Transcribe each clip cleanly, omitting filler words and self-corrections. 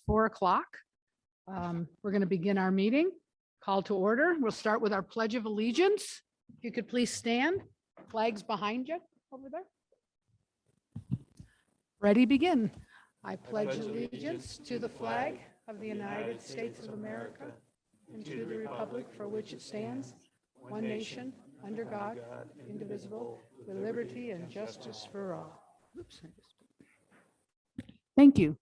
4 o'clock. We're going to begin our meeting. Call to order. We'll start with our Pledge of Allegiance. If you could please stand. Flags behind you over there. Ready, begin. I pledge allegiance to the flag of the United States of America and to the republic for which it stands, one nation, under God, indivisible, with liberty and justice for all. Oops. Thank you.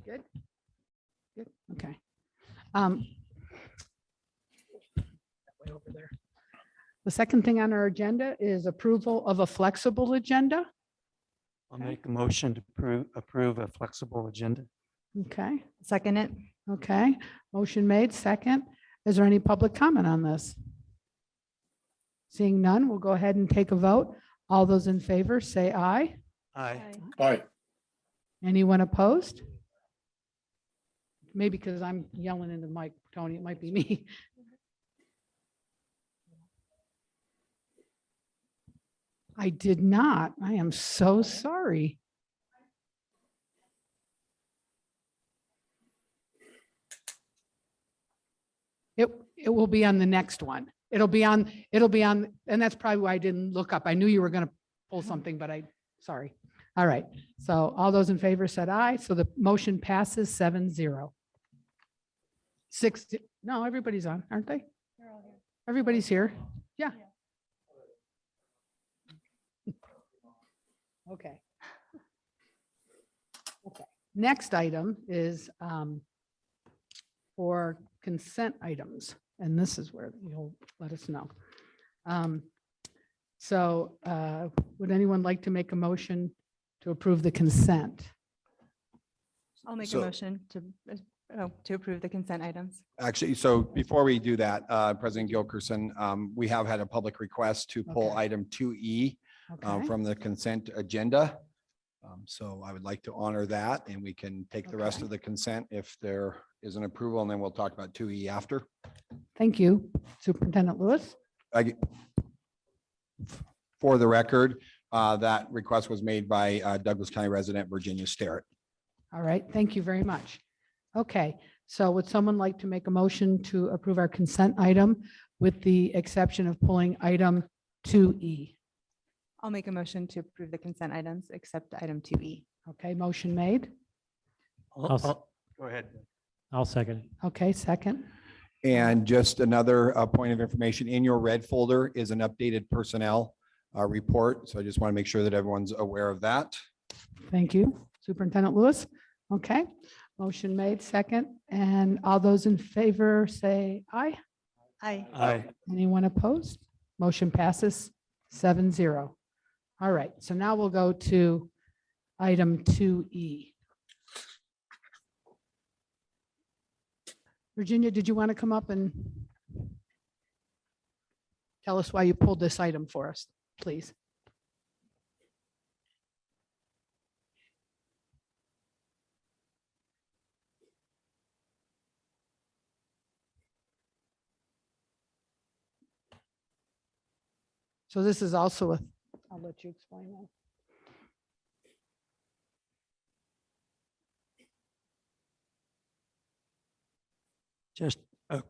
Good? Good, okay. That way over there. The second thing on our agenda is approval of a flexible agenda. I'll make a motion to approve a flexible agenda. Okay, Second it. okay. Motion made, second. Is there any public comment on this? Seeing none, we'll go ahead and take a vote. All those in favor say aye. Aye. Aye. Anyone opposed? Maybe because I'm yelling into the mic, Tony, it might be me. I did not. I am so sorry. It will be on the next one. It'll be on, and that's probably why I didn't look up. I knew you were going to pull something, but sorry. All right. So all those in favor said aye. So the motion passes 7-0. No, everybody's on, aren't they? Everybody's here. Yeah. Okay. Okay. Next item is for consent items, and this is where you'll let us know. So would anyone like to make a motion to approve the consent? I'll make a So- motion to approve the consent items. Actually, so before we do that, President Gilkerson, we have had a public request to pull Okay. item 2E Okay. from the consent agenda. So I would like to honor that, and we can take the rest Okay. of the consent if there is an approval, and then we'll talk about 2E after. Thank you, Superintendent Lewis. For the record, that request was made by Douglas County resident Virginia Sterrett. All right, thank you very much. Okay, so would someone like to make a motion to approve our consent item with the exception of pulling item 2E? I'll make a motion to approve the consent items except item 2E. Okay, motion made. Go ahead. I'll second it. Okay, second. And just another point of information, in your red folder is an updated personnel report. So I just want to make sure that everyone's aware of that. Thank you, Superintendent Lewis. Okay, motion made, second. And all those in favor say aye. Aye. Aye. Anyone opposed? Motion passes 7-0. All right, so now we'll go to item 2E. Virginia, did you want to come up and tell us why you pulled this item for us, please? So this is also I'll let you explain that. Just a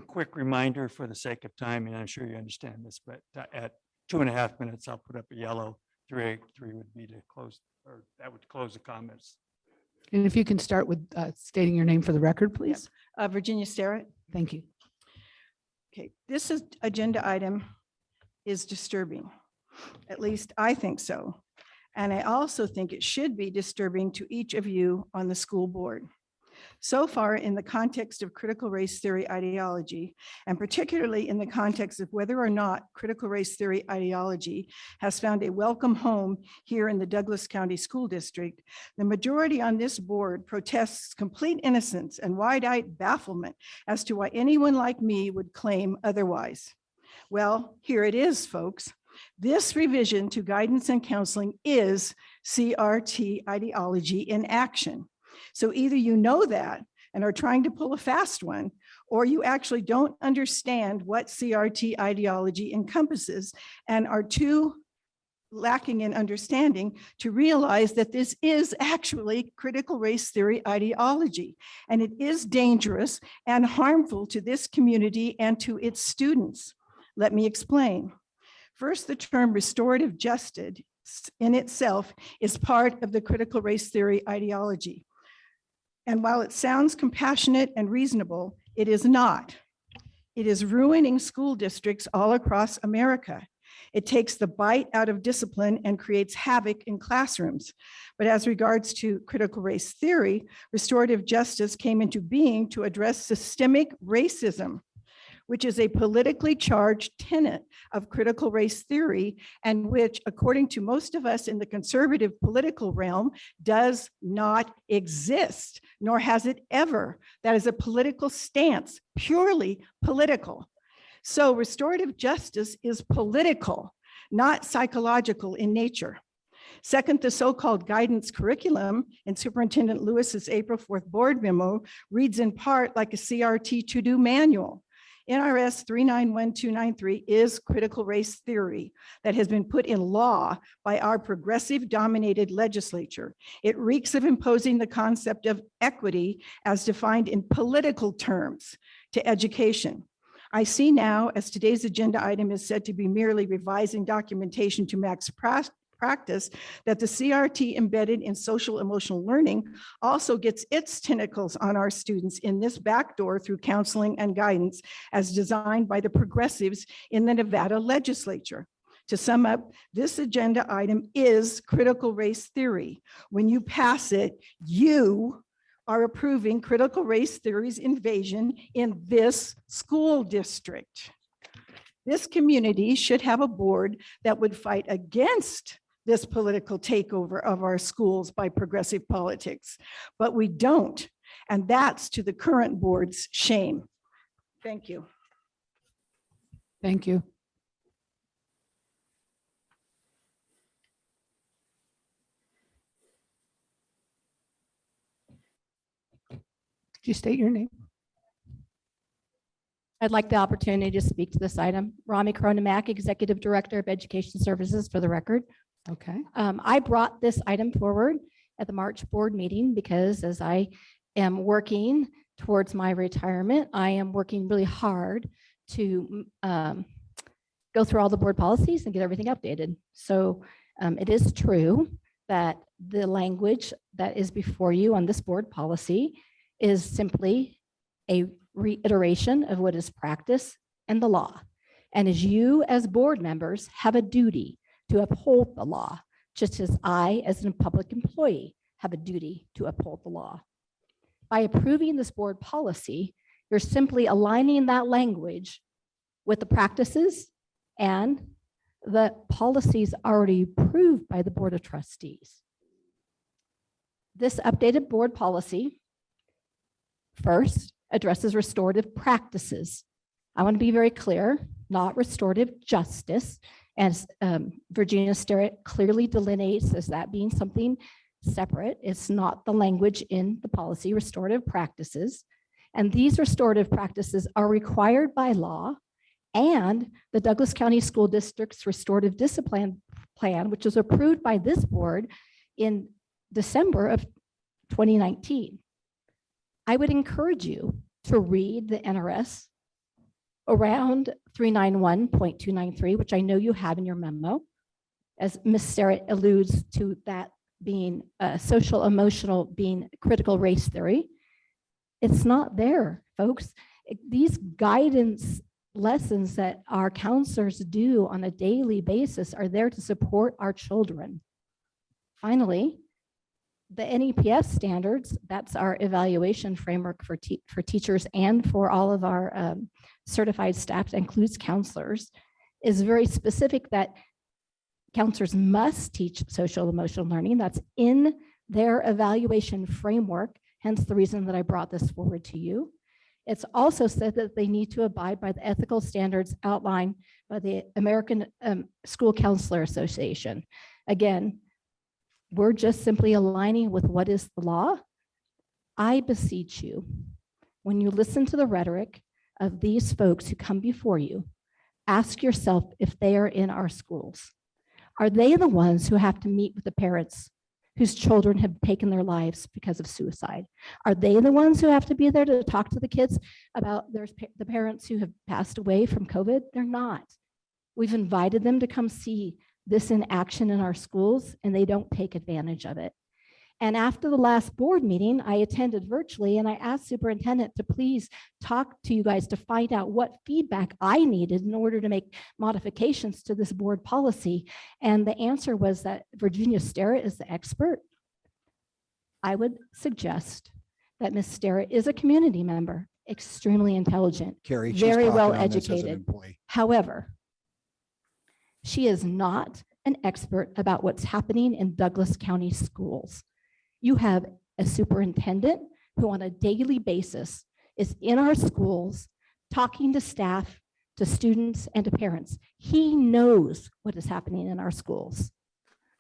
quick reminder for the sake of time, and I'm sure you understand this, but at 2.5 minutes, I'll put up a yellow. Three would be to close, or that would close the comments. And if you can start with stating your name for the record, please. Virginia Sterrett. Thank you. Okay, this is agenda item is disturbing. At least I think so. And I also think it should be disturbing to each of you on the school board. So far, in the context of critical race theory ideology, and particularly in the context of whether or not critical race theory ideology has found a welcome home here in the Douglas County School District, the majority on this board protests complete innocence and wide-eyed bafflement as to why anyone like me would claim otherwise. Well, here it is, folks. This revision to guidance and counseling is CRT ideology in action. So either you know that and are trying to pull a fast one, or you actually don't understand what CRT ideology encompasses and are too lacking in understanding to realize that this is actually critical race theory ideology, and it is dangerous and harmful to this community and to its students. Let me explain. First, the term restorative justice in itself is part of the critical race theory ideology. And while it sounds compassionate and reasonable, it is not. It is ruining school districts all across America. It takes the bite out of discipline and creates havoc in classrooms. But as regards to critical race theory, restorative justice came into being to address systemic racism, which is a politically charged tenet of critical race theory, and which, according to most of us in the conservative political realm, does not exist, nor has it ever. That is a political stance, purely political. So restorative justice is political, not psychological in nature. Second, the so-called guidance curriculum in Superintendent Lewis's April 4th board memo reads in part like a CRT to-do manual. NRS 391293 is critical race theory that has been put in law by our progressive-dominated legislature. It reeks of imposing the concept of equity as defined in political terms to education. I see now, as today's agenda item is said to be merely revising documentation to max practice, that the CRT embedded in social emotional learning also gets its tentacles on our students in this backdoor through counseling and guidance as designed by the progressives in the Nevada legislature. To sum up, this agenda item is critical race theory. When you pass it, you are approving critical race theory's invasion in this school district. This community should have a board that would fight against this political takeover of our schools by progressive politics, but we don't. And that's to the current board's shame. Thank you. Thank you. Could you state your name? I'd like the opportunity to speak to this item. Rami Cronemak, Executive Director of Education Services, for the record. Okay. I brought this item forward at the March board meeting because as I am working towards my retirement, I am working really hard to go through all the board policies and get everything updated. So it is true that the language that is before you on this board policy is simply a reiteration of what is practice and the law. And as you as board members have a duty to uphold the law, just as I as a public employee have a duty to uphold the law. By approving this board policy, you're simply aligning that language with the practices and the policies already approved by the Board of Trustees. This updated board policy first addresses restorative practices. I want to be very clear, not restorative justice, as Virginia Sterrett clearly delineates as that being something separate. It's not the language in the policy, restorative practices. And these restorative practices are required by law, and the Douglas County School District's restorative discipline plan, which was approved by this board in December of 2019. I would encourage you to read the NRS around 391.293, which I know you have in your memo, as Ms. Sterrett alludes to that being social emotional being critical race theory. It's not there, folks. These guidance lessons that our counselors do on a daily basis are there to support our children. Finally, the NEPS standards, that's our evaluation framework for teachers and for all of our certified staff, that includes counselors, is very specific that counselors must teach social emotional learning. That's in their evaluation framework, hence the reason that I brought this forward to you. It's also said that they need to abide by the ethical standards outlined by the American School Counselor Association. Again, we're just simply aligning with what is the law. I beseech you, when you listen to the rhetoric of these folks who come before you, ask yourself if they are in our schools. Are they the ones who have to meet with the parents whose children have taken their lives because of suicide? Are they the ones who have to be there to talk to the kids about the parents who have passed away from COVID? They're not. We've invited them to come see this in action in our schools, and they don't take advantage of it. And after the last board meeting, I attended virtually, and I asked superintendent to please talk to you guys to find out what feedback I needed in order to make modifications to this board policy. And the answer was that Virginia Sterrett is the expert. I would suggest that Ms. Sterrett is a community member, extremely intelligent, Carrie, she's very talking well on this as an educated. employee. However, she is not an expert about what's happening in Douglas County schools. You have a superintendent who on a daily basis is in our schools talking to staff, to students, and to parents. He knows what is happening in our schools.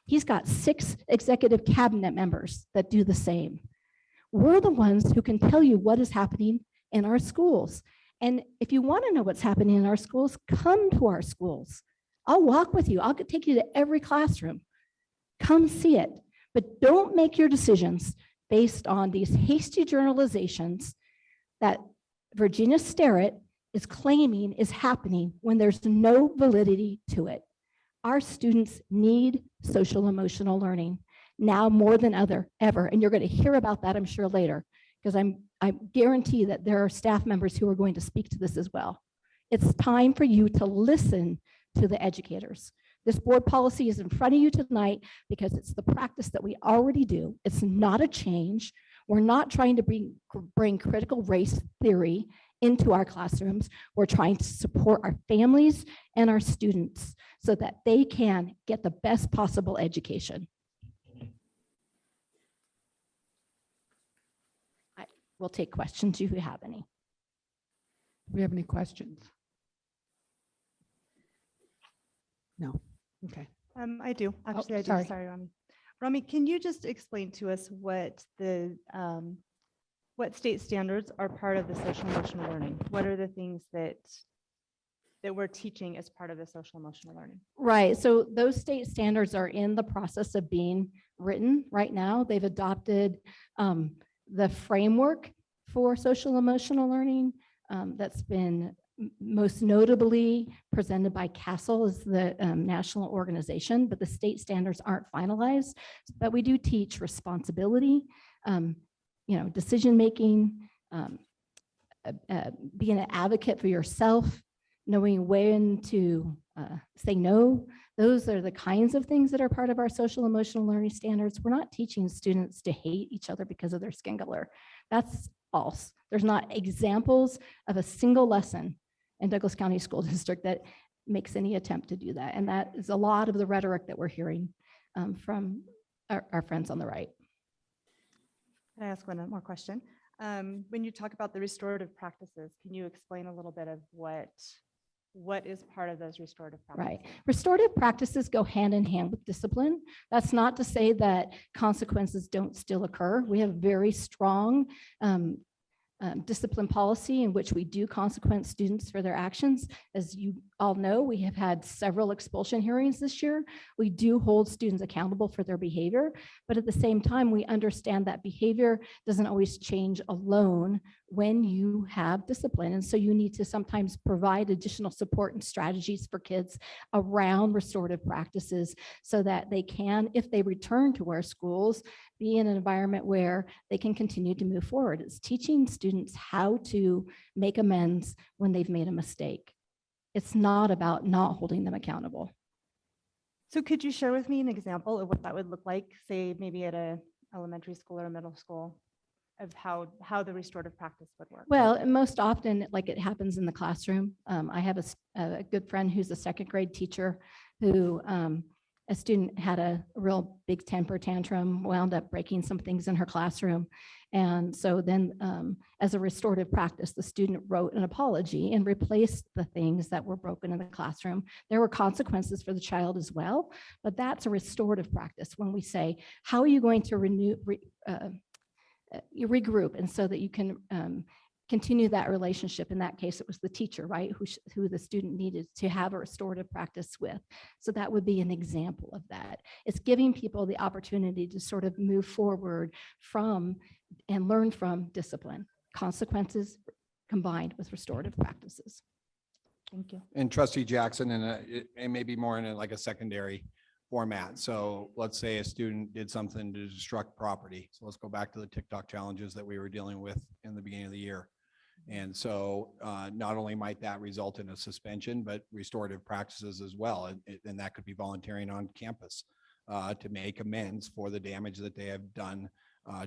He's got 6 executive cabinet members that do the same. We're the ones who can tell you what is happening in our schools. And if you want to know what's happening in our schools, come to our schools. I'll walk with you. I'll take you to every classroom. Come see it. But don't make your decisions based on these hasty generalizations that Virginia Sterrett is claiming is happening when there's no validity to it. Our students need social emotional learning now more than ever. And you're going to hear about that, I'm sure, later, because I guarantee that there are staff members who are going to speak to this as well. It's time for you to listen to the educators. This board policy is in front of you tonight because it's the practice that we already do. It's not a change. We're not trying to bring critical race theory into our classrooms. We're trying to support our families and our students so that they can get the best possible education. We'll take questions if you have any. Do we have any questions? No. Okay. I do. Actually, I do. sorry. Sorry, Rami. Rami, can you just explain to us what what state standards are part of the social emotional learning? What are the things that we're teaching as part of the social emotional learning? Right. So those state standards are in the process of being written right now. They've adopted the framework for social emotional learning that's been most notably presented by CASEL as the national organization, but the state standards aren't finalized. But we do teach responsibility, decision-making, being an advocate for yourself, knowing when to say no. Those are the kinds of things that are part of our social emotional learning standards. We're not teaching students to hate each other because of their skin color. That's false. There's not examples of a single lesson in Douglas County School District that makes any attempt to do that. And that is a lot of the rhetoric that we're hearing from our friends on the right. Can I ask one more question? When you talk about the restorative practices, can you explain a little bit of what is part of those restorative practices? Right. Restorative practices go hand in hand with discipline. That's not to say that consequences don't still occur. We have very strong discipline policy in which we do consequence students for their actions. As you all know, we have had several expulsion hearings this year. We do hold students accountable for their behavior, but at the same time, we understand that behavior doesn't always change alone when you have discipline. And so you need to sometimes provide additional support and strategies for kids around restorative practices so that they can, if they return to our schools, be in an environment where they can continue to move forward. It's teaching students how to make amends when they've made a mistake. It's not about not holding them accountable. So could you share with me an example of what that would look like, say maybe at a elementary school or a middle school, of how the restorative practice would work? Well, most often, like it happens in the classroom. I have a good friend who's a second grade teacher who a student had a real big temper tantrum, wound up breaking some things in her classroom. And so then as a restorative practice, the student wrote an apology and replaced the things that were broken in the classroom. There were consequences for the child as well, but that's a restorative practice when we say, how are you going to regroup, and so that you can continue that relationship. In that case, it was the teacher, right? Who the student needed to have a restorative practice with. So that would be an example of that. It's giving people the opportunity to sort of move forward from and learn from discipline, consequences combined with restorative practices. Thank you. And Trustee Jackson, it may be more in like a secondary format. So let's say a student did something to destruct property. So let's go back to the TikTok challenges that we were dealing with in the beginning of the year. And so not only might that result in a suspension, but restorative practices as well. And that could be volunteering on campus to make amends for the damage that they have done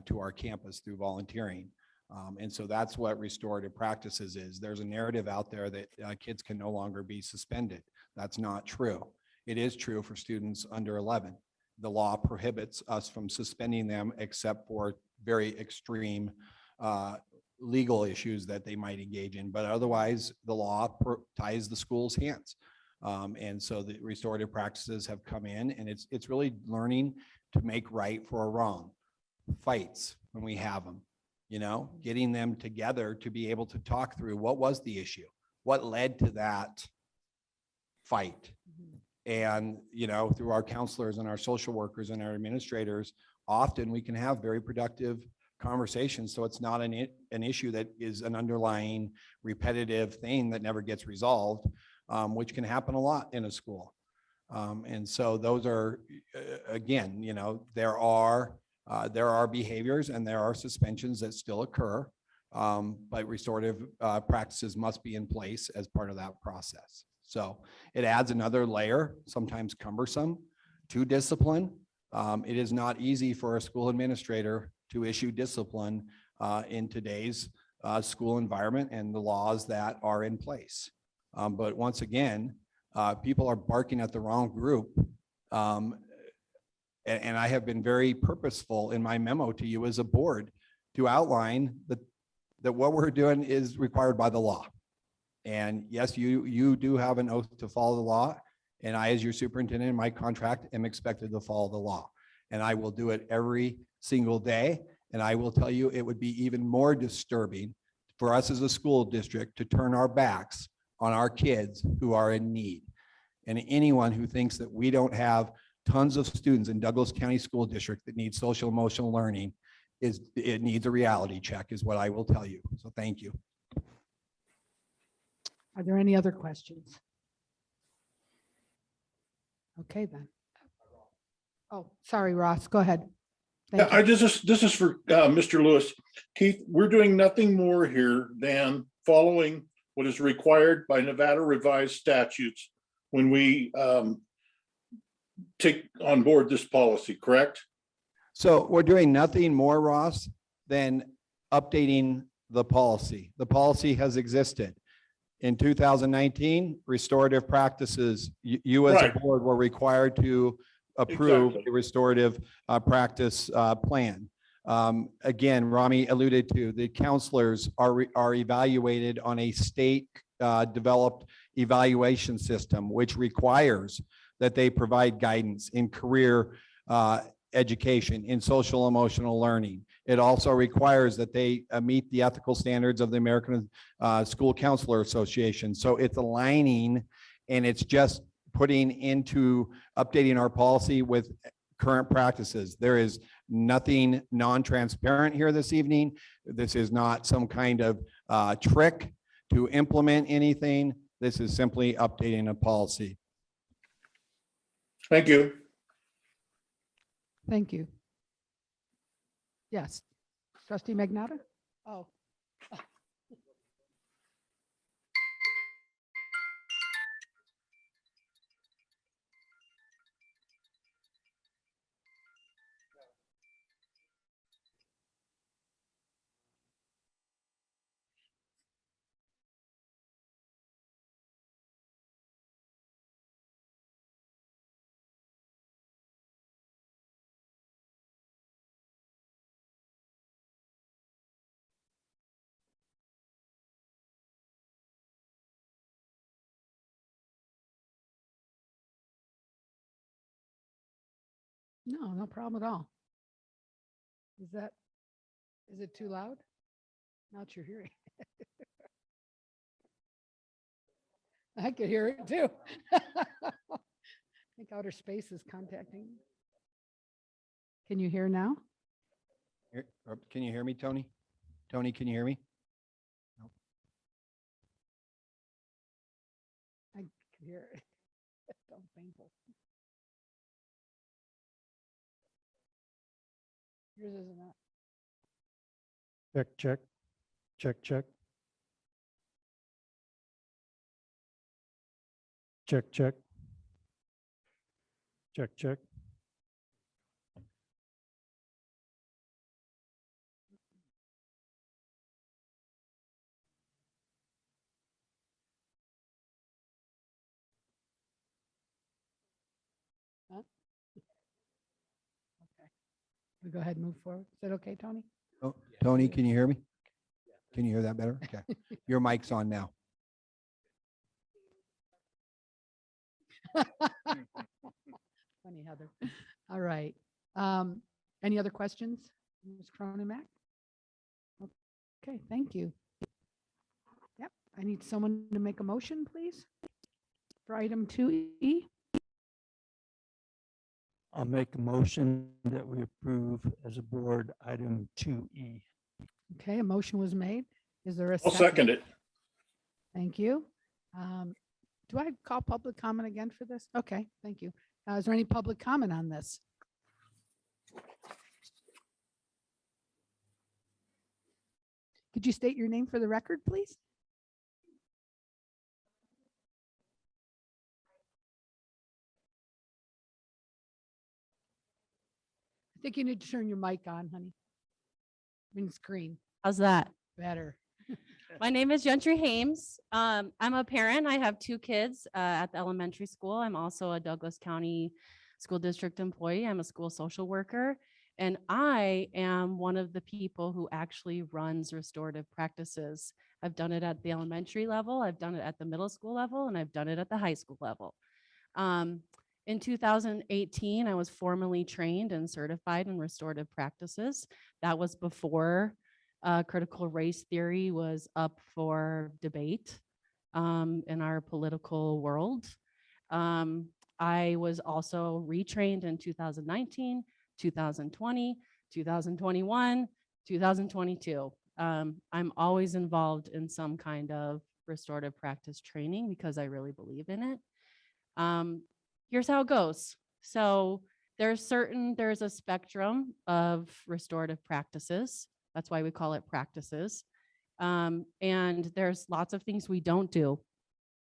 to our campus through volunteering. And so that's what restorative practices is. There's a narrative out there that kids can no longer be suspended. That's not true. It is true for students under 11. The law prohibits us from suspending them except for very extreme legal issues that they might engage in, but otherwise the law ties the school's hands. And so the restorative practices have come in, and it's really learning to make right for a wrong. Fights when we have them, getting them together to be able to talk through what was the issue, what led to that fight. And, through our counselors and our social workers and our administrators, often we can have very productive conversations. So it's not an issue that is an underlying repetitive thing that never gets resolved, which can happen a lot in a school. And so those are, again, there are behaviors and there are suspensions that still occur, but restorative practices must be in place as part of that process. So it adds another layer, sometimes cumbersome, to discipline. It is not easy for a school administrator to issue discipline in today's school environment and the laws that are in place. But once again, people are barking at the wrong group. And I have been very purposeful in my memo to you as a board to outline that what we're doing is required by the law. And yes, you do have an oath to follow the law. And I, as your superintendent in my contract, am expected to follow the law. And I will do it every single day. And I will tell you, it would be even more disturbing for us as a school district to turn our backs on our kids who are in need. And anyone who thinks that we don't have tons of students in Douglas County School District that need social emotional learning, it needs a reality check, is what I will tell you. So thank you. Are there any other questions? Okay, then. Oh, sorry, Ross, go ahead. Thank you. This is for Mr. Lewis. Keith, we're doing nothing more here than following what is required by Nevada revised statutes when we take on board this policy, correct? So we're doing nothing more, Ross, than updating the policy. The policy has existed. In 2019, restorative practices, you as Right. a board were required to approve Exactly. a restorative practice plan. Again, Rami alluded to, the counselors are evaluated on a state developed evaluation system, which requires that they provide guidance in career education, in social emotional learning. It also requires that they meet the ethical standards of the American School Counselor Association. So it's aligning, and it's just putting into updating our policy with current practices. There is nothing non-transparent here this evening. This is not some kind of trick to implement anything. This is simply updating a policy. Thank you. Thank you. Yes, trustee Magnata? Oh. No, no problem at all. Is it too loud? Not your hearing. I could hear it too. I think outer space is contacting. Can you hear now? Can you hear me, Tony? Tony, can you hear me? I could hear it. So painful. Yours isn't that. Check, check, check, check. Check, check. Check, check. Huh? Okay. We go ahead and move forward. Is that okay, Tony? Oh, Tony, can you hear me? Can you hear that better? Okay. Your mic's on now. Funny, Heather. All right. Any other questions, Ms. Cronenmack? Okay, thank you. Yep, I need someone to make a motion, please, for item 2E. I'll make a motion that we approve as a board item 2E. Okay, a motion was made. Is there a I'll second it. Thank you. Do I call public comment again for this? Okay, thank you. Is there any public comment on this? Could you state your name for the record, please? I think you need to turn your mic on, honey. I mean, screen. How's that? Better. My name is Gentry Hames. I'm a parent. I have 2 kids at the elementary school. I'm also a Douglas County School District employee. I'm a school social worker. And I am one of the people who actually runs restorative practices. I've done it at the elementary level, I've done it at the middle school level, and I've done it at the high school level. In 2018, I was formally trained and certified in restorative practices. That was before critical race theory was up for debate in our political world. I was also retrained in 2019, 2020, 2021, 2022. I'm always involved in some kind of restorative practice training because I really believe in it. Here's how it goes. So there's a spectrum of restorative practices. That's why we call it practices. And there's lots of things we don't do.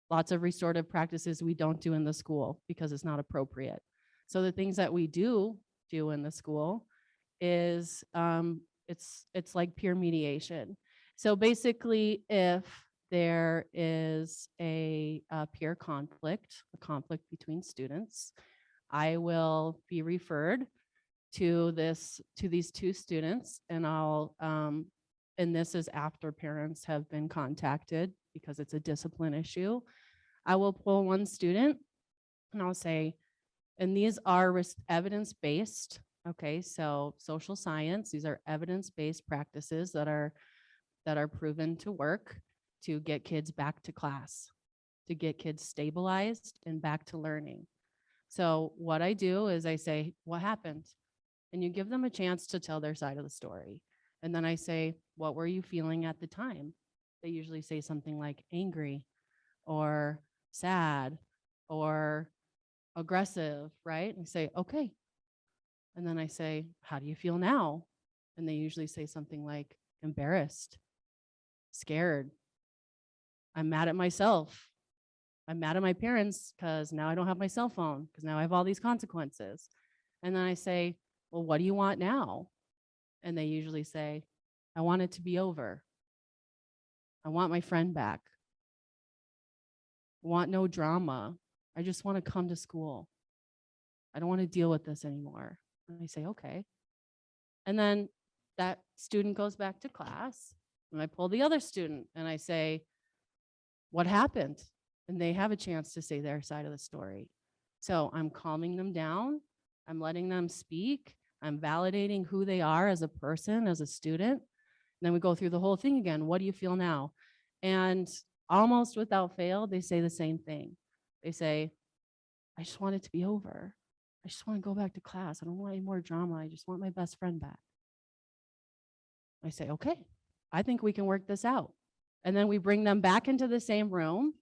Lots of restorative practices we don't do in the school because it's not appropriate. So the things that we do in the school is it's like peer mediation. So basically, if there is a peer conflict, a conflict between students, I will be referred to these 2 students, and and this is after parents have been contacted because it's a discipline issue. I will pull one student and I'll say, and these are evidence-based. Okay, so social science, these are evidence-based practices that are proven to work to get kids back to class, to get kids stabilized and back to learning. So what I do is I say, what happened? And you give them a chance to tell their side of the story. And then I say, what were you feeling at the time? They usually say something like angry or sad or aggressive, right? And I say, okay. And then I say, how do you feel now? And they usually say something like embarrassed, scared. I'm mad at myself. I'm mad at my parents because now I don't have my cell phone because now I have all these consequences. And then I say, well, what do you want now? And they usually say, I want it to be over. I want my friend back. I want no drama. I just want to come to school. I don't want to deal with this anymore. And I say, okay. And then that student goes back to class and I pull the other student and I say, what happened? And they have a chance to say their side of the story. So I'm calming them down. I'm letting them speak. I'm validating who they are as a person, as a student. And then we go through the whole thing again. What do you feel now? And almost without fail, they say the same thing. They say, I just want it to be over. I just want to go back to class. I don't want any more drama. I just want my best friend back. I say, okay, I think we can work this out. And then we bring them back into the same room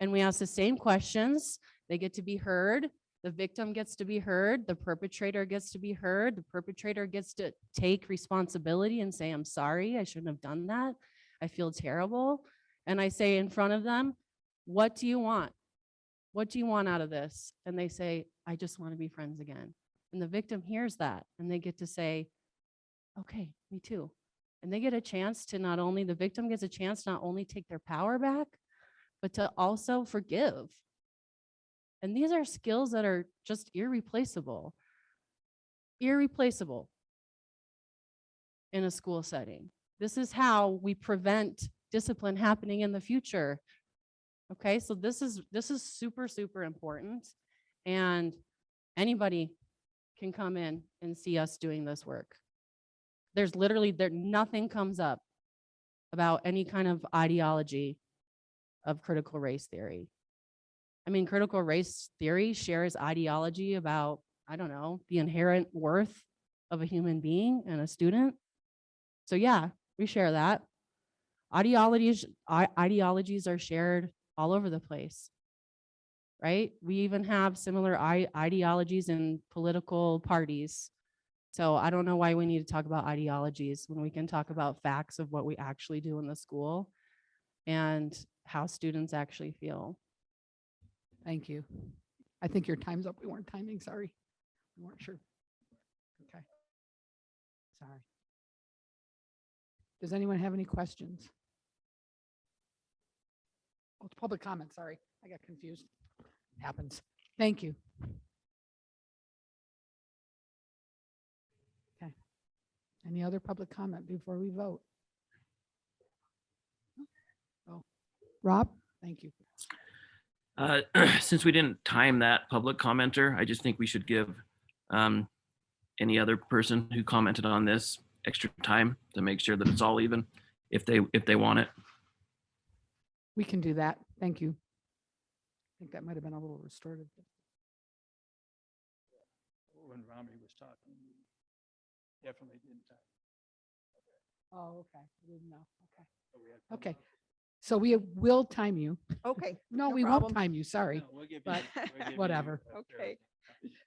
and we ask the same questions. They get to be heard. The victim gets to be heard. The perpetrator gets to be heard. The perpetrator gets to take responsibility and say, I'm sorry, I shouldn't have done that. I feel terrible. And I say in front of them, what do you want? What do you want out of this? And they say, I just want to be friends again. And the victim hears that and they get to say, okay, me too. And they get a chance to not only, the victim gets a chance to not only take their power back, but to also forgive. And these are skills that are just irreplaceable. Irreplaceable in a school setting. This is how we prevent discipline happening in the future. Okay, so this is super, super important. And anybody can come in and see us doing this work. There's literally, nothing comes up about any kind of ideology of critical race theory. I mean, critical race theory shares ideology about, I don't know, the inherent worth of a human being and a student. So yeah, we share that. Ideologies are shared all over the place, right? We even have similar ideologies in political parties. So I don't know why we need to talk about ideologies when we can talk about facts of what we actually do in the school and how students actually feel. Thank you. I think your time's up. We weren't timing, sorry. We weren't sure. Okay. Sorry. Does anyone have any questions? Oh, it's public comment, sorry. I got confused. Happens. Thank you. Okay. Any other public comment before we vote? Oh, Rob, thank you. Since we didn't time that public commenter, I just think we should give any other person who commented on this extra time to make sure that it's all even if they want it. We can do that. Thank you. I think that might have been a little restorative. When Rami was talking, we definitely didn't time. Oh, okay. I didn't know. Okay. Okay. So we will time you. Okay. No, no we problem. won't time you. Sorry. No, we'll give but we'll give whatever. Okay.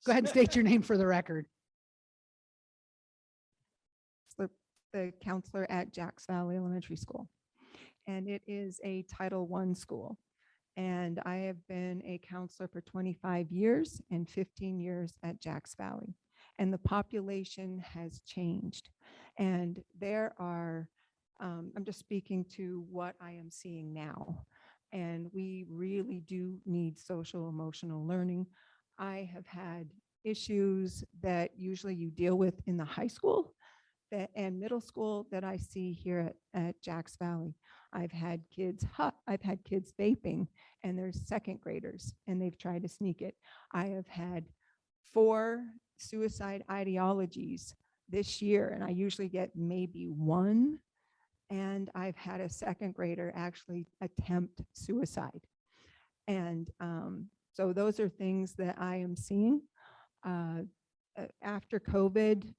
Go ahead and state your name for the record. The counselor at Jacks Valley Elementary School. And it is a Title I school. And I have been a counselor for 25 years and 15 years at Jacks Valley. And the population has changed. And there are, I'm just speaking to what I am seeing now. And we really do need social emotional learning. I have had issues that usually you deal with in the high school and middle school that I see here at Jacks Valley. I've had kids vaping, and they're second graders and they've tried to sneak it. I have had 4 suicide ideologies this year, and I usually get maybe 1. And I've had a second grader actually attempt suicide. And so those are things that I am seeing. After COVID,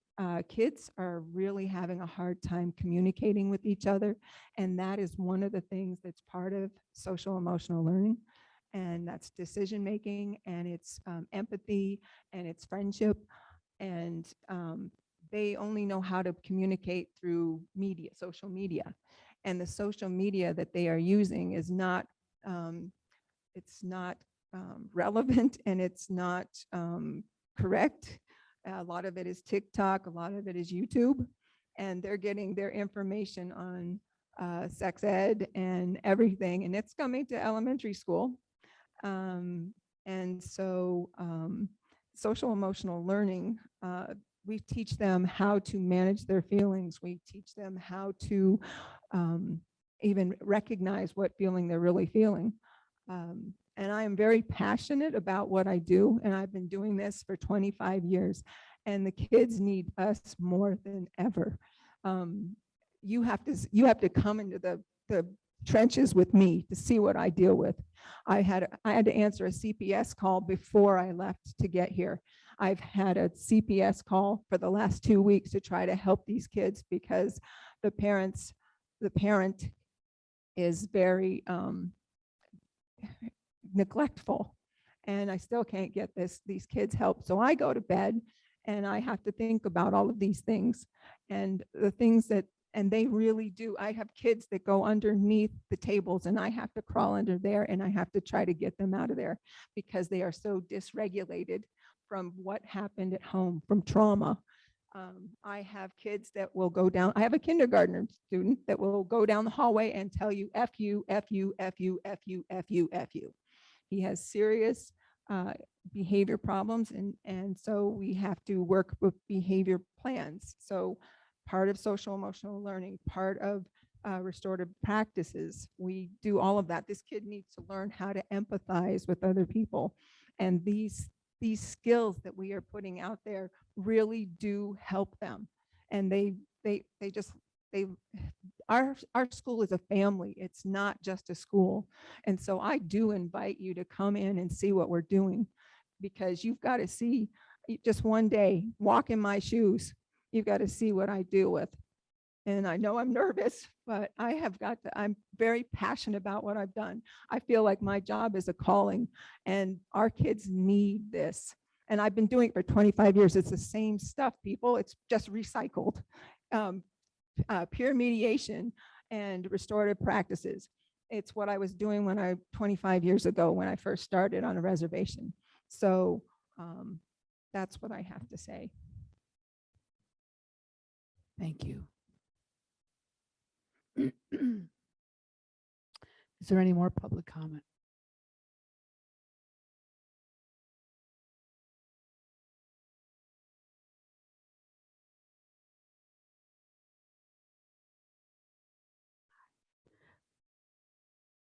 kids are really having a hard time communicating with each other. And that is one of the things that's part of social emotional learning. And that's decision making, and it's empathy, and it's friendship. And they only know how to communicate through media, social media. And the social media that they are using is not, it's not relevant, and it's not correct. A lot of it is TikTok, a lot of it is YouTube, and they're getting their information on sex ed and everything, and it's coming to elementary school. And so social emotional learning, we teach them how to manage their feelings. We teach them how to even recognize what feeling they're really feeling. And I am very passionate about what I do, and I've been doing this for 25 years, and the kids need us more than ever. you have to come into the trenches with me to see what I deal with. I had to answer a CPS call before I left to get here. I've had a CPS call for the last 2 weeks to try to help these kids because the parent is very neglectful, and I still can't get these kids help. So I go to bed and I have to think about all of these things and the things that, and they really do. I have kids that go underneath the tables and I have to crawl under there and I have to try to get them out of there because they are so dysregulated from what happened at home, from trauma. I have kids that will go down. I have a kindergartner student that will go down the hallway and tell you, F you, F you, F you, F you, F you, F you. He has serious behavior problems. And so we have to work with behavior plans. So part of social emotional learning, part of restorative practices, we do all of that. This kid needs to learn how to empathize with other people. And these skills that we are putting out there really do help them. And our school is a family. It's not just a school. And so I do invite you to come in and see what we're doing, because you've got to see just one day, walk in my shoes. You've got to see what I deal with. And I know I'm nervous, but I'm very passionate about what I've done. I feel like my job is a calling and our kids need this. And I've been doing it for 25 years. It's the same stuff, people. It's just recycled. Peer mediation and restorative practices. It's what I was doing 25 years ago when I first started on a reservation. So that's what I have to say. Thank you. Is there any more public comment?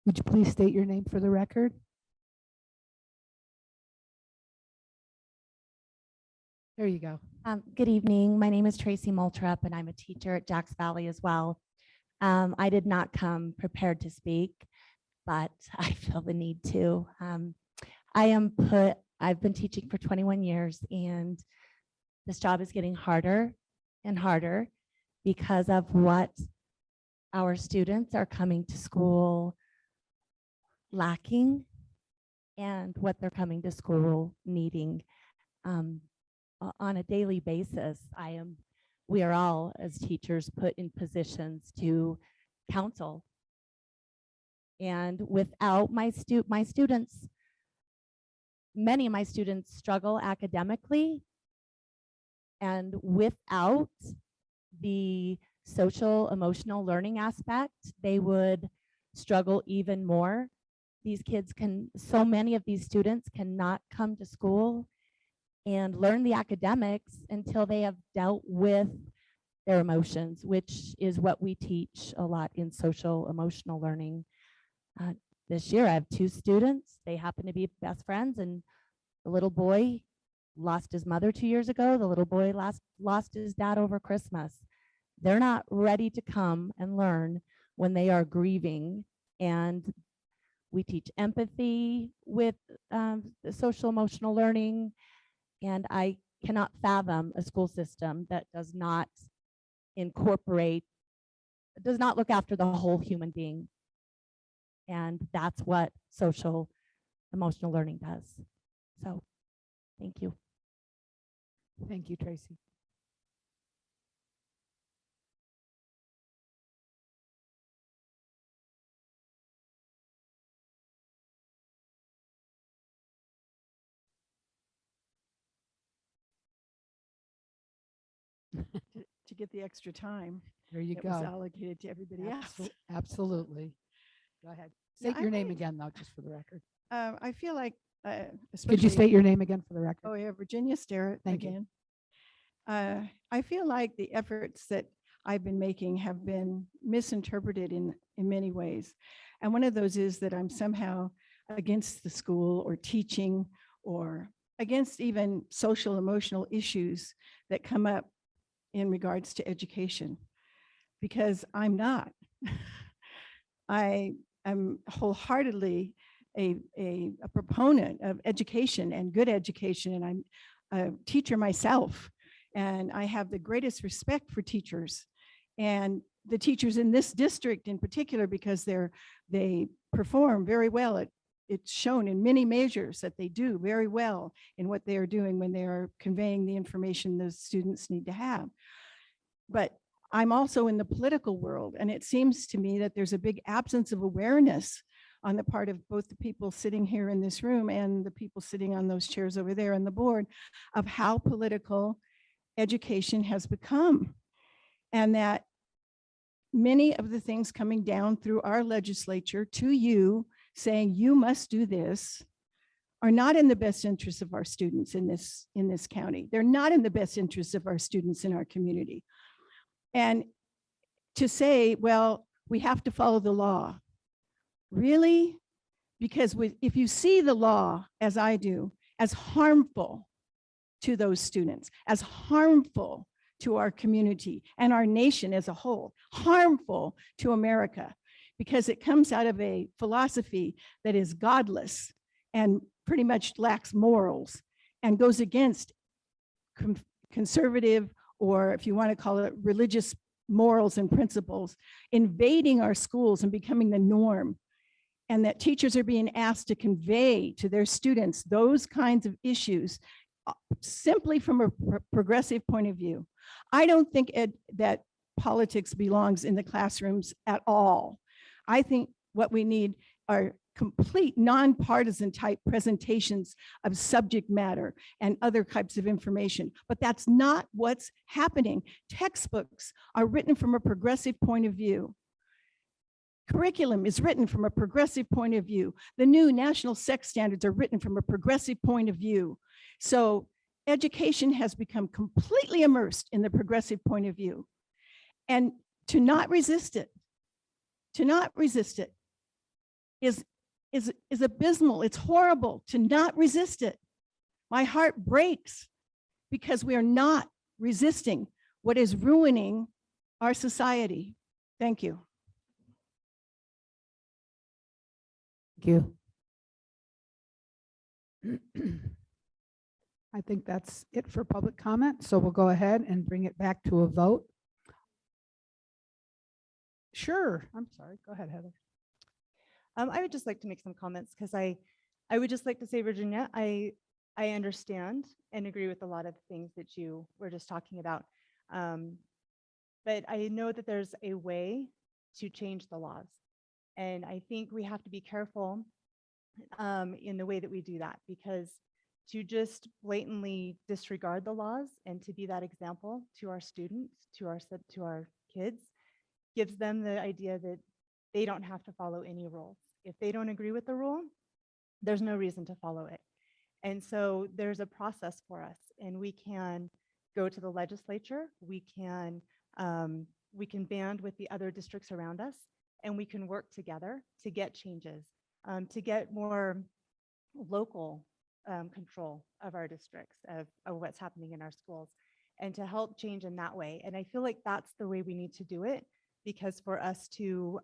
Would you please state your name for the record? There you go. Good evening. My name is Tracy Moultrup, and I'm a teacher at Jacks Valley as well. I did not come prepared to speak, but I feel the need to. I've been teaching for 21 years, and this job is getting harder and harder because of what our students are coming to school lacking and what they're coming to school needing. On a daily basis, we are all as teachers put in positions to counsel. And without my students, many of my students struggle academically, and without the social emotional learning aspect, they would struggle even more. So many of these students cannot come to school and learn the academics until they have dealt with their emotions, which is what we teach a lot in social emotional learning. This year I have 2 students. They happen to be best friends, and the little boy lost his mother 2 years ago. The little boy lost his dad over Christmas. They're not ready to come and learn when they are grieving, and we teach empathy with the social emotional learning. And I cannot fathom a school system that does not look after the whole human being. And that's what social emotional learning does. So, thank you. Thank you, Tracy. To get the extra time There you that was go. allocated to everybody else. Absolutely. Go ahead. Yeah, State your name again, though, just for the record. I feel like, Could you especially- state your name again for the record? Oh, yeah, Virginia Starrett Thank you. again. I feel like the efforts that I've been making have been misinterpreted in many ways. And one of those is that I'm somehow against the school or teaching or against even social emotional issues that come up in regards to education. because I'm not. I am wholeheartedly a proponent of education and good education, and I'm a teacher myself, and I have the greatest respect for teachers and the teachers in this district in particular, because they perform very well. It's shown in many measures that they do very well in what they are doing when they are conveying the information those students need to have. But I'm also in the political world, and it seems to me that there's a big absence of awareness on the part of both the people sitting here in this room and the people sitting on those chairs over there on the board of how political education has become. And that many of the things coming down through our legislature to you saying you must do this are not in the best interests of our students in this county. They're not in the best interests of our students in our community. And to say, well, we have to follow the law. Really? Because if you see the law, as I do, as harmful to those students, as harmful to our community and our nation as a whole, harmful to America, because it comes out of a philosophy that is godless and pretty much lacks morals and goes against conservative, or if you want to call it religious morals and principles, invading our schools and becoming the norm. And that teachers are being asked to convey to their students those kinds of issues simply from a progressive point of view. I don't think that politics belongs in the classrooms at all. I think what we need are complete nonpartisan type presentations of subject matter and other types of information, but that's not what's happening. Textbooks are written from a progressive point of view. Curriculum is written from a progressive point of view. The new national sex standards are written from a progressive point of view. So education has become completely immersed in the progressive point of view. And to not resist it is abysmal. It's horrible to not resist it. My heart breaks because we are not resisting what is ruining our society. Thank you. Thank you. I think that's it for public comment. So we'll go ahead and bring it back to a vote. Sure. I'm sorry. Go ahead, Heather. I would just like to make some comments because I would just like to say, Virginia, I understand and agree with a lot of things that you were just talking about. But I know that there's a way to change the laws. And I think we have to be careful in the way that we do that, because to just blatantly disregard the laws and to be that example to our students, to our kids, gives them the idea that they don't have to follow any rules. If they don't agree with the rule, there's no reason to follow it. And so there's a process for us, and we can go to the legislature, we can band with the other districts around us, and we can work together to get changes, to get more local control of our districts, of what's happening in our schools, and to help change in that way. And I feel like that's the way we need to do it, because for us to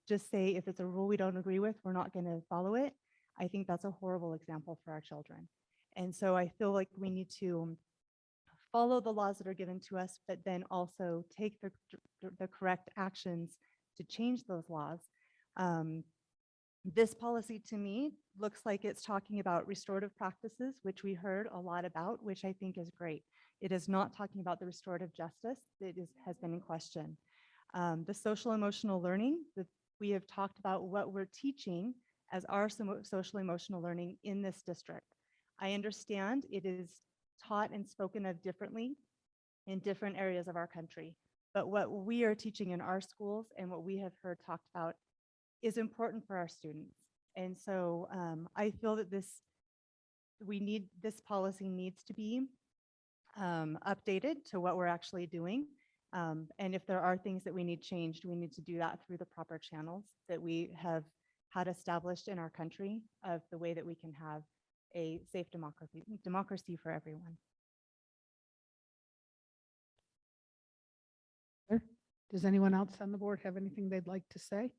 just say, if it's a rule we don't agree with, we're not going to follow it, I think that's a horrible example for our children. And so I feel like we need to follow the laws that are given to us, but then also take the correct actions to change those laws. This policy to me looks like it's talking about restorative practices, which we heard a lot about, which I think is great. It is not talking about the restorative justice that has been in question. The social emotional learning that we have talked about, what we're teaching as our social emotional learning in this district. I understand it is taught and spoken of differently in different areas of our country, but what we are teaching in our schools and what we have heard talked about is important for our students. And so I feel that this policy needs to be updated to what we're actually doing. And if there are things that we need changed, we need to do that through the proper channels that we have had established in our country, of the way that we can have a safe democracy for everyone. Did Does anyone else on the board have anything they'd like to say?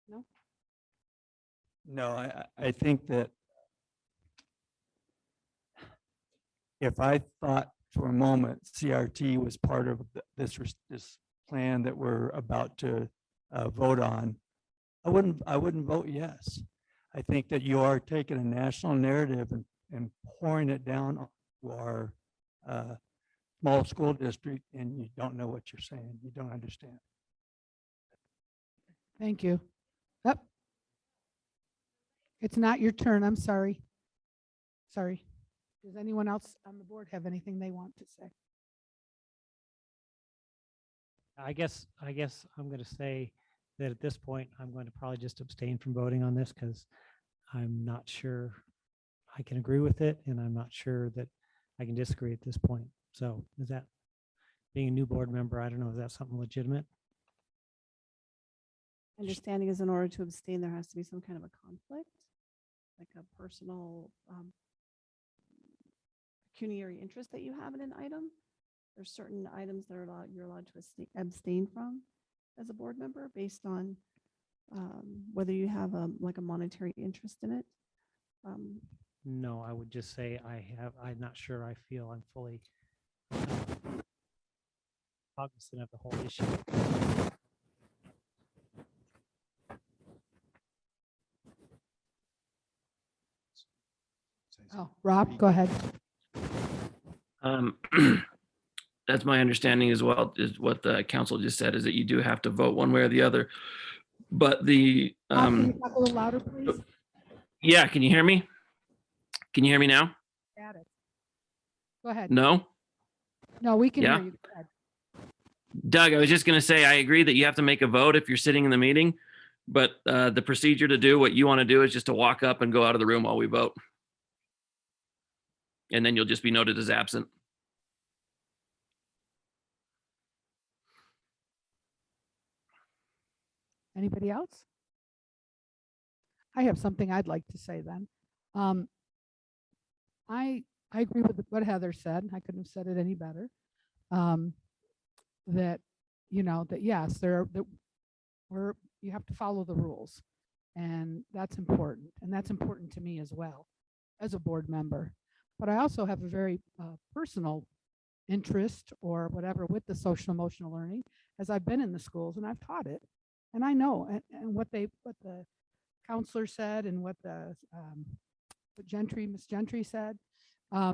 No? No, I think that if I thought for a moment CRT was part of this plan that we're about to vote on, I wouldn't vote yes. I think that you are taking a national narrative and pouring it down on our small school district, and you don't know what you're saying. You don't understand. Thank you. Yep. It's not your turn. I'm sorry. Sorry. Does anyone else on the board have anything they want to say? I guess I'm going to say that at this point, I'm going to probably just abstain from voting on this because I'm not sure I can agree with it, and I'm not sure that I can disagree at this point. So is that, being a new board member, I don't know, is that something legitimate? Understanding is in order to abstain, there has to be some kind of a conflict, like a personal pecuniary interest that you have in an item. There's certain items that you're allowed to abstain from as a board member based on whether you have like a monetary interest in it. No, I would just say I'm not sure I feel I'm fully cognizant of the whole issue. Oh, Rob, go ahead. That's my understanding as well, is what the council just said, is that you do have to vote one way or the other. But the, Can you talk a little louder, please? yeah, can you hear me? Can you hear me now? Got it. Go ahead. No? No, we can Yeah? hear you. Go ahead. Doug, I was just going to say, I agree that you have to make a vote if you're sitting in the meeting, but the procedure to do what you want to do is just to walk up and go out of the room while we vote. And then you'll just be noted as absent. Anybody else? I have something I'd like to say then. I agree with what Heather said. I couldn't have said it any better. That, you know, that yes, you have to follow the rules, and that's important. And that's important to me as well as a board member. But I also have a very personal interest or whatever with the social emotional learning, as I've been in the schools and I've taught it. And I know, and what the counselor said and what the Miss Gentry said, I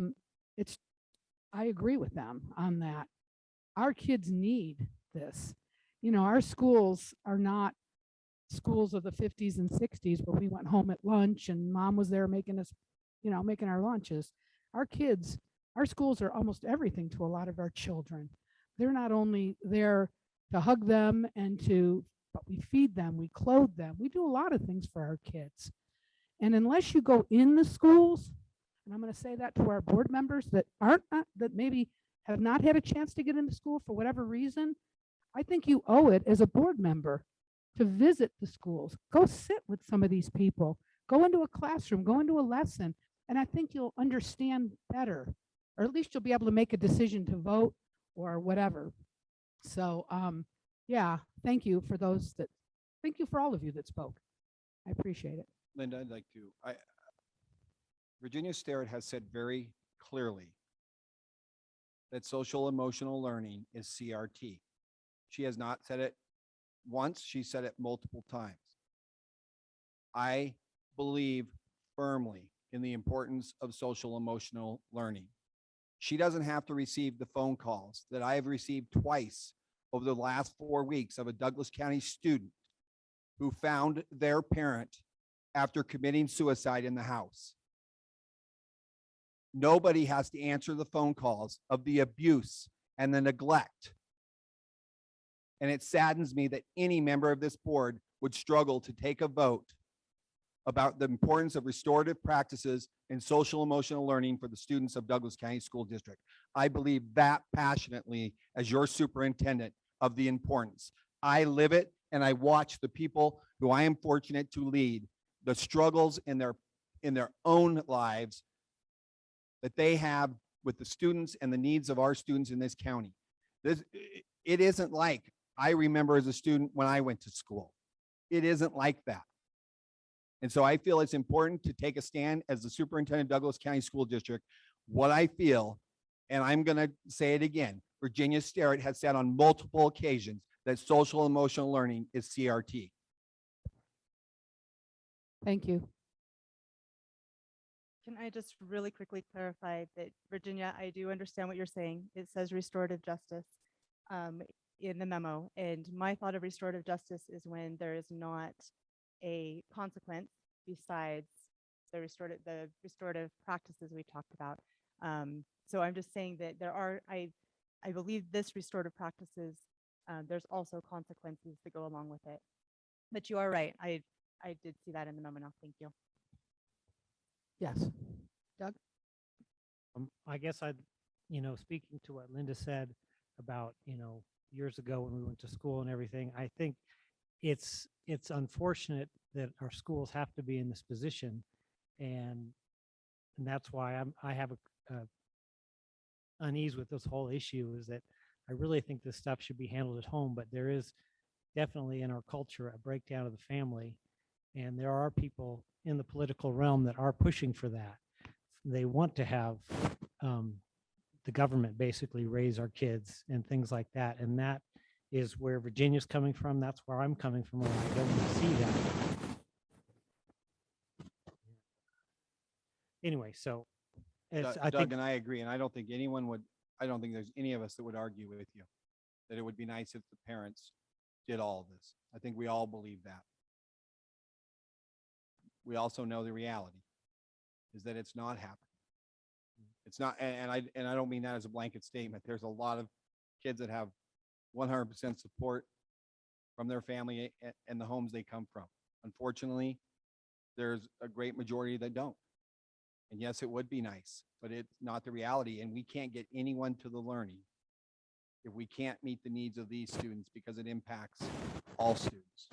agree with them on that. Our kids need this. You know, our schools are not schools of the 50s and 60s where we went home at lunch and mom was there making us, you know, making our lunches. Our kids, our schools are almost everything to a lot of our children. They're not only there to hug them but we feed them, we clothe them, we do a lot of things for our kids. And unless you go in the schools, and I'm going to say that to our board members that that maybe have not had a chance to get into school for whatever reason, I think you owe it as a board member to visit the schools. Go sit with some of these people. Go into a classroom, go into a lesson, and I think you'll understand better, or at least you'll be able to make a decision to vote or whatever. So, yeah, thank you for thank you for all of you that spoke. I appreciate it. Linda, I'd like to, Virginia Sterrett has said very clearly that social emotional learning is CRT. She has not said it once, she said it multiple times. I believe firmly in the importance of social emotional learning. She doesn't have to receive the phone calls that I have received twice over the last 4 weeks of a Douglas County student who found their parent after committing suicide in the house. Nobody has to answer the phone calls of the abuse and the neglect. And it saddens me that any member of this board would struggle to take a vote about the importance of restorative practices and social emotional learning for the students of Douglas County School District. I believe that passionately as your superintendent of the importance. I live it and I watch the people who I am fortunate to lead, the struggles in their own lives that they have with the students and the needs of our students in this county. It isn't like I remember as a student when I went to school. It isn't like that. And so I feel it's important to take a stand as the superintendent of Douglas County School District, what I feel, and I'm going to say it again. Virginia Sterrett has said on multiple occasions that social emotional learning is CRT. Thank you. Can I just really quickly clarify that, Virginia, I do understand what you're saying. It says restorative justice in the memo. And my thought of restorative justice is when there is not a consequence besides the restorative practices we talked about. So I'm just saying that there are, I believe this restorative practices, there's also consequences that go along with it. But you are right. I did see that in the memo now. Thank you. Yes. Doug? I guess I'd, speaking to what Linda said about, years ago when we went to school and everything, I think it's unfortunate that our schools have to be in this position. And that's why I have a unease with this whole issue, is that I really think this stuff should be handled at home, but there is definitely in our culture a breakdown of the family. And there are people in the political realm that are pushing for that. They want to have the government basically raise our kids and things like that. And that is where Virginia's coming from. That's where I'm coming from. And I don't want to see that. Anyway, so Doug and I agree. And I don't think there's any of us that would argue with you that it would be nice if the parents did all of this. I think we all believe that. We also know the reality is that it's not happening. It's not, and I don't mean that as a blanket statement. There's a lot of kids that have 100% support from their family and the homes they come from. Unfortunately, there's a great majority that don't. And yes, it would be nice, but it's not the reality. And we can't get anyone to the learning if we can't meet the needs of these students, because it impacts all students.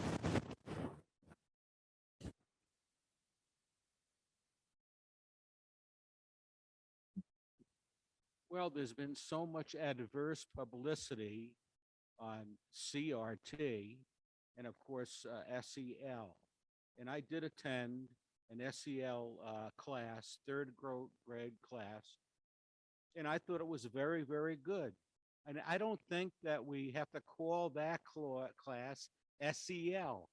Well, there's been so much adverse publicity on CRT and of course SEL. And I did attend an SEL class, third grade class, and I thought it was very, very good. And I don't think that we have to call that class SEL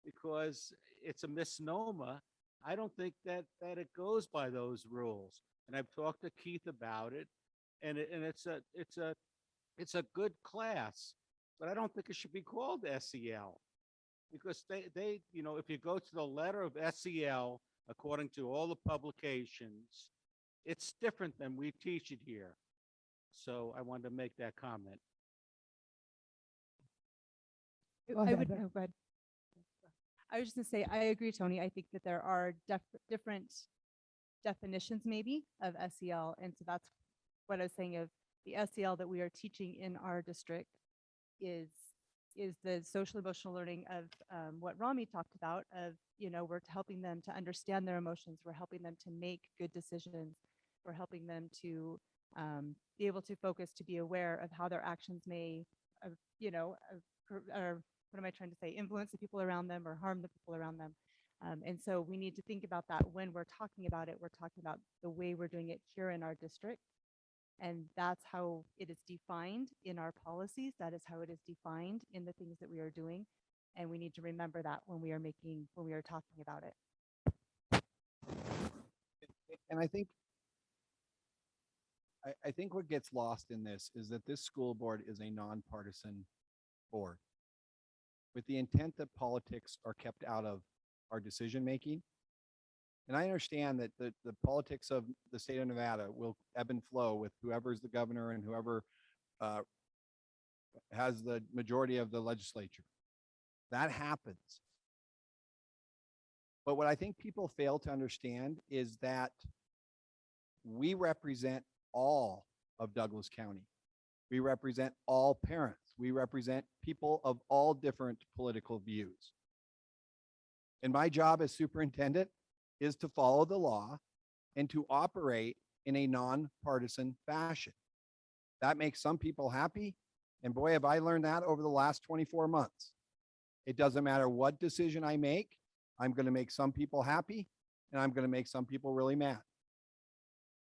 because it's a misnomer. I don't think that it goes by those rules. And I've talked to Keith about it, and it's a good class, but I don't think it should be called SEL because they if you go to the letter of SEL according to all the publications, it's different than we teach it here. So I wanted to make that comment. Go I ahead. would, oh, go ahead. I was just gonna say, I agree, Tony. I think that there are different definitions maybe of SEL. And so that's what I was saying of the SEL that we are teaching in our district is the social emotional learning of what Rami talked about of, we're helping them to understand their emotions. We're helping them to make good decisions. We're helping them to be able to focus, to be aware of how their actions may, or what am I trying to say, influence the people around them or harm the people around them. And so we need to think about that when we're talking about it. We're talking about the way we're doing it here in our district. And that's how it is defined in our policies. That is how it is defined in the things that we are doing. And we need to remember that when we are talking about it. And I think what gets lost in this is that this school board is a nonpartisan board with the intent that politics are kept out of our decision making. And I understand that the politics of the state of Nevada will ebb and flow with whoever's the governor and whoever has the majority of the legislature. That happens. But what I think people fail to understand is that we represent all of Douglas County. We represent all parents. We represent people of all different political views. And my job as superintendent is to follow the law and to operate in a nonpartisan fashion. That makes some people happy And boy, have I learned that over the last 24 months. It doesn't matter what decision I make, I'm going to make some people happy and I'm going to make some people really mad.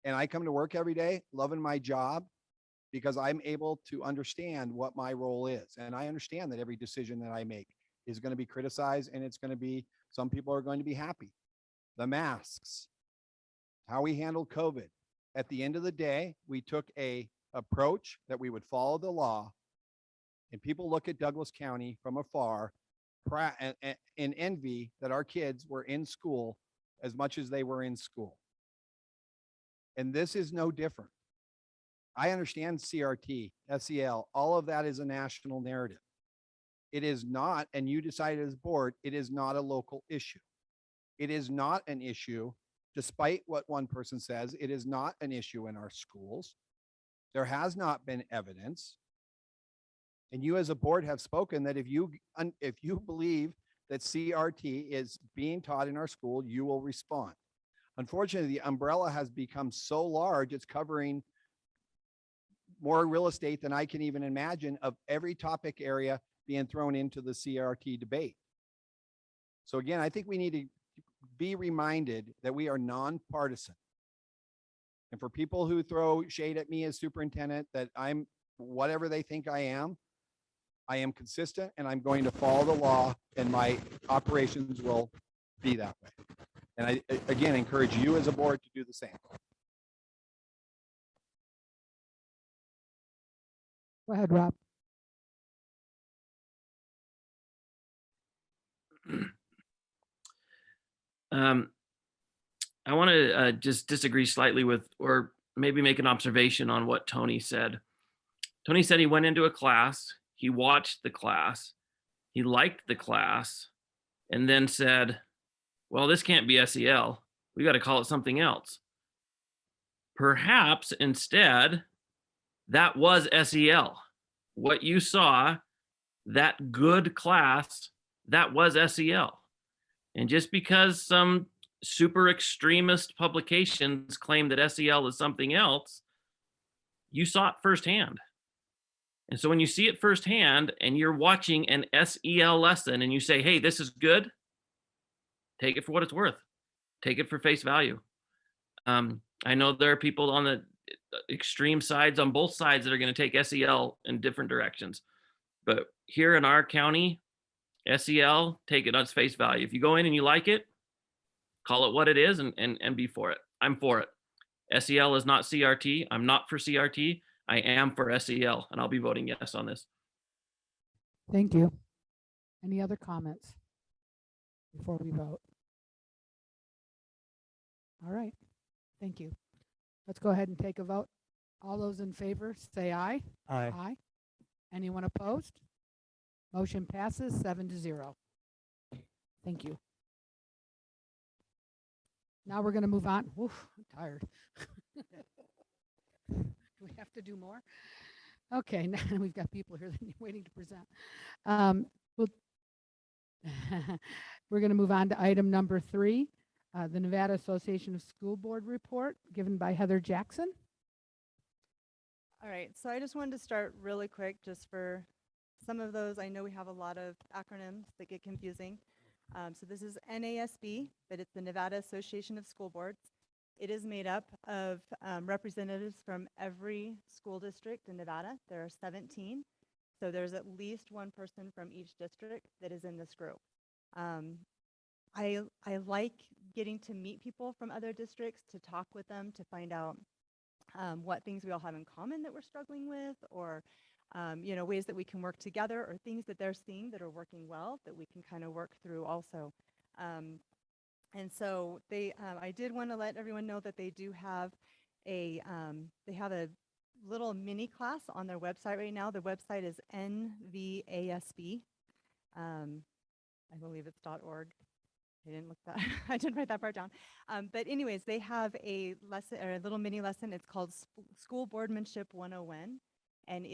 And I come to work every day loving my job because I'm able to understand what my role is. And I understand that every decision that I make is going to be criticized, and it's going to be, some people are going to be happy. The masks, how we handled COVID. At the end of the day, we took a approach that we would follow the law, and people look at Douglas County from afar in envy that our kids were in school as much as they were in school. And this is no different. I understand CRT, SEL, all of that is a national narrative. It is not, and you decided as a board, it is not a local issue. It is not an issue, despite what one person says, it is not an issue in our schools. There has not been evidence. And you as a board have spoken that if you believe that CRT is being taught in our school, you will respond. Unfortunately, the umbrella has become so large, it's covering more real estate than I can even imagine, of every topic area being thrown into the CRT debate. So again, I think we need to be reminded that we are nonpartisan. And for people who throw shade at me as superintendent, that I'm whatever they think I am consistent, and I'm going to follow the law, and my operations will be that way. And I, again, encourage you as a board to do the same. Go ahead, Rob. I want to just disagree slightly with, or maybe make an observation on what Tony said. Tony said he went into a class, he watched the class, he liked the class, and then said, well, this can't be SEL. We got to call it something else. Perhaps instead, that was SEL. What you saw, that good class, that was SEL. And just because some super extremist publications claim that SEL is something else, you saw it firsthand. And so when you see it firsthand and you're watching an SEL lesson and you say, hey, this is good, take it for what it's worth. Take it for face value. I know there are people on the extreme sides, on both sides, that are going to take SEL in different directions. But here in our county, SEL, take it on its face value. If you go in and you like it, call it what it is and be for it. I'm for it. SEL is not CRT. I'm not for CRT. I am for SEL, and I'll be voting yes on this. Thank you. Any other comments before we vote? All right. Thank you. Let's go ahead and take a vote. All those in favor, say aye. Aye. Aye. Anyone opposed? Motion passes 7-0. Thank you. Now we're going to move on. Oof, I'm tired. Do we have to do more? Okay, now we've got people here waiting to present. We're going to move on to item number 3, the Nevada Association of School Board report given by Heather Jackson. All right, so I just wanted to start really quick just for some of those. I know we have a lot of acronyms that get confusing. So this is NASB, but it's the Nevada Association of School Boards. It is made up of representatives from every school district in Nevada. There are 17. So there's at least one person from each district that is in this group. I like getting to meet people from other districts, to talk with them, to find out what things we all have in common that we're struggling with, or ways that we can work together, or things that they're seeing that are working well that we can kind of work through also. And so I did want to let everyone know that they do have a little mini class on their website right now. The website is NVASB. I believe it's .org. I didn't look that. I didn't write that part down. But anyways, they have a lesson, or a little mini lesson. It's called School Boardmanship 101. And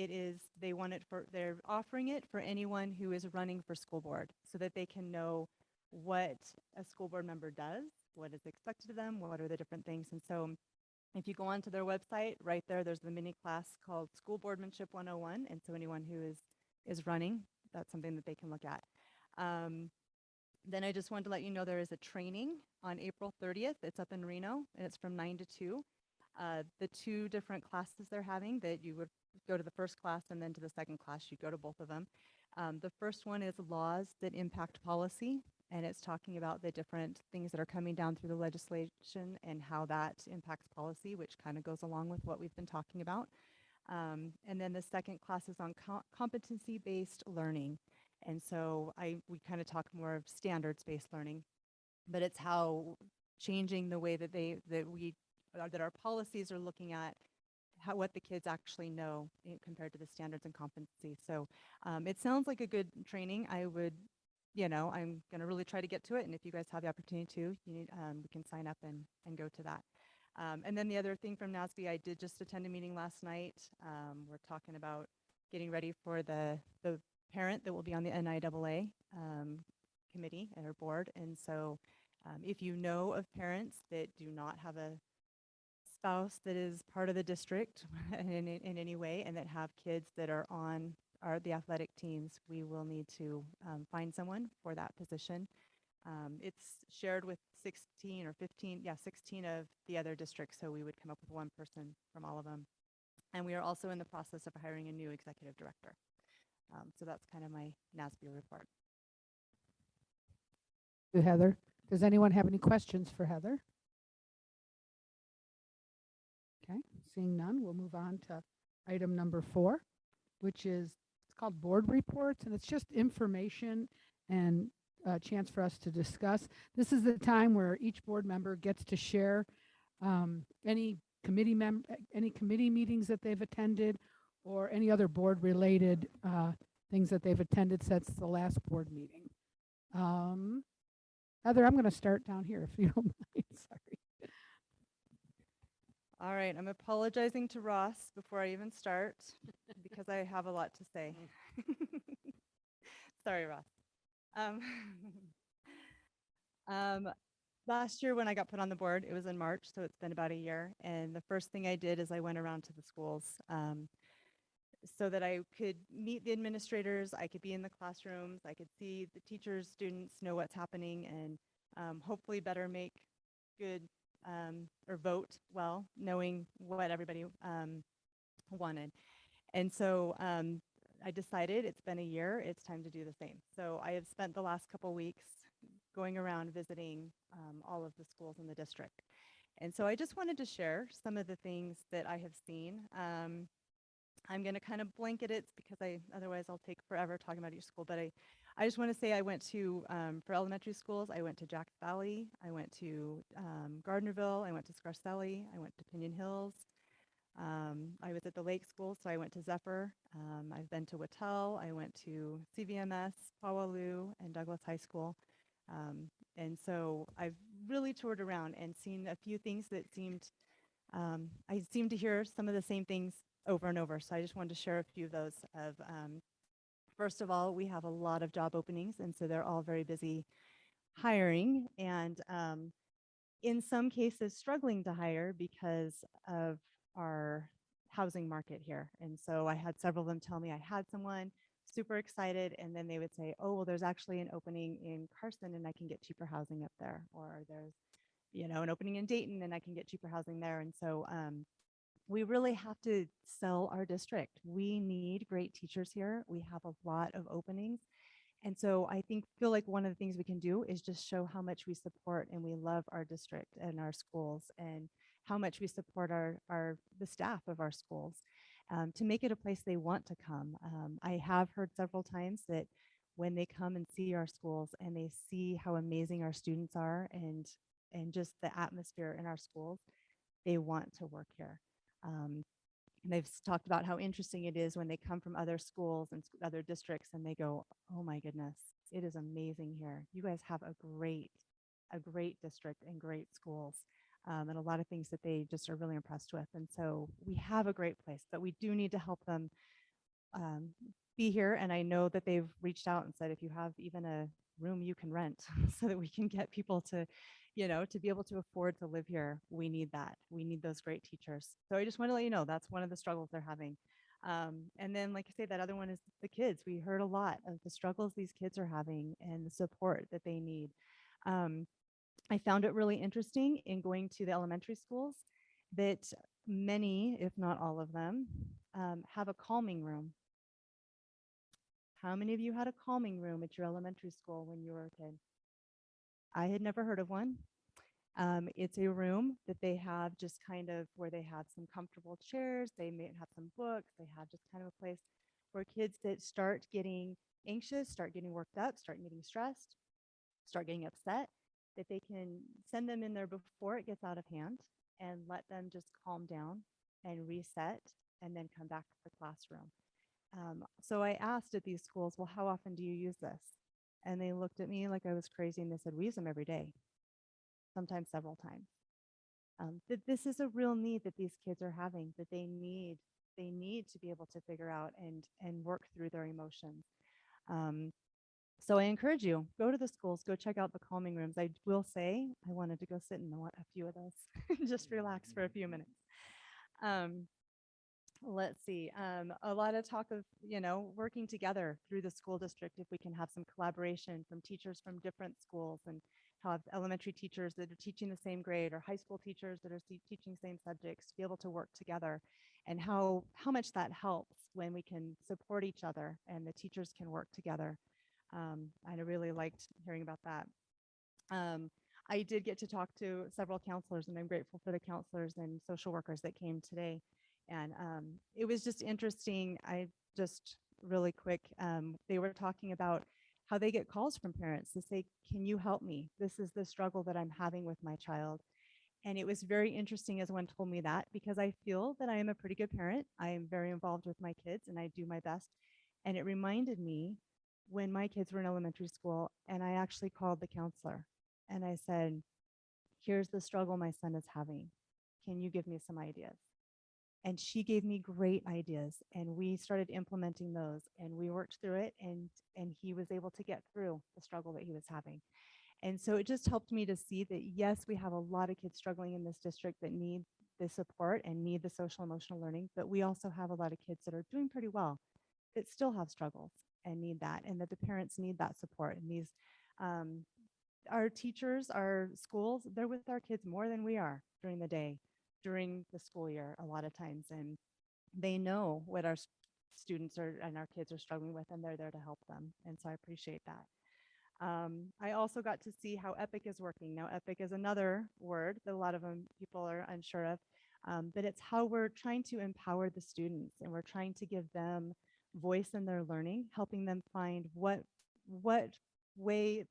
they're offering it for anyone who is running for school board, so that they can know what a school board member does, what is expected of them, what are the different things. And so If you go onto their website, right there's the mini class called School Boardmanship 101. And so anyone who is running, that's something that they can look at. Then I just wanted to let you know there is a training on April 30th. It's up in Reno, and it's from 9 to 2. The 2 different classes they're having, that you would go to the first class and then to the second class, you go to both of them. The first one is laws that impact policy, and it's talking about the different things that are coming down through the legislation and how that impacts policy, which kind of goes along with what we've been talking about. And then the second class is on competency-based learning. And so we kind of talk more of standards-based learning, but it's how changing the way that our policies are looking at what the kids actually know compared to the standards and competency. So it sounds like a good training. I'm going to really try to get to it. And if you guys have the opportunity to, we can sign up and go to that. And then the other thing from NASB, I did just attend a meeting last night. We're talking about getting ready for the parent that will be on the NIAA committee and our board. And so if you know of parents that do not have a spouse that is part of the district in any way and that have kids that are on the athletic teams, we will need to find someone for that position. It's shared with 16 of the other districts, so we would come up with one person from all of them. And we are also in the process of hiring a new executive director. So that's kind of my NASB report. Heather, does anyone have any questions for Heather? Okay, seeing none, we'll move on to item number 4, which is, it's called board reports, and it's just information and a chance for us to discuss. This is the time where each board member gets to share any committee meetings that they've attended or any other board related things that they've attended since the last board meeting. Heather, I'm going to start down here if you don't mind. Sorry. All right, I'm apologizing to Ross before I even start because I have a lot to say. Sorry, Ross. Last year when I got put on the board, it was in March, so it's been about a year. And the first thing I did is I went around to the schools so that I could meet the administrators, I could be in the classrooms, I could see the teachers, students, know what's happening, and hopefully better make good or vote well, knowing what everybody wanted. And so I decided it's been a year, it's time to do the same. So I have spent the last couple weeks going around visiting all of the schools in the district. And so I just wanted to share some of the things that I have seen. I'm going to kind of blanket it because otherwise I'll take forever talking about each school, but I just want to say I went to, for elementary schools, I went to Jacks Valley, I went to Gardnerville, I went to Scarcelli, I went to Pinion Hills. I was at the Lake School, so I went to Zephyr. I've been to Wattel, I went to CVMS, Powaloo, and Douglas High School. And so I've really toured around and seen a few things that I seem to hear some of the same things over and over. So I just wanted to share a few of those. First of all, we have a lot of job openings, and so they're all very busy hiring, and in some cases struggling to hire because of our housing market here. And so I had several of them tell me I had someone super excited, and then they would say, oh, well, there's actually an opening in Carson and I can get cheaper housing up there, or there's an opening in Dayton and I can get cheaper housing there. And so we really have to sell our district. We need great teachers here. We have a lot of openings. And so I feel like one of the things we can do is just show how much we support and we love our district and our schools, and how much we support the staff of our schools to make it a place they want to come. I have heard several times that when they come and see our schools and they see how amazing our students are and just the atmosphere in our schools, they want to work here. And they've talked about how interesting it is when they come from other schools and other districts and they go, oh my goodness, it is amazing here. You guys have a great district and great schools, and a lot of things that they just are really impressed with. And so we have a great place, but we do need to help them be here. And I know that they've reached out and said, if you have even a room you can rent so that we can get people to to be able to afford to live here, we need that. We need those great teachers. So I just want to let you know that's one of the struggles they're having. And then, like I say, that other one is the kids. We heard a lot of the struggles these kids are having and the support that they need. I found it really interesting in going to the elementary schools that many, if not all of them, have a calming room. How many of you had a calming room at your elementary school when you were a kid? I had never heard of one. It's a room that they have just kind of where they have some comfortable chairs, they may have some books, they have just kind of a place where kids that start getting anxious, start getting worked up, start getting stressed, start getting upset, that they can send them in there before it gets out of hand and let them just calm down and reset and then come back to the classroom. So I asked at these schools, well, how often do you use this? And they looked at me like I was crazy and they said, we use them every day, sometimes several times. That this is a real need that these kids are having, that they need to be able to figure out and work through their emotions. So I encourage you, go to the schools, go check out the calming rooms. I will say I wanted to go sit in a few of those, just relax for a few minutes. Let's see, a lot of talk of, working together through the school district, if we can have some collaboration from teachers from different schools and have elementary teachers that are teaching the same grade or high school teachers that are teaching same subjects to be able to work together, and how much that helps when we can support each other and the teachers can work together. I really liked hearing about that. I did get to talk to several counselors, and I'm grateful for the counselors and social workers that came today. And it was just interesting. Really quick, they were talking about how they get calls from parents to say, can you help me? This is the struggle that I'm having with my child. And it was very interesting as one told me that, because I feel that I am a pretty good parent. I am very involved with my kids and I do my best. And it reminded me when my kids were in elementary school, and I actually called the counselor and I said, here's the struggle my son is having. Can you give me some ideas? And she gave me great ideas, and we started implementing those, and we worked through it, and he was able to get through the struggle that he was having. And so it just helped me to see that, yes, we have a lot of kids struggling in this district that need the support and need the social emotional learning, but we also have a lot of kids that are doing pretty well that still have struggles and need that, and that the parents need that support. And these, our teachers, our schools, they're with our kids more than we are during the day, during the school year a lot of times, and they know what our students are and our kids are struggling with, and they're there to help them. And so I appreciate that. I also got to see how EPIC is working. Now, EPIC is another word that a lot of people are unsure of, but it's how we're trying to empower the students, and we're trying to give them voice in their learning, helping them find what way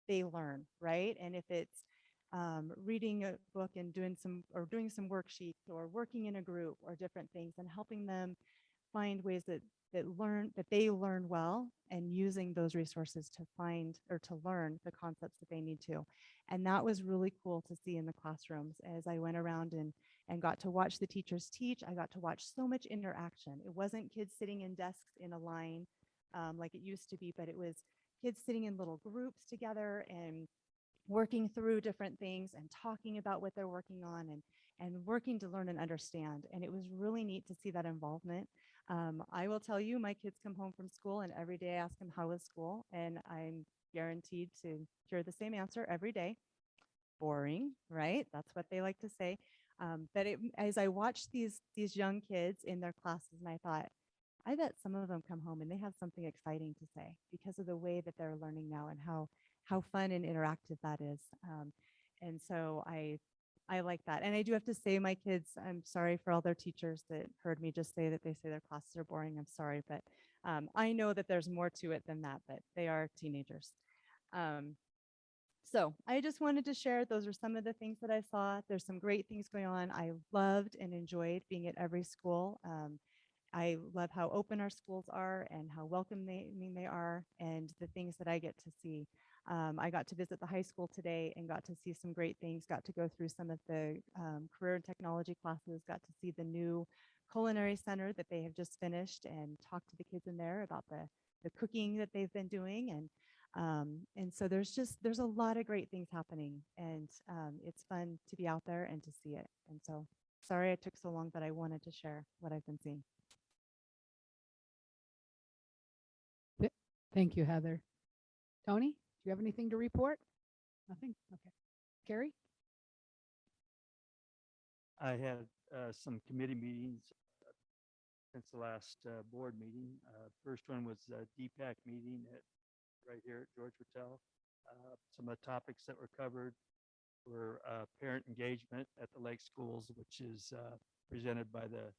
they learn, right? And if it's reading a book and doing some worksheets, or working in a group, or different things, and helping them find ways that they learn well, and using those resources to find or to learn the concepts that they need to. And that was really cool to see in the classrooms as I went around and got to watch the teachers teach. I got to watch so much interaction. It wasn't kids sitting in desks in a line like it used to be, but it was kids sitting in little groups together and working through different things and talking about what they're working on, and working to learn and understand. And it was really neat to see that involvement. I will tell you, my kids come home from school, and every day I ask them, how was school? And I'm guaranteed to hear the same answer every day. Boring, right? That's what they like to say. But as I watched these young kids in their classes, and I thought, I bet some of them come home and they have something exciting to say because of the way that they're learning now, and how fun and interactive that is. And so I like that. And I do have to say, my kids, I'm sorry for all their teachers that heard me just say that they say their classes are boring. I'm sorry, but I know that there's more to it than that, but they are teenagers. So I just wanted to share, those are some of the things that I saw. There's some great things going on. I loved and enjoyed being at every school. I love how open our schools are and how welcoming they are, and the things that I get to see. I got to visit the high school today and got to see some great things, got to go through some of the career and technology classes, got to see the new culinary center that they have just finished, and talk to the kids in there about the cooking that they've been doing. And And so there's a lot of great things happening, and it's fun to be out there and to see it. And so sorry it took so long, but I wanted to share what I've been seeing. Thank you, Heather. Tony, do you have anything to report? Nothing? Okay. Carrie? I had some committee meetings since the last board meeting. First one was a DPAC meeting right here at George Patel. Some of the topics that were covered were parent engagement at the Lake Schools, which is presented by the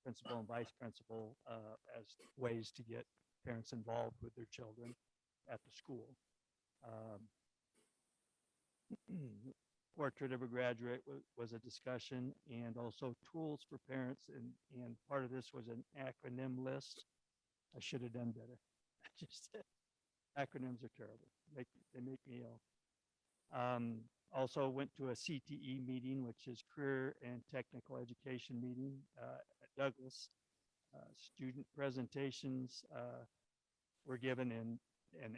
principal and vice principal as ways to get parents involved with their children at the school. Portrait of a graduate was a discussion, and also tools for parents, and part of this was an acronym list. I should have done better. Just acronyms are terrible. They make me ill. Also went to a CTE meeting, which is Career and Technical Education meeting at Douglas. Student presentations were given in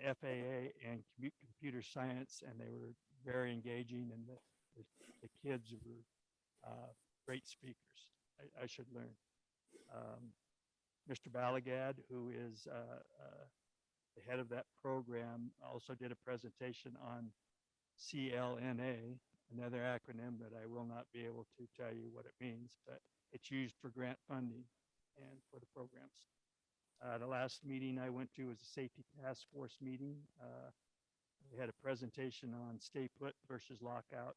FAA and computer science, and they were very engaging, and the kids were great speakers. I should learn. Mr. Balagad, who is the head of that program, also did a presentation on CLNA, another acronym that I will not be able to tell you what it means, but it's used for grant funding and for the programs. The last meeting I went to was a safety task force meeting. We had a presentation on stay put versus lockout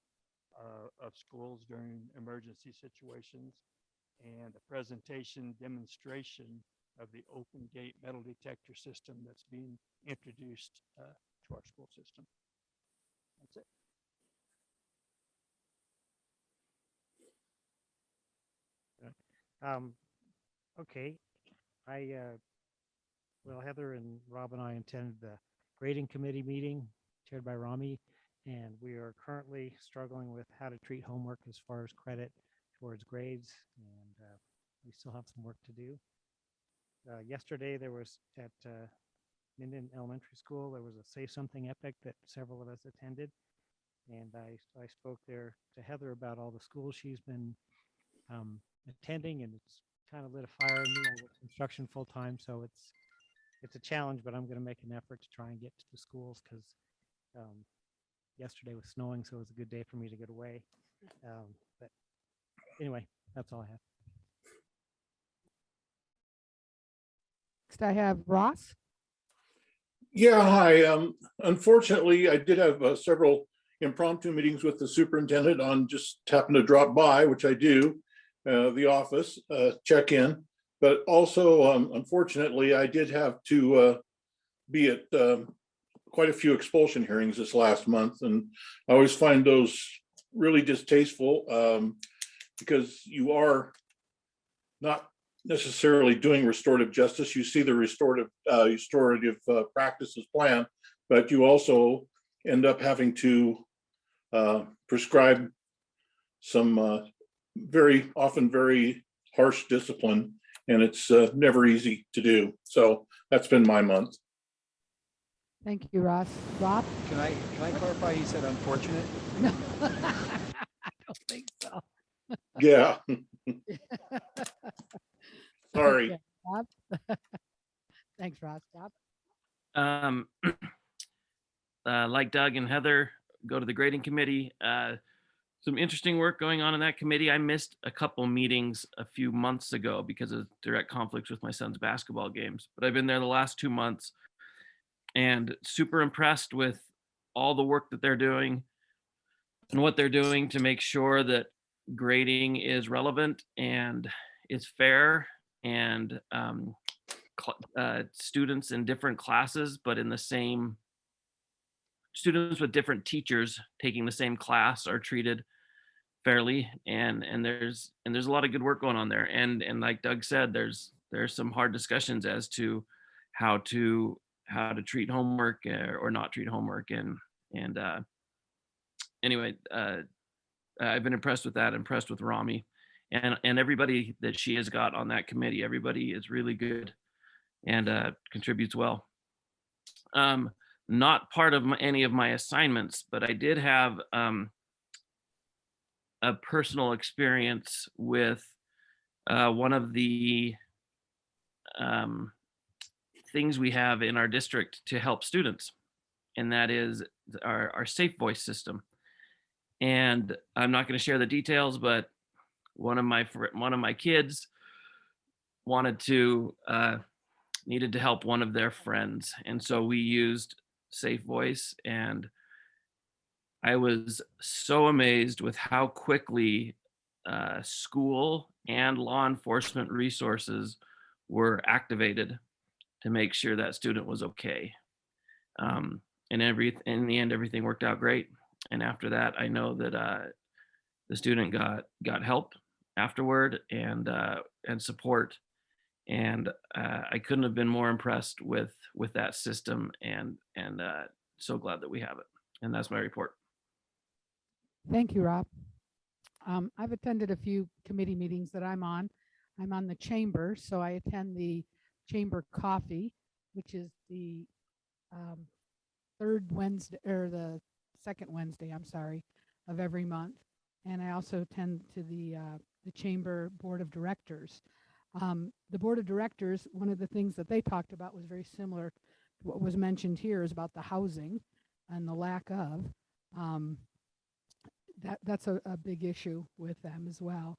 of schools during emergency situations, and a presentation demonstration of the open gate metal detector system that's being introduced to our school system. That's it. Okay, well, Heather and Rob and I attended the grading committee meeting chaired by Rami, and we are currently struggling with how to treat homework as far as credit towards grades, and we still have some work to do. Yesterday, there was at Minden Elementary School, there was a Say Something Epic that several of us attended, and I spoke there to Heather about all the schools she's been attending, and it's kind of lit a fire in me. I work construction full time, so it's a challenge, but I'm going to make an effort to try and get to the schools, because yesterday was snowing, so it was a good day for me to get away. But anyway, that's all I have. Next, I have Ross. Yeah, hi. Unfortunately, I did have several impromptu meetings with the superintendent on just happened to drop by, which I do, the office, check in. But also, unfortunately, I did have to be at quite a few expulsion hearings this last month. And I always find those really distasteful because you are not necessarily doing restorative justice. You see the restorative practices plan, but you also end up having to prescribe some very often very harsh discipline, and it's never easy to do. So that's been my month. Thank you, Ross. Rob? Can I clarify? You said unfortunate? No, I don't think so. Yeah. Sorry. Okay, Rob? Thanks, Ross. Rob? Like Doug and Heather, go to the grading committee. Some interesting work going on in that committee. I missed a couple meetings a few months ago because of direct conflicts with my son's basketball games, but I've been there the last 2 months and super impressed with all the work that they're doing and what they're doing to make sure that grading is relevant and it's fair, and students in different classes, but in the same students with different teachers taking the same class are treated fairly, and there's a lot of good work going on there, and like Doug said, there's some hard discussions as to how to treat homework or not treat homework, and anyway, I've been impressed with that, impressed with Rami and everybody that she has got on that committee. Everybody is really good and contributes well. The not part of any of my assignments, but I did have a personal experience with one of the things we have in our district to help students, and that is our Safe Voice system. And I'm not going to share the details, but one of my kids wanted to needed to help one of their friends, and so we used Safe Voice, and I was so amazed with how quickly school and law enforcement resources were activated to make sure that student was okay. And in the end, everything worked out great. And after that, I know that the student got help afterward and support. And I couldn't have been more impressed with that system, and so glad that we have it. And that's my report. Thank you, Rob. I've attended a few committee meetings that I'm on. I'm on the chamber, so I attend the chamber coffee, which is the third Wednesday, or the second Wednesday, I'm sorry, of every month. And I also attend to the chamber board of directors. The board of directors, one of the things that they talked about was very similar to what was mentioned here, is about the housing and the lack of. That's a big issue with them as well.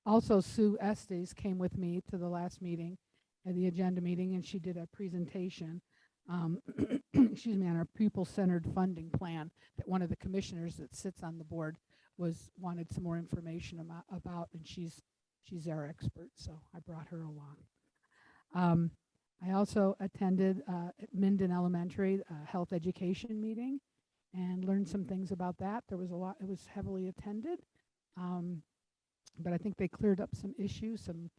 Also, Sue Estes came with me to the last meeting, at the agenda meeting, and she did a presentation, excuse me, on our pupil-centered funding plan that one of the commissioners that sits on the board wanted some more information about, and she's our expert, so I brought her along. I also attended at Minden Elementary a health education meeting and learned some things about that. There was a lot, it was heavily attended, but I think they cleared up some issues, some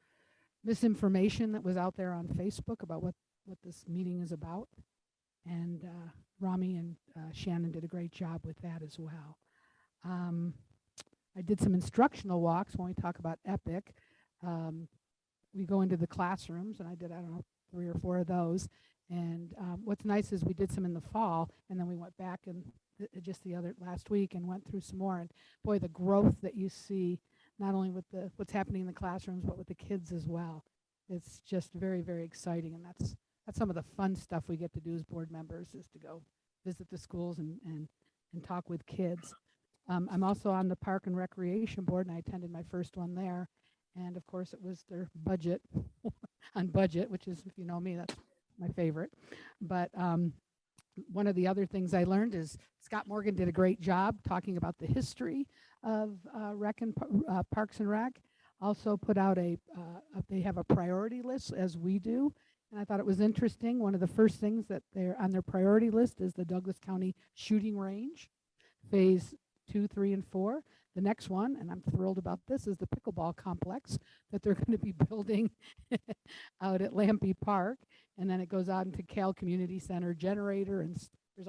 misinformation that was out there on Facebook about what this meeting is about. And Rami and Shannon did a great job with that as well. I did some instructional walks when we talk about EPIC. We go into the classrooms, and I did, I don't know, 3 or 4 of those. And what's nice is we did some in the fall, and then we went back and just last week and went through some more. And boy, the growth that you see, not only with what's happening in the classrooms, but with the kids as well. It's just very, very exciting. And that's some of the fun stuff we get to do as board members, is to go visit the schools and talk with kids. I'm also on the Park and Recreation Board, and I attended my first one there. And of course, it was their budget on budget, which is, if you know me, that's my favorite. But one of the other things I learned is Scott Morgan did a great job talking about the history of Parks and Rec. Also put out they have a priority list, as we do. And I thought it was interesting. One of the first things that they're on their priority list is the Douglas County Shooting Range, phase 2, 3, and 4. The next one, and I'm thrilled about this, is the pickleball complex that they're going to be building out at Lampe Park. And then it goes out into Cal Community Center generator, and there's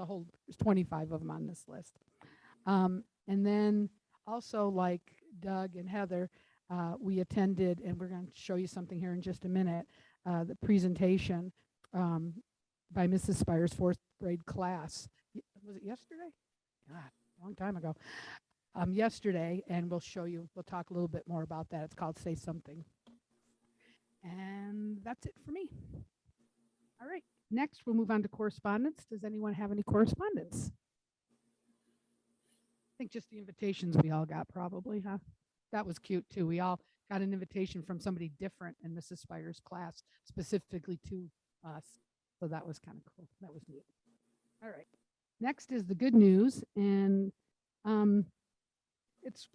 25 of them on this list. And then also, like Doug and Heather, we attended, and we're going to show you something here in just a minute, the presentation by Mrs. Spire's 4th grade class. Was it yesterday? God, a long time ago. Yesterday, and we'll talk a little bit more about that. It's called Say Something. And that's it for me. All right, next we'll move on to correspondence. Does anyone have any correspondence? I think just the invitations we all got, probably, huh? That was cute too. We all got an invitation from somebody different in Mrs. Spire's class, specifically to us. So that was kind of cool. That was neat. All right, next is the good news. And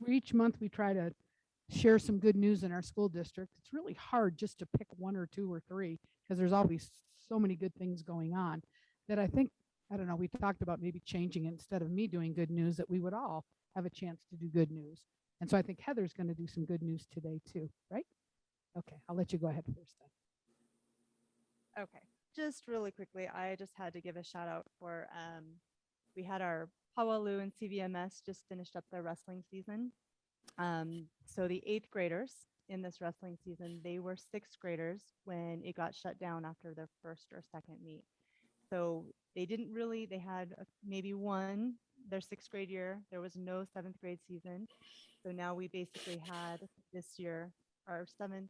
each month we try to share some good news in our school district. It's really hard just to pick 1 or 2 or 3, because there's always so many good things going on that I think, I don't know, we talked about maybe changing it, instead of me doing good news, that we would all have a chance to do good news. And so I think Heather's going to do some good news today too, right? Okay, I'll let you go ahead first then. Okay, just really quickly, I just had to give a shout out for, we had our Powaloo and CVMS just finished up their wrestling season. So the 8th graders in this wrestling season, they were 6th graders when it got shut down after their first or second meet. So they didn't really, they had maybe one, their 6th grade year, there was no 7th grade season. So now we basically had this year, our 6th,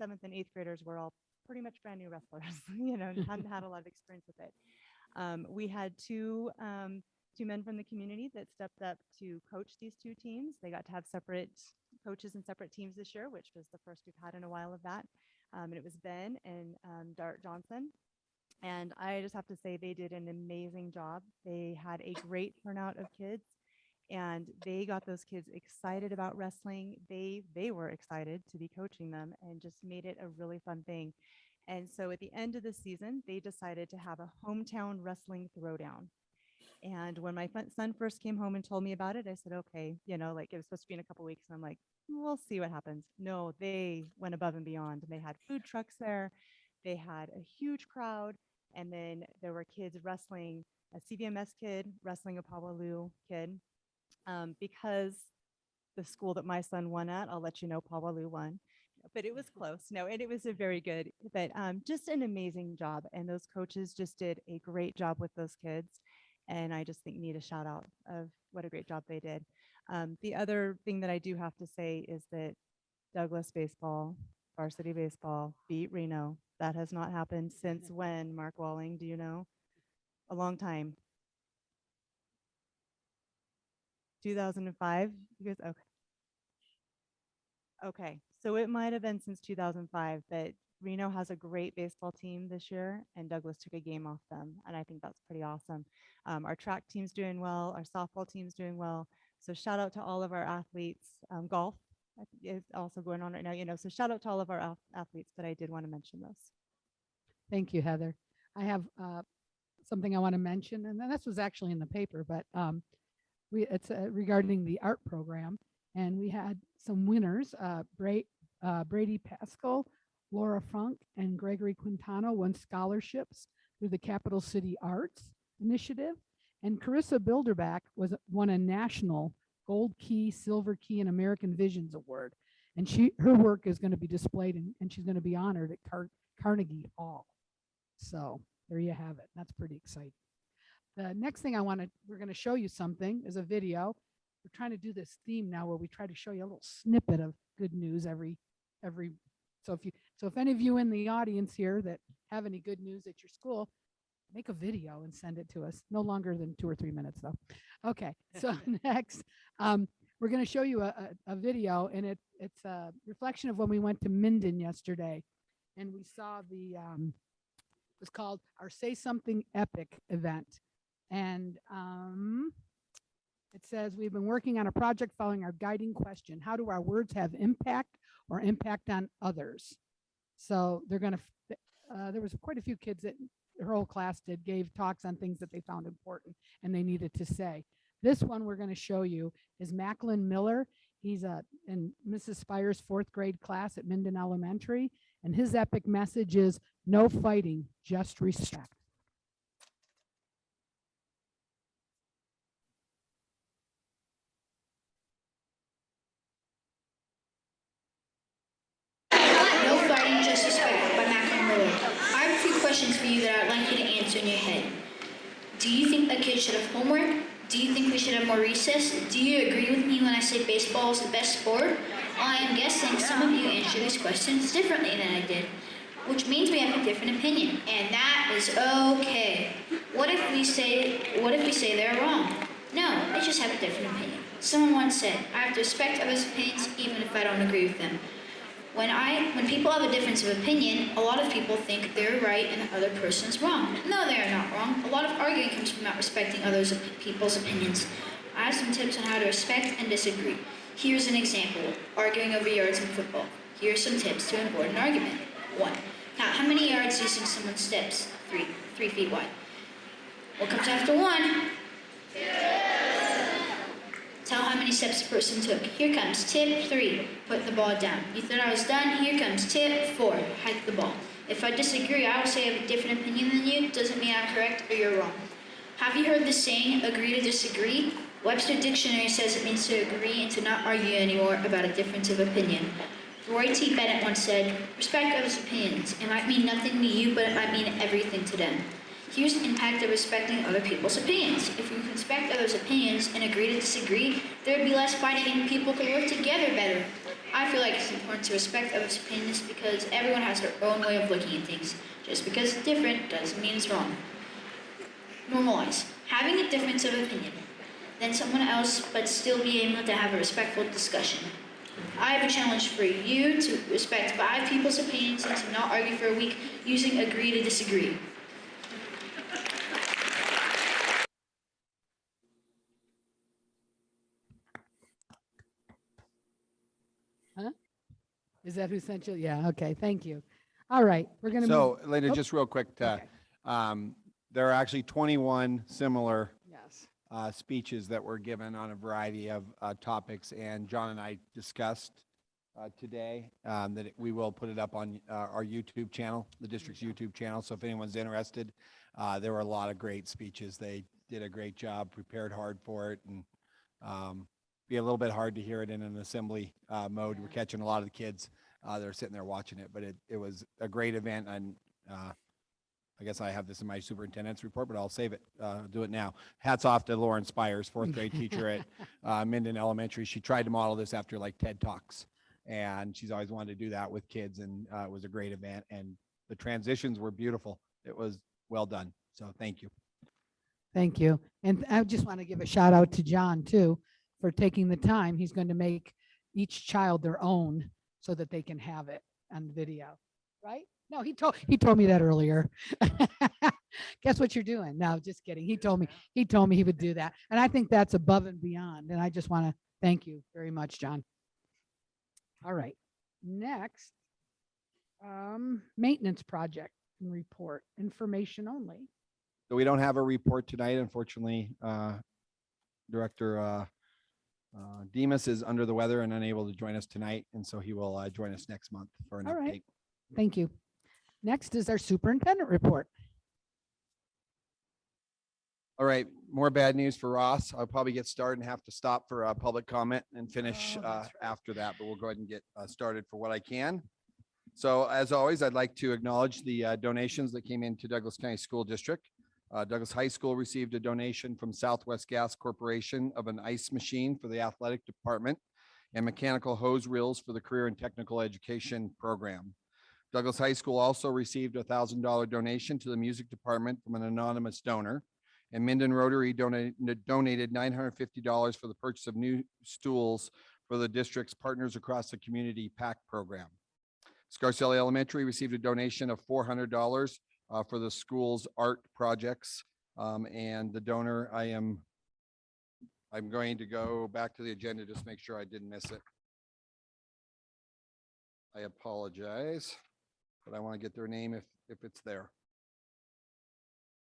7th, and 8th graders were all pretty much brand new wrestlers, hadn't had a lot of experience with it. We had two men from the community that stepped up to coach these 2 teams. They got to have separate coaches and separate teams this year, which was the first we've had in a while of that. And it was Ben and Dart Johnson. And I just have to say they did an amazing job. They had a great turnout of kids, and they got those kids excited about wrestling. They were excited to be coaching them and just made it a really fun thing. And so at the end of the season, they decided to have a hometown wrestling throwdown. And when my son first came home and told me about it, I said, okay, like it was supposed to be in a couple weeks. And I'm like, we'll see what happens. No, they went above and beyond. They had food trucks there. They had a huge crowd. And then there were kids wrestling, a CVMS kid wrestling a Pawalu kid. Because the school that my son won at, I'll let you know, Pawalu won. But it was close. No, and it was a very good, but just an amazing job. And those coaches just did a great job with those kids. And I just think need a shout out of what a great job they did. The other thing that I do have to say is that Douglas baseball, varsity baseball, beat Reno. That has not happened since when, Mark Walling, do you know? A long time. 2005? You guys, okay. Okay, so it might have been since 2005, but Reno has a great baseball team this year, and Douglas took a game off them, and I think that's pretty awesome. Our track team's doing well, our softball team's doing well, so shout out to all of our athletes. Golf is also going on right now, so shout out to all of our athletes, but I did want to mention those. Thank you, Heather. I have something I want to mention, and this was actually in the paper, but it's regarding the art program, and we had some winners. Brady Pascal, Laura Funk, and Gregory Quintano won scholarships through the Capital City Arts Initiative, and Carissa Bilderback won a national Gold Key, Silver Key, and American Visions Award, and her work is going to be displayed and she's going to be honored at Carnegie Hall. So there you have it. That's pretty exciting. The next thing we're going to show you something is a video. We're trying to do this theme now where we try to show you a little snippet of good news every. So if any of you in the audience here that have any good news at your school, make a video and send it to us. No longer than 2 or 3 minutes though. Okay, so next, we're going to show you a video, and it's a reflection of when we went to Minden yesterday, and we saw it was called our Say Something Epic event. And it says, we've been working on a project following our guiding question: how do our words have impact or impact on others? So they're going to, there was quite a few kids that her whole class gave talks on things that they found important and they needed to say. This one we're going to show you is Macklin Miller. He's in Mrs. Spire's 4th grade class at Minden Elementary. And his epic message is no fighting, just respect. No Fighting, Just Respect by Macklin Miller. I have a few questions for you that I'd like you to answer in your head. Do you think that kids should have homework? Do you think we should have more recess? Do you agree with me when I say baseball is the best sport? I am guessing some of you answer these questions differently than I did, which means we have a different opinion, and that is okay. What if we say they're wrong? No, I just have a different opinion. Someone once said, I have to respect others' opinions even if I don't agree with them. When people have a difference of opinion, a lot of people think they're right and the other person's wrong. No, they are not wrong. A lot of arguing comes from not respecting people's opinions. I have some tips on how to respect and disagree. Here's an example: arguing over yards in football. Here are some tips to avoid an argument. 1. Count how many yards you think someone steps. 3 feet wide. What comes after 1? 2. Tell how many steps a person took. Here comes tip 3, put the ball down. You thought I was done? Here comes tip 4, hike the ball. If I disagree, I will say I have a different opinion than you. Doesn't mean I'm correct or you're wrong. Have you heard the saying, agree to disagree? Webster Dictionary says it means to agree and to not argue anymore about a difference of opinion. Roy T. Bennett once said, respect others' opinions. It might mean nothing to you, but it might mean everything to them. Here's the impact of respecting other people's opinions. If we respect others' opinions and agree to disagree, there would be less fighting and people could work together better. I feel like it's important to respect others' opinions because everyone has their own way of looking at things. Just because it's different doesn't mean it's wrong. Normalize having a difference of opinion than someone else, but still be able to have a respectful discussion. I have a challenge for you to respect 5 people's opinions and to not argue for a week using agree to disagree. Huh? Is that who sent you? Yeah, okay, thank you. All right, we're gonna move. So Linda, Oh, just real quick, okay. there are actually 21 similar Yes. speeches that were given on a variety of topics, and John and I discussed today that we will put it up on our YouTube channel, the district's YouTube channel. So if anyone's interested, there were a lot of great speeches. They did a great job, prepared hard for it, and be a little bit hard to hear it in an assembly mode. We're catching a lot of the kids that are sitting there watching it, but it was a great event. And I guess I have this in my superintendent's report, but I'll save it, do it now. Hats off to Lauren Spires, 4th grade teacher at Minden Elementary. She tried to model this after like TED Talks, and she's always wanted to do that with kids, and it was a great event, and the transitions were beautiful. It was well done. So thank you. Thank you. And I just want to give a shout out to John too, for taking the time. He's going to make each child their own so that they can have it on video, right? No, he told me that earlier. Guess what you're doing? No, just kidding. He told me he would do that. And I think that's above and beyond. And I just want to thank you very much, John. All right. Next, maintenance project and report, information only. So we don't have a report tonight, unfortunately. Director Demas is under the weather and unable to join us tonight, and so he will join us next month for an All update. right. Thank you. Next is our superintendent report. All right, more bad news for Ross. I'll probably get started and have to stop for a public comment and finish after that, but we'll go ahead and get started for what I can. So as always, I'd like to acknowledge the donations that came into Douglas County School District. Douglas High School received a donation from Southwest Gas Corporation of an ice machine for the athletic department and mechanical hose reels for the career and technical education program. Douglas High School also received a $1,000 donation to the music department from an anonymous donor. And Minden Rotary donated $950 for the purchase of new stools for the district's Partners Across the Community PAC program. Scarcelli Elementary received a donation of $400 for the school's art projects. And the donor, I'm going to go back to the agenda, just make sure I didn't miss it. I apologize, but I want to get their name if it's there.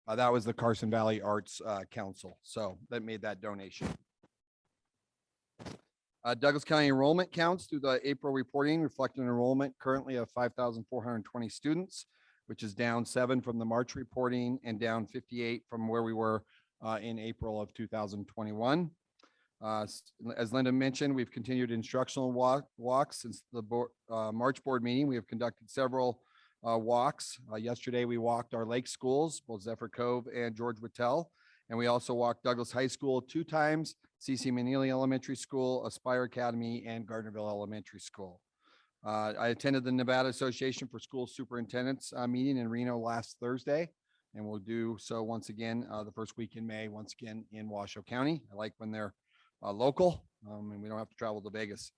That was the Carson Valley Arts Council. So that made that donation. Douglas County enrollment counts through the April reporting reflect an enrollment currently of 5,420 students, which is down 7 from the March reporting and down 58 from where we were in April of 2021. As Linda mentioned, we've continued instructional walks since the March board meeting. We have conducted several walks. Yesterday, we walked our lake schools, both Zephyr Cove and George Whittel. And we also walked Douglas High School 2 times, C.C. Manili Elementary School, Aspire Academy, and Gardnerville Elementary School. I attended the Nevada Association for School Superintendents meeting in Reno last Thursday, and we'll do so once again the first week in May, once again in Washoe County. I like when they're local and we don't have to travel to Vegas.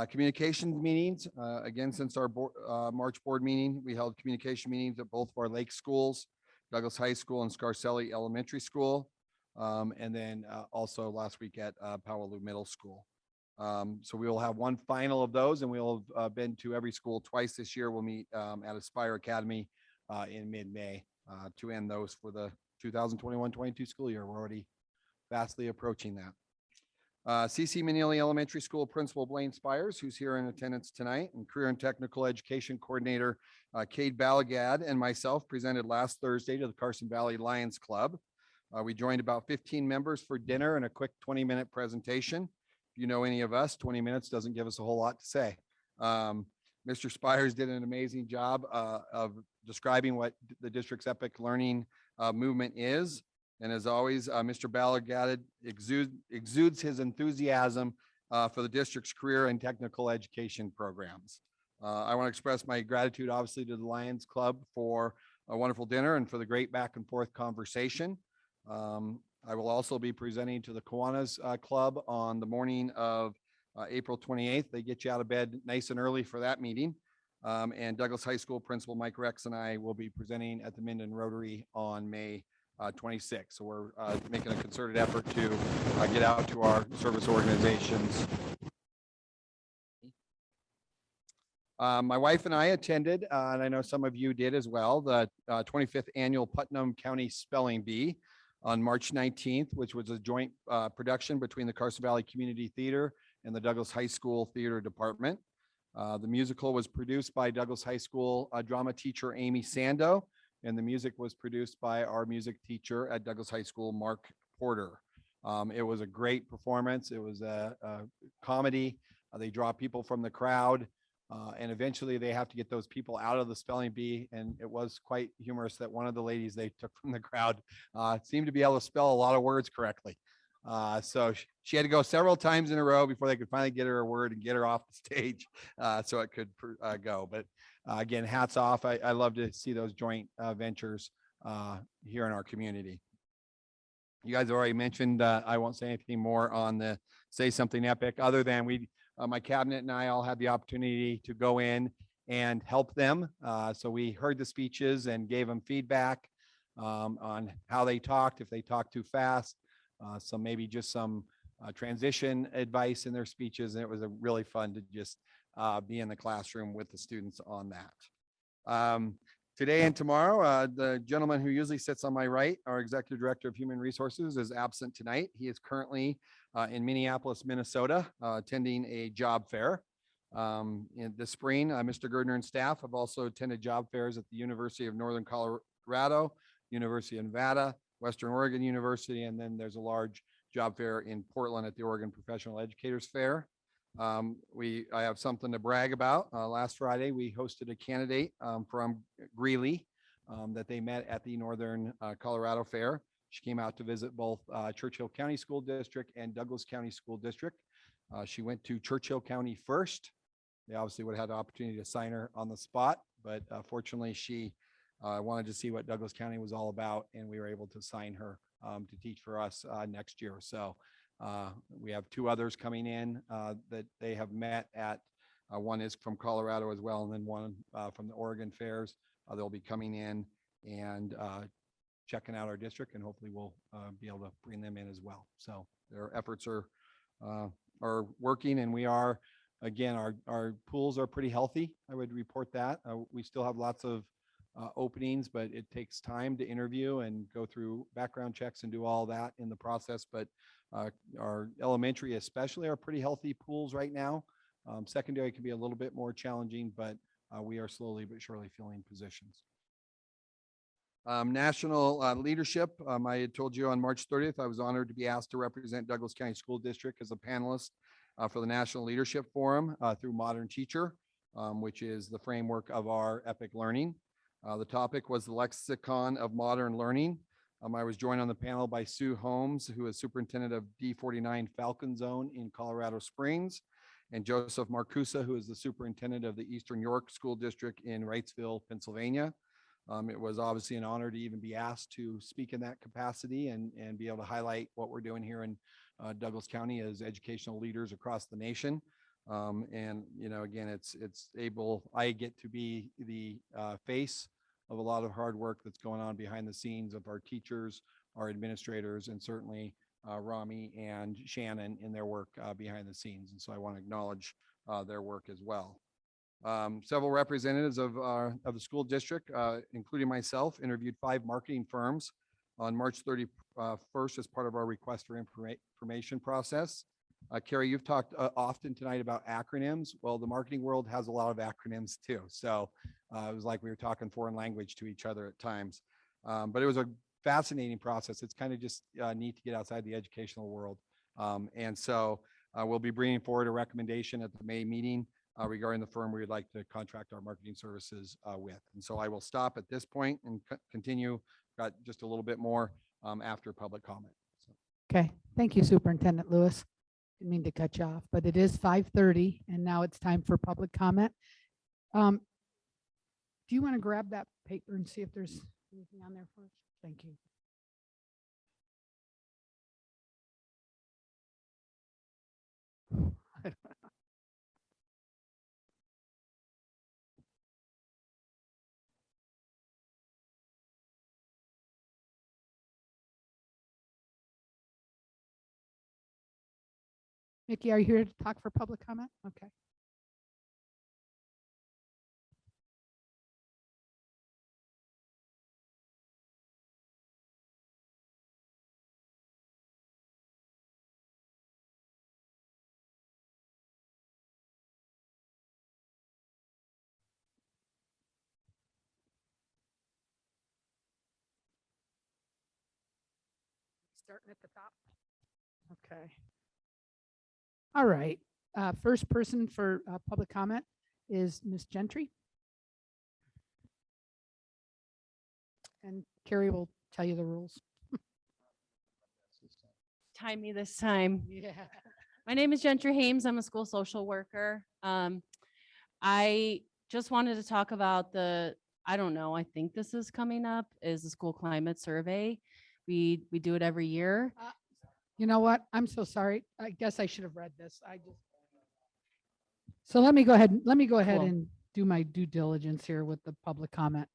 Communications meetings, again, since our March board meeting, we held communication meetings at both of our lake schools, Douglas High School and Scarcelli Elementary School, and then also last week at Powelloo Middle School. So we will have one final of those, and we'll have been to every school twice this year. We'll meet at Aspire Academy in mid-May to end those for the 2021-22 school year. We're already fastly approaching that. C.C. Manili Elementary School Principal Blaine Spires, who's here in attendance tonight, and Career and Technical Education Coordinator Cade Balagad and myself presented last Thursday to the Carson Valley Lions Club. We joined about 15 members for dinner and a quick 20-minute presentation. If you know any of us, 20 minutes doesn't give us a whole lot to say. Mr. Spires did an amazing job of describing what the district's epic learning movement is. And as always, Mr. Ballard exudes his enthusiasm for the district's career and technical education programs. I want to express my gratitude, obviously, to the Lions Club for a wonderful dinner and for the great back and forth conversation. I will also be presenting to the Kiwanis Club on the morning of April 28th. They get you out of bed nice and early for that meeting. And Douglas High School Principal Mike Rex and I will be presenting at the Minden Rotary on May 26th. So we're making a concerted effort to get out to our service organizations. My wife and I attended, and I know some of you did as well, the 25th Annual Putnam County Spelling Bee on March 19th, which was a joint production between the Carson Valley Community Theater and the Douglas High School Theater Department. The musical was produced by Douglas High School drama teacher Amy Sando, and the music was produced by our music teacher at Douglas High School, Mark Porter. It was a great performance. It was a comedy. They draw people from the crowd. And eventually they have to get those people out of the spelling bee. And it was quite humorous that one of the ladies they took from the crowd seemed to be able to spell a lot of words correctly. So she had to go several times in a row before they could finally get her a word and get her off the stage so it could go. But again, hats off. I love to see those joint ventures here in our community. You guys have already mentioned, I won't say anything more on the Say Something Epic other than my cabinet and I all had the opportunity to go in and help them. So we heard the speeches and gave them feedback on how they talked, if they talked too fast. So maybe just some transition advice in their speeches. And it was really fun to just be in the classroom with the students on that. Today and tomorrow, the gentleman who usually sits on my right, our Executive Director of Human Resources, is absent tonight. He is currently in Minneapolis, Minnesota, attending a job fair. In the spring, Mr. Gardner and staff have also attended job fairs at the University of Northern Colorado, University of Nevada, Western Oregon University, and then there's a large job fair in Portland at the Oregon Professional Educators Fair. I have something to brag about. Last Friday, we hosted a candidate from Greeley that they met at the Northern Colorado Fair. She came out to visit both Churchill County School District and Douglas County School District. She went to Churchill County first. They obviously would have had the opportunity to sign her on the spot, but fortunately she wanted to see what Douglas County was all about, and we were able to sign her to teach for us next year. So we have two others coming in that they have met at, one is from Colorado as well, and then one from the Oregon fairs. They'll be coming in and checking out our district, and hopefully we'll be able to bring them in as well. So their efforts are working, and we are, again, our pools are pretty healthy. I would report that. We still have lots of openings, but it takes time to interview and go through background checks and do all that in the process. But our elementary especially are pretty healthy pools right now. Secondary can be a little bit more challenging, but we are slowly but surely filling positions. National leadership. I had told you on March 30th, I was honored to be asked to represent Douglas County School District as a panelist for the National Leadership Forum through Modern Teacher, which is the framework of our EPIC Learning. The topic was the lexicon of modern learning. I was joined on the panel by Sue Holmes, who is superintendent of D49 Falcon Zone in Colorado Springs, and Joseph Marcusa, who is the superintendent of the Eastern York School District in Wrightsville, Pennsylvania. It was obviously an honor to even be asked to speak in that capacity and be able to highlight what we're doing here in Douglas County as educational leaders across the nation. And, you know, again, I get to be the face of a lot of hard work that's going on behind the scenes of our teachers, our administrators, and certainly Rami and Shannon in their work behind the scenes. And so I want to acknowledge their work as well. Several representatives of the school district, including myself, interviewed 5 marketing firms on March 31st as part of our request for information process. Carrie, you've talked often tonight about acronyms. Well, the marketing world has a lot of acronyms too. So it was like we were talking foreign language to each other at times. But it was a fascinating process. It's kind of just neat to get outside the educational world. And so we'll be bringing forward a recommendation at the May meeting regarding the firm we would like to contract our marketing services with. And so I will stop at this point and continue. Got just a little bit more after public comment. So. Okay, thank you, Superintendent Lewis. Didn't mean to cut you off, but it is 5:30 and now it's time for public comment. Do you want to grab that paper and see if there's anything on there for us? Thank you. Mickey, are you here to talk for public comment? Okay. Starting at the top. Okay. All right. First person for public comment is Ms. Gentry. And Carrie will tell you the rules. Time me this time. Yeah. My name is Gentry Hames. I'm a school social worker. I just wanted to talk about I don't know, I think this is coming up, is the school climate survey. We do it every year. You know what? I'm so sorry. I guess I should have read this. So let me go ahead. Cool. And do my due diligence here with the public comment.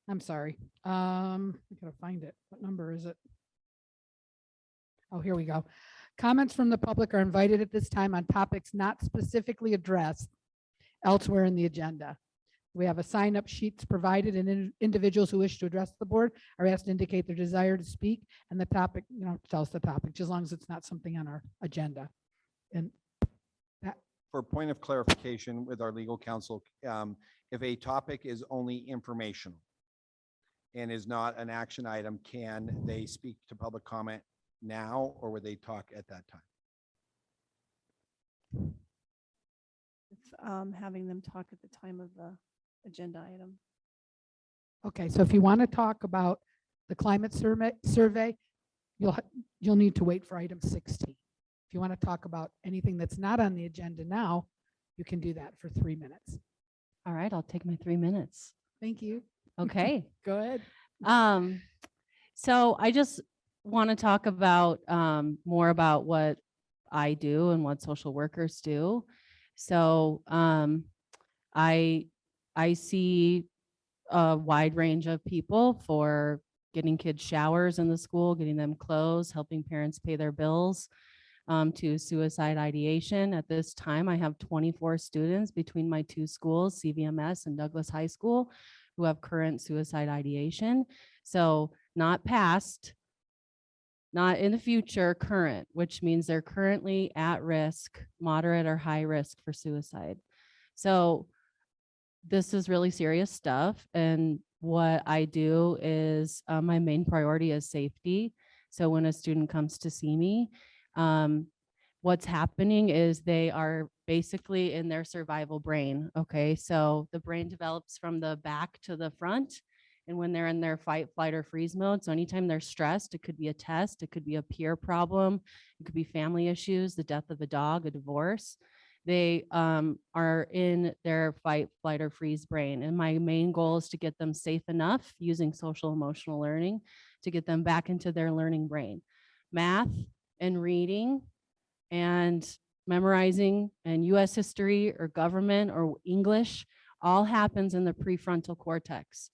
I'm sorry. I gotta find it. What number is it? Oh, here we go. Comments from the public are invited at this time on topics not specifically addressed elsewhere in the agenda. We have a sign-up sheets provided, and individuals who wish to address the board are asked to indicate their desire to speak, and the topic, tell us the topic, just as long as it's not something on our agenda. And that, for point of clarification with our legal counsel, if a topic is only informational and is not an action item, can they speak to public comment now, or would they talk at that time? It's having them talk at the time of the agenda item. okay, so if you want to talk about the climate survey, you'll need to wait for item 16. If you want to talk about anything that's not on the agenda now, you can do that for 3 minutes. All right, I'll take my 3 minutes. Thank you. Okay. Go ahead. So I just want to talk about more about what I do and what social workers do. So I see a wide range of people for getting kids showers in the school, getting them clothes, helping parents pay their bills, to suicide ideation. At this time, I have 24 students between my two schools, CVMS and Douglas High School, who have current suicide ideation. So not past, not in the future, current, which means they're currently at risk, moderate or high risk for suicide. So this is really serious stuff. And what I do is my main priority is safety. So when a student comes to see me, what's happening is they are basically in their survival brain. Okay, so the brain develops from the back to the front. And when they're in their fight, flight, or freeze mode, so anytime they're stressed, it could be a test, it could be a peer problem, it could be family issues, the death of a dog, a divorce. They are in their fight, flight, or freeze brain. And my main goal is to get them safe enough using social emotional learning to get them back into their learning brain. Math and reading and memorizing and US history or government or English all happens in the prefrontal cortex.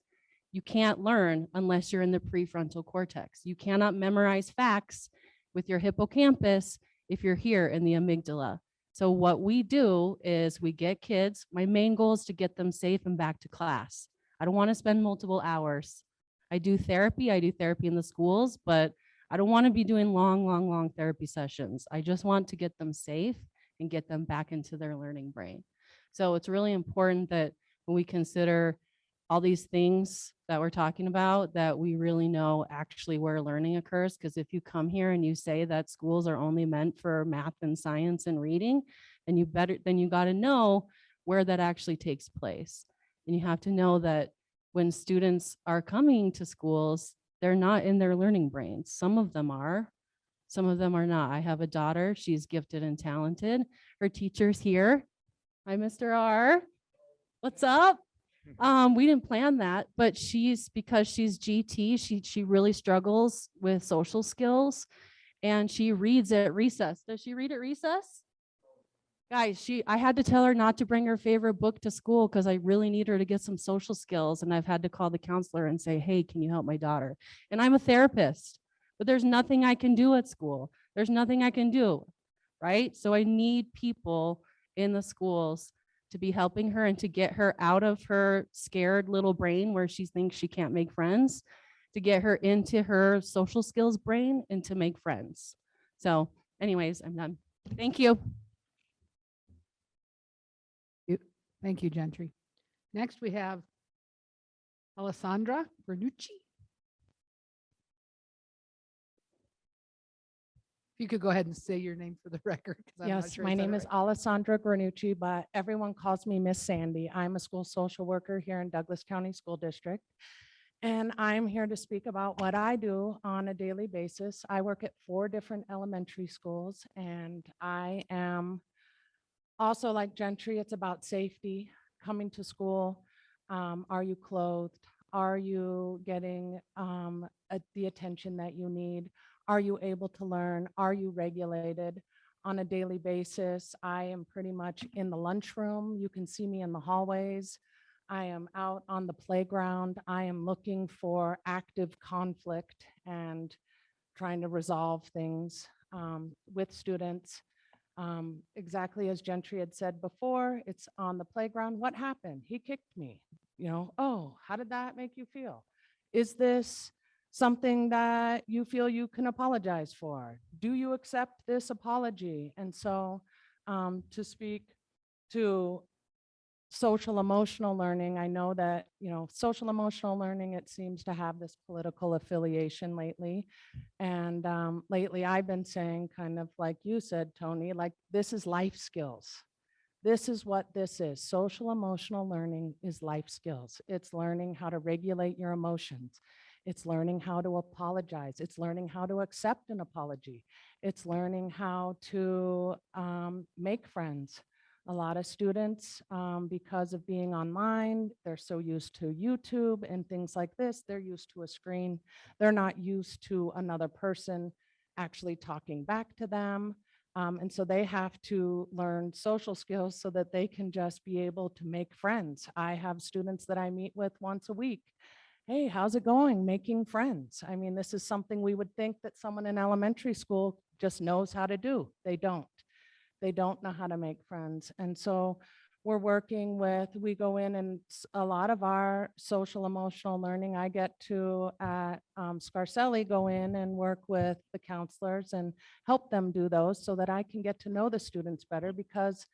You can't learn unless you're in the prefrontal cortex. You cannot memorize facts with your hippocampus if you're here in the amygdala. So what we do is we get kids, my main goal is to get them safe and back to class. I don't want to spend multiple hours. I do therapy in the schools, but I don't want to be doing long therapy sessions. I just want to get them safe and get them back into their learning brain. So it's really important that when we consider all these things that we're talking about, that we really know actually where learning occurs. Because if you come here and you say that schools are only meant for math and science and reading, then you got to know where that actually takes place. And you have to know that when students are coming to schools, they're not in their learning brains. Some of them are, some of them are not. I have a daughter, she's gifted and talented. Her teacher's here. Hi, Mr. R. What's up? We didn't plan that, but because she's GT, she really struggles with social skills and she reads at recess. Does she read at recess? Guys, I had to tell her not to bring her favorite book to school because I really need her to get some social skills. And I've had to call the counselor and say, hey, can you help my daughter? And I'm a therapist, but there's nothing I can do at school. There's nothing I can do, right? So I need people in the schools to be helping her and to get her out of her scared little brain where she thinks she can't make friends, to get her into her social skills brain and to make friends. So anyways, I'm done. Thank you. Thank you, Gentry. Next, we have Alessandra Bernucci. If you could go ahead and say your name for the record. 'Cause I'm not Yes, sure I my said it name is right. Alessandra Granucci, but everyone calls me Miss Sandy. I'm a school social worker here in Douglas County School District. And I'm here to speak about what I do on a daily basis. I work at 4 different elementary schools, and I am also like Gentry, it's about safety, coming to school. Are you clothed? Are you getting the attention that you need? Are you able to learn? Are you regulated? On a daily basis, I am pretty much in the lunchroom. You can see me in the hallways. I am out on the playground. I am looking for active conflict and trying to resolve things with students. Exactly as Gentry had said before, it's on the playground. What happened? He kicked me. Oh, how did that make you feel? Is this something that you feel you can apologize for? Do you accept this apology? And so to speak to social emotional learning, I know that, social emotional learning, it seems to have this political affiliation lately. And lately I've been saying, kind of like you said, Tony, like this is life skills. This is what this is. Social emotional learning is life skills. It's learning how to regulate your emotions. It's learning how to apologize. It's learning how to accept an apology. It's learning how to make friends. A lot of students, because of being online, they're so used to YouTube and things like this, they're used to a screen. They're not used to another person actually talking back to them. And so they have to learn social skills so that they can just be able to make friends. I have students that I meet with once a week. Hey, how's it going? Making friends. I mean, this is something we would think that someone in elementary school just knows how to do. They don't. They don't know how to make friends. And so we're working with, we go in and a lot of our social emotional learning, I get to at Scarcelli go in and work with the counselors and help them do those so that I can get to know the students better, because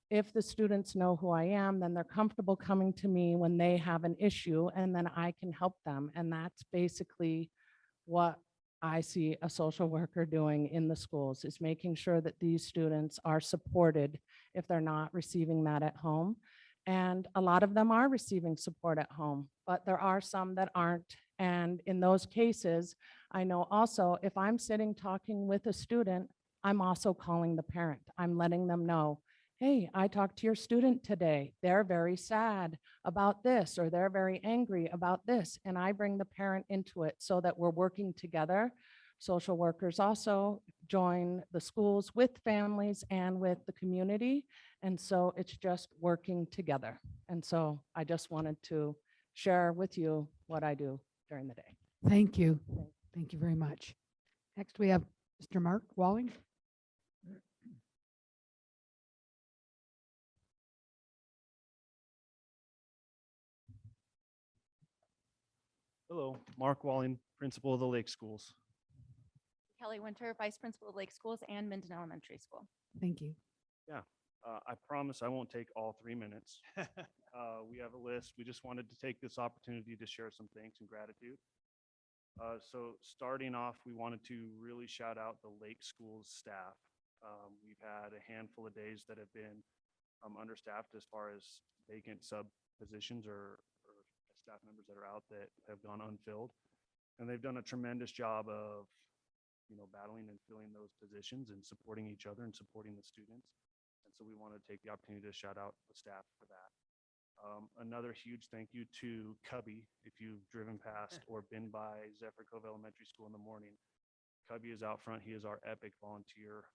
if the students know who I am, then they're comfortable coming to me when they have an issue, and then I can help them. And that's basically what I see a social worker doing in the schools, is making sure that these students are supported if they're not receiving that at home. And a lot of them are receiving support at home, but there are some that aren't. And in those cases, I know also if I'm sitting talking with a student, I'm also calling the parent. I'm letting them know, hey, I talked to your student today. They're very sad about this, or they're very angry about this. And I bring the parent into it so that we're working together. Social workers also join the schools with families and with the community. And so it's just working together. And so I just wanted to share with you what I do during the day. Thank you. Thank you very much. Next, we have Mr. Mark Walling. Hello, Mark Walling, principal of the Lake Schools. Kelly Winter, Vice Principal of Lake Schools and Minden Elementary School. Thank you. Yeah, I promise I won't take all 3 minutes. We have a list. We just wanted to take this opportunity to share some thanks and gratitude. So starting off, we wanted to really shout out the Lake Schools staff. We've had a handful of days that have been understaffed as far as vacant sub positions or staff members that are out that have gone unfilled. And they've done a tremendous job of, battling and filling those positions and supporting each other and supporting the students. And so we want to take the opportunity to shout out the staff for that. Another huge thank you to Cubby. If you've driven past or been by Zephyr Cove Elementary School in the morning, Cubby is out front. He is our epic volunteer.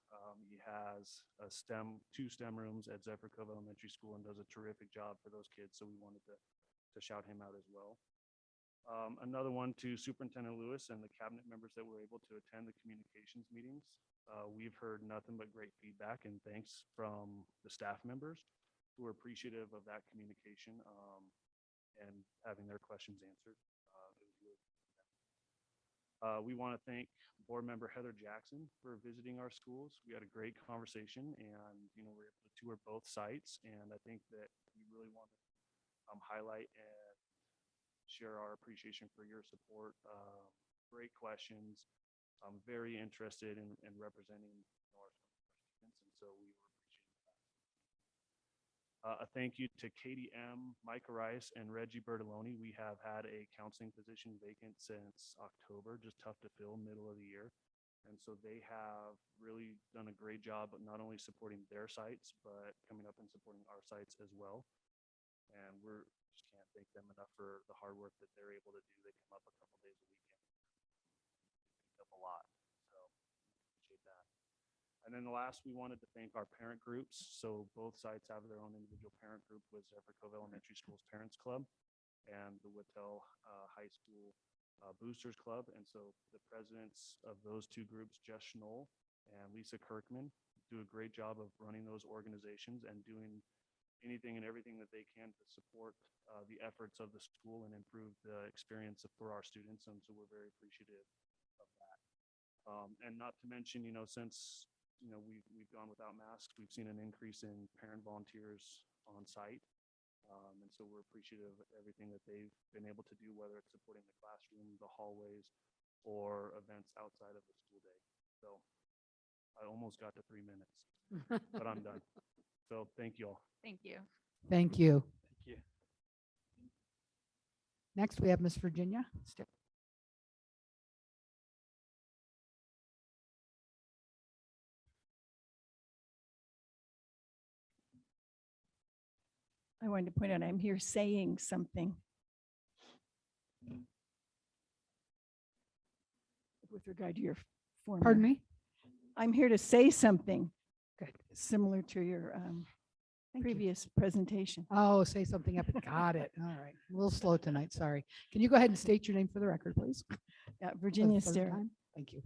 He has two STEM rooms at Zephyr Cove Elementary School and does a terrific job for those kids. So we wanted to shout him out as well. Another one to Superintendent Lewis and the cabinet members that were able to attend the communications meetings. We've heard nothing but great feedback and thanks from the staff members who are appreciative of that communication and having their questions answered. We want to thank board member Heather Jackson for visiting our schools. We had a great conversation and, we were able to tour both sites. And I think that we really want to highlight and share our appreciation for your support. Great questions. I'm very interested in representing our students. And so we were appreciative of that. A thank you to Katie M., Micah Rice, and Reggie Bertoloni. We have had a counseling position vacant since October, just tough to fill middle of the year. And so they have really done a great job of not only supporting their sites, but coming up and supporting our sites as well. And we're just can't thank them enough for the hard work that they're able to do. They come up a couple days a week and pick up a lot. So appreciate that. And then the last, we wanted to thank our parent groups. So both sites have their own individual parent group with Zephyr Cove Elementary School's Parents Club and the Whittle High School Boosters Club. And so the presidents of those two groups, Jess Schnoll and Lisa Kirkman, do a great job of running those organizations and doing anything and everything that they can to support the efforts of the school and improve the experience for our students. And so we're very appreciative of that. And not to mention, since we've gone without masks, we've seen an increase in parent volunteers on site. And so we're appreciative of everything that they've been able to do, whether it's supporting the classroom, the hallways, or events outside of the school day. So I almost got to 3 minutes, but I'm done. So thank you all. Thank you. Thank you. Thank you. Next, we have Miss Virginia. I wanted to point out, I'm here saying something. With regard to your former. Pardon me? I'm here to say something. Good. Similar to your previous presentation. Oh, say something up. Got it. All right. A little slow tonight. Sorry. Can you go ahead and state your name for the record, please? Virginia For the third Stare. time? Thank you.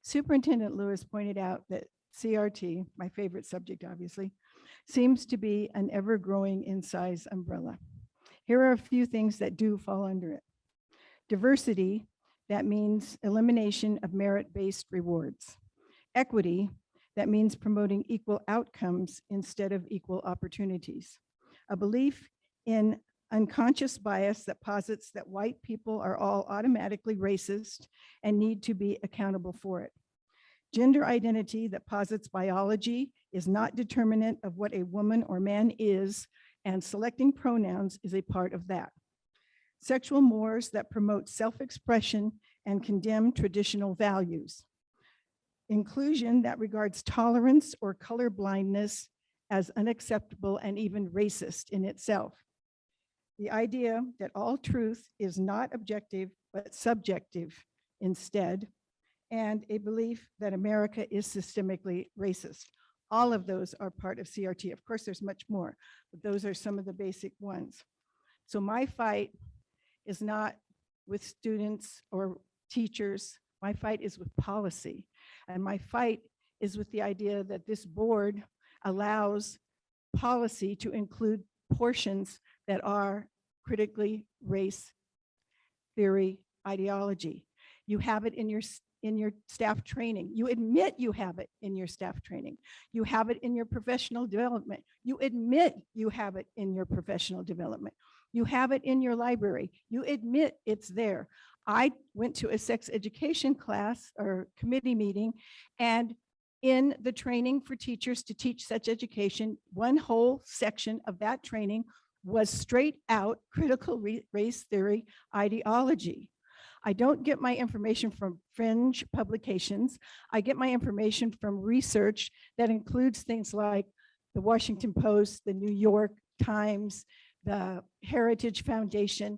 Superintendent Lewis pointed out that CRT, my favorite subject, obviously, seems to be an ever-growing in size umbrella. Here are a few things that do fall under it. Diversity, that means elimination of merit-based rewards. Equity, that means promoting equal outcomes instead of equal opportunities. A belief in unconscious bias that posits that white people are all automatically racist and need to be accountable for it. Gender identity that posits biology is not determinant of what a woman or man is, and selecting pronouns is a part of that. Sexual mores that promote self-expression and condemn traditional values. Inclusion that regards tolerance or color blindness as unacceptable and even racist in itself. The idea that all truth is not objective, but subjective instead, and a belief that America is systemically racist. All of those are part of CRT. Of course, there's much more, but those are some of the basic ones. So my fight is not with students or teachers. My fight is with policy. And my fight is with the idea that this board allows policy to include portions that are critically race theory ideology. You have it in your staff training. You admit you have it in your staff training. You have it in your professional development. You admit you have it in your professional development. You have it in your library. You admit it's there. I went to a sex education class or committee meeting, and in the training for teachers to teach such education, one whole section of that training was straight out critical race theory ideology. I don't get my information from fringe publications. I get my information from research that includes things like the Washington Post, the New York Times, the Heritage Foundation.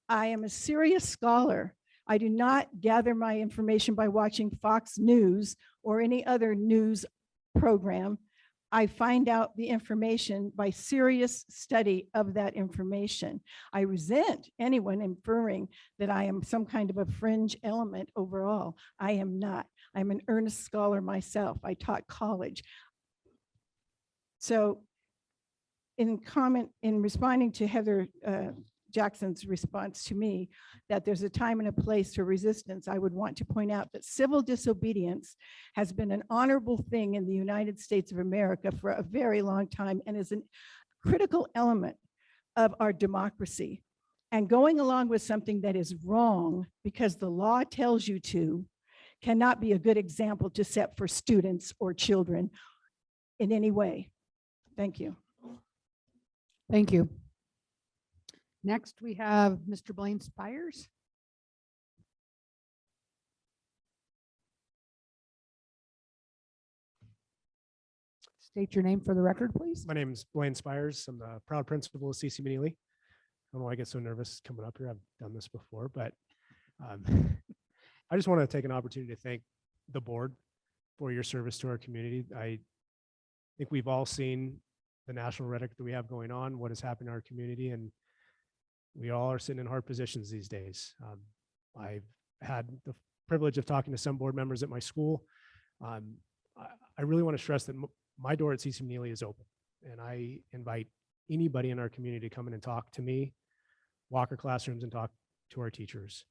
I am a serious scholar. I do not gather my information by watching Fox News or any other news program. I find out the information by serious study of that information. I resent anyone inferring that I am some kind of a fringe element overall. I am not. I'm an earnest scholar myself. I taught college. So in responding to Heather Jackson's response to me that there's a time and a place for resistance, I would want to point out that civil disobedience has been an honorable thing in the United States of America for a very long time and is a critical element of our democracy. And going along with something that is wrong because the law tells you to cannot be a good example to set for students or children in any way. Thank you. Thank you. Next, we have Mr. Blaine Spires. State your name for the record, please. My name is Blaine Spires. I'm the proud principal of CC McNeely. I don't know why I get so nervous coming up here. I've done this before, but I just want to take an opportunity to thank the board for your service to our community. I think we've all seen the national rhetoric that we have going on, what has happened in our community, and we all are sitting in hard positions these days. I've had the privilege of talking to some board members at my school. I really want to stress that my door at CC McNeely is open, and I invite anybody in our community to come in and talk to me, walk our classrooms and talk to our teachers.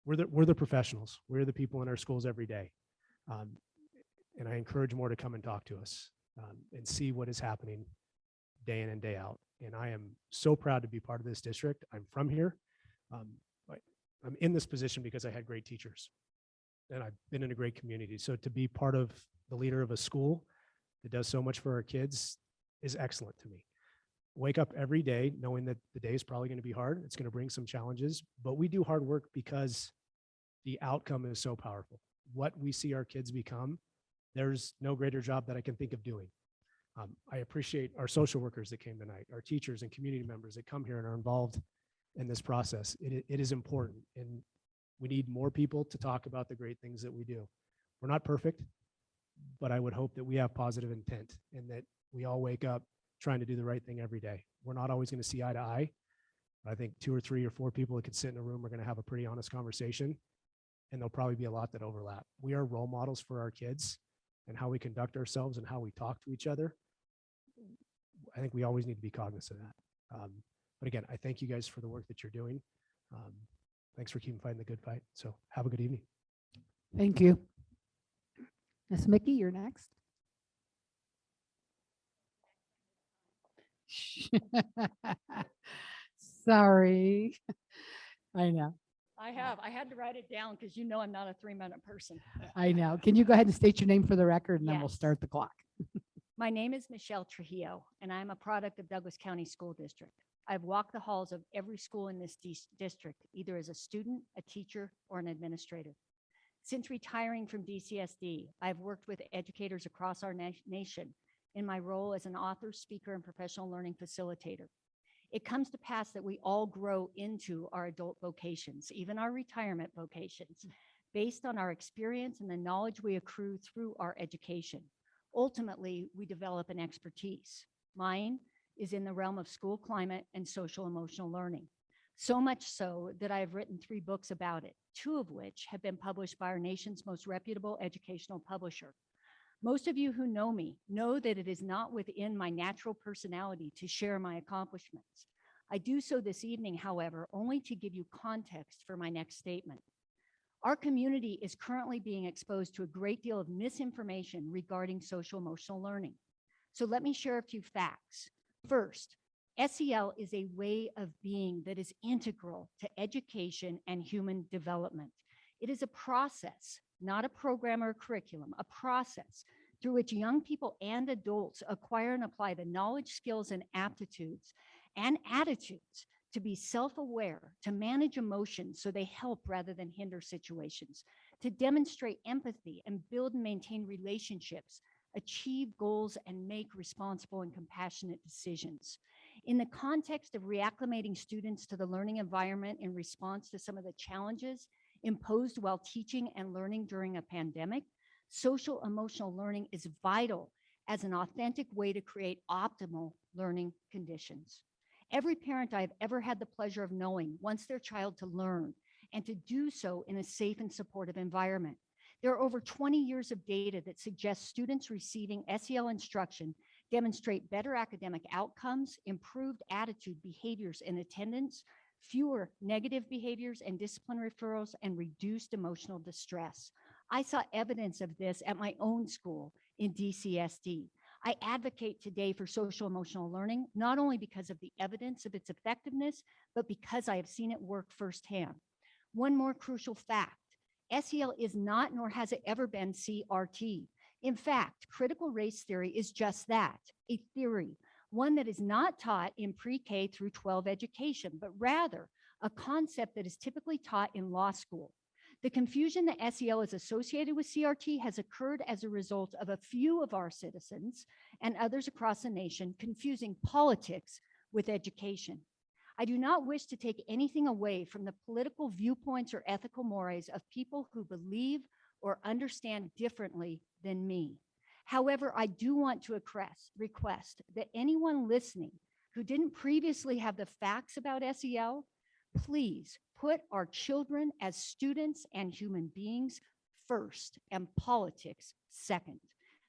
We're the professionals. We're the people in our schools every day. And I encourage more to come and talk to us and see what is happening day in and day out. And I am so proud to be part of this district. I'm from here. I'm in this position because I had great teachers and I've been in a great community. So to be part of the leader of a school that does so much for our kids is excellent to me. Wake up every day knowing that the day is probably going to be hard. It's going to bring some challenges, but we do hard work because the outcome is so powerful. What we see our kids become, there's no greater job that I can think of doing. I appreciate our social workers that came tonight, our teachers and community members that come here and are involved in this process. It is important, and we need more people to talk about the great things that we do. We're not perfect, but I would hope that we have positive intent and that we all wake up trying to do the right thing every day. We're not always going to see eye to eye. I think 2 or 3 or 4 people that could sit in a room are going to have a pretty honest conversation, and there'll probably be a lot that overlap. We are role models for our kids and how we conduct ourselves and how we talk to each other. I think we always need to be cognizant of that. But again, I thank you guys for the work that you're doing. Thanks for keeping fighting the good fight. So have a good evening. Thank you. Ms. Mickey, you're next. Sorry. I know. I had to write it down because you know I'm not a 3-minute person. I know. Can you go ahead and state your name for the record and then we'll Yes. start the clock? My name is Michelle Trujillo, and I'm a product of Douglas County School District. I've walked the halls of every school in this district, either as a student, a teacher, or an administrator. Since retiring from DCSD, I've worked with educators across our nation in my role as an author, speaker, and professional learning facilitator. It comes to pass that we all grow into our adult vocations, even our retirement vocations, based on our experience and the knowledge we accrue through our education. Ultimately, we develop an expertise. Mine is in the realm of school climate and social emotional learning. So much so that I've written 3 books about it, 2 of which have been published by our nation's most reputable educational publisher. Most of you who know me know that it is not within my natural personality to share my accomplishments. I do so this evening, however, only to give you context for my next statement. Our community is currently being exposed to a great deal of misinformation regarding social emotional learning. So let me share a few facts. First, SEL is a way of being that is integral to education and human development. It is a process, not a program or a curriculum, a process through which young people and adults acquire and apply the knowledge, skills, and aptitudes and attitudes to be self-aware, to manage emotions so they help rather than hinder situations, to demonstrate empathy and build and maintain relationships, achieve goals, and make responsible and compassionate decisions. In the context of reacclimating students to the learning environment in response to some of the challenges imposed while teaching and learning during a pandemic, social emotional learning is vital as an authentic way to create optimal learning conditions. Every parent I've ever had the pleasure of knowing wants their child to learn and to do so in a safe and supportive environment. There are over 20 years of data that suggest students receiving SEL instruction demonstrate better academic outcomes, improved attitude, behaviors, and attendance, fewer negative behaviors and discipline referrals, and reduced emotional distress. I saw evidence of this at my own school in DCSD. I advocate today for social emotional learning, not only because of the evidence of its effectiveness, but because I have seen it work firsthand. One more crucial fact, SEL is not, nor has it ever been, CRT. In fact, critical race theory is just that, a theory, one that is not taught in pre-K through 12 education, but rather a concept that is typically taught in law school. The confusion that SEL is associated with CRT has occurred as a result of a few of our citizens and others across the nation confusing politics with education. I do not wish to take anything away from the political viewpoints or ethical mores of people who believe or understand differently than me. However, I do want to request that anyone listening who didn't previously have the facts about SEL, please put our children as students and human beings first and politics second.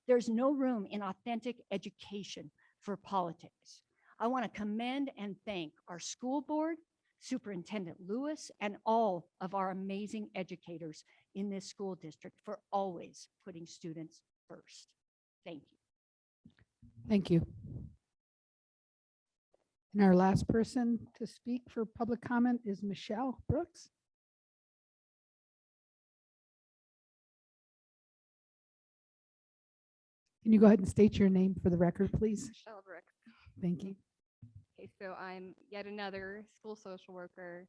There's no room in authentic education for politics. I want to commend and thank our school board, Superintendent Lewis, and all of our amazing educators in this school district for always putting students first. Thank you. Thank you. And our last person to speak for public comment is Michelle Brooks. Can you go ahead and state your name for the record, please? Michelle Brooks. Thank you. Okay, so I'm yet another school social worker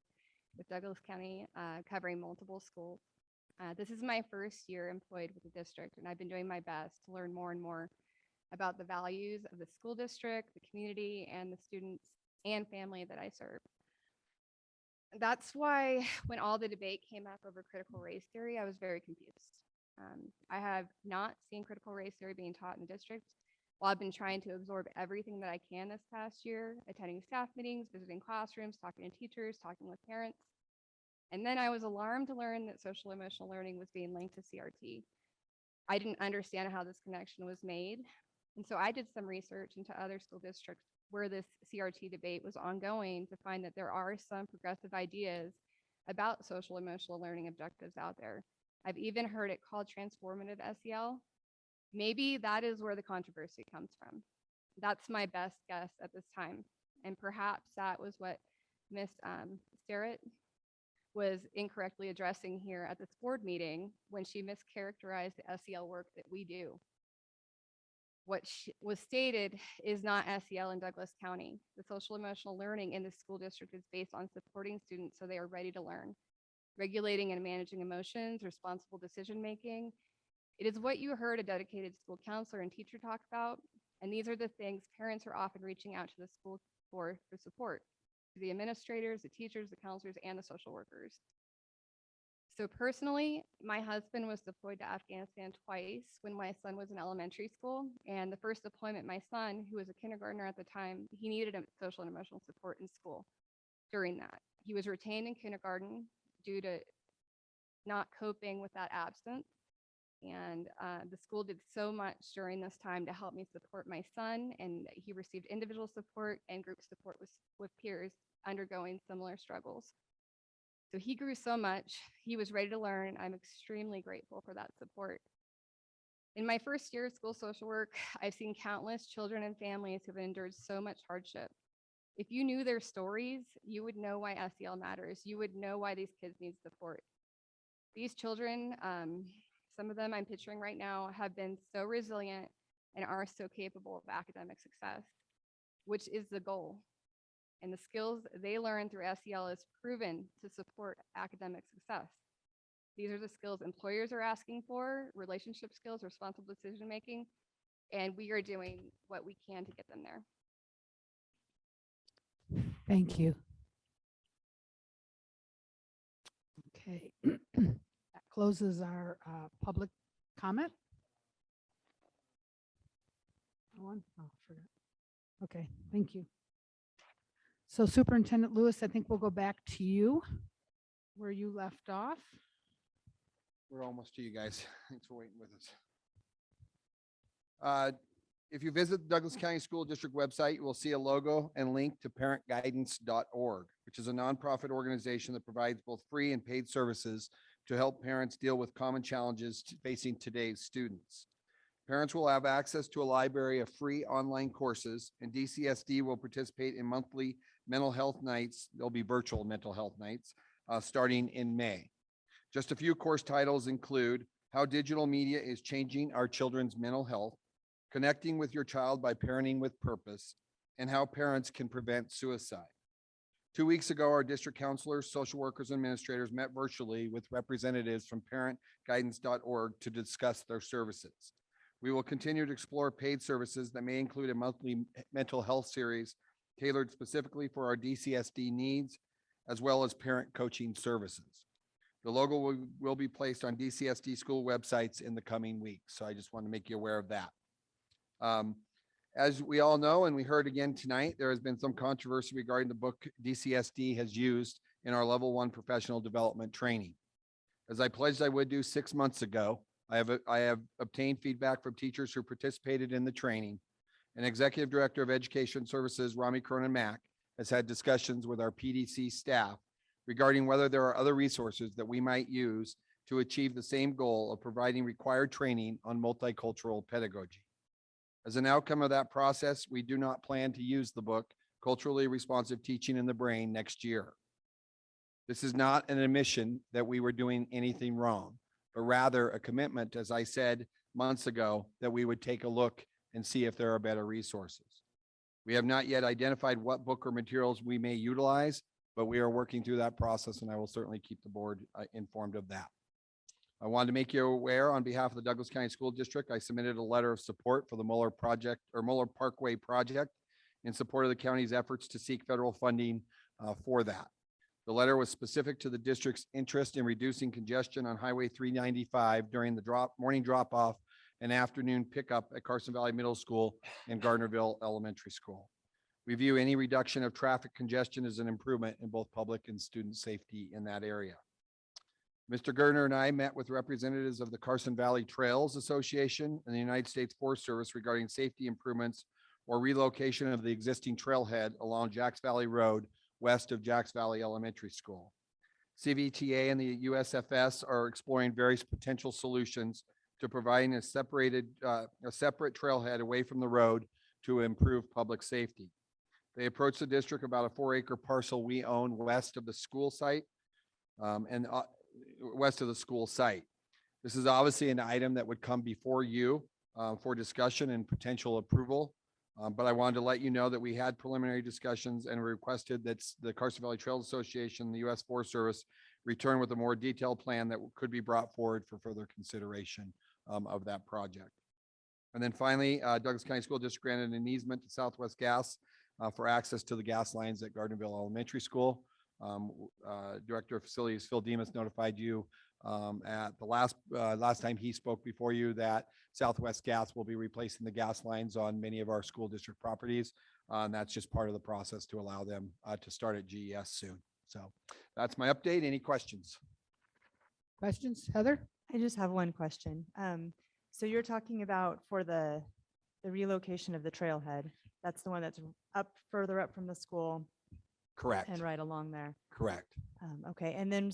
with Douglas County, covering multiple schools. This is my first year employed with the district, and I've been doing my best to learn more and more about the values of the school district, the community, and the students and family that I serve. That's why when all the debate came up over critical race theory, I was very confused. I have not seen critical race theory being taught in the district. While I've been trying to absorb everything that I can this past year, attending staff meetings, visiting classrooms, talking to teachers, talking with parents. And then I was alarmed to learn that social emotional learning was being linked to CRT. I didn't understand how this connection was made. And so I did some research into other school districts where this CRT debate was ongoing to find that there are some progressive ideas about social emotional learning objectives out there. I've even heard it called transformative SEL. Maybe that is where the controversy comes from. That's my best guess at this time. And perhaps that was what Ms. Starrett was incorrectly addressing here at this board meeting when she mischaracterized the SEL work that we do. What was stated is not SEL in Douglas County. The social emotional learning in the school district is based on supporting students so they are ready to learn, regulating and managing emotions, responsible decision-making. It is what you heard a dedicated school counselor and teacher talk about, and these are the things parents are often reaching out to the school for support, to the administrators, the teachers, the counselors, and the social workers. So personally, my husband was deployed to Afghanistan twice when my son was in elementary school, and the first deployment, my son, who was a kindergartner at the time, he needed social and emotional support in school during that. He was retained in kindergarten due to not coping with that absence. And the school did so much during this time to help me support my son, and he received individual support and group support with peers undergoing similar struggles. So he grew so much, he was ready to learn. I'm extremely grateful for that support. In my first year of school social work, I've seen countless children and families who have endured so much hardship. If you knew their stories, you would know why SEL matters. You would know why these kids need support. These children some of them I'm picturing right now have been so resilient and are so capable of academic success, which is the goal. And the skills they learn through SEL is proven to support academic success. These are the skills employers are asking for, relationship skills, responsible decision-making, and we are doing what we can to get them there. Thank you. Okay. That closes our public comment. No one? Oh, I forgot. Okay, thank you. So Superintendent Lewis, I think we'll go back to you where you left off. We're almost to you guys. Thanks for waiting with us. If you visit the Douglas County School District website, you will see a logo and link to parentguidance.org, which is a nonprofit organization that provides both free and paid services to help parents deal with common challenges facing today's students. Parents will have access to a library of free online courses, and DCSD will participate in monthly mental health nights. There'll be virtual mental health nights starting in May. Just a few course titles include How Digital Media is Changing Our Children's Mental Health, Connecting with Your Child by Parenting with Purpose, and How Parents Can Prevent Suicide. 2 weeks ago, our district counselors, social workers, and administrators met virtually with representatives from parentguidance.org to discuss their services. We will continue to explore paid services that may include a monthly mental health series tailored specifically for our DCSD needs, as well as parent coaching services. The logo will be placed on DCSD school websites in the coming weeks. So I just want to make you aware of that. As we all know, and we heard again tonight, there has been some controversy regarding the book DCSD has used in our level 1 professional development training. As I pledged I would do 6 months ago, I have obtained feedback from teachers who participated in the training, and Executive Director of Education Services, Rami Cronin Mack, has had discussions with our PDC staff regarding whether there are other resources that we might use to achieve the same goal of providing required training on multicultural pedagogy. As an outcome of that process, we do not plan to use the book Culturally Responsive Teaching in the Brain next year. This is not an admission that we were doing anything wrong, but rather a commitment, as I said months ago, that we would take a look and see if there are better resources. We have not yet identified what book or materials we may utilize, but we are working through that process, and I will certainly keep the board informed of that. I wanted to make you aware on behalf of the Douglas County School District, I submitted a letter of support for the Muller project or Muller Parkway project in support of the county's efforts to seek federal funding for that. The letter was specific to the district's interest in reducing congestion on Highway 395 during the morning drop-off and afternoon pickup at Carson Valley Middle School and Gardnerville Elementary School. We view any reduction of traffic congestion as an improvement in both public and student safety in that area. Mr. Gertner and I met with representatives of the Carson Valley Trails Association and the United States Forest Service regarding safety improvements or relocation of the existing trailhead along Jacks Valley Road west of Jacks Valley Elementary School. CVTA and the USFS are exploring various potential solutions to providing a separate trailhead away from the road to improve public safety. They approached the district about a 4-acre parcel we own west of the school site This is obviously an item that would come before you for discussion and potential approval. But I wanted to let you know that we had preliminary discussions and requested that the Carson Valley Trails Association, the U.S. Forest Service, return with a more detailed plan that could be brought forward for further consideration of that project. And then finally, Douglas County School District granted an easement to Southwest Gas for access to the gas lines at Gardnerville Elementary School. Director of Facilities Phil Demas notified you at the last time he spoke before you that Southwest Gas will be replacing the gas lines on many of our school district properties. And that's just part of the process to allow them to start at GES soon. So that's my update. Any questions? Questions, Heather? I just have one question. So you're talking about for the relocation of the trailhead. That's the one that's further up from the school. Correct. And right along there. Correct. Okay. And then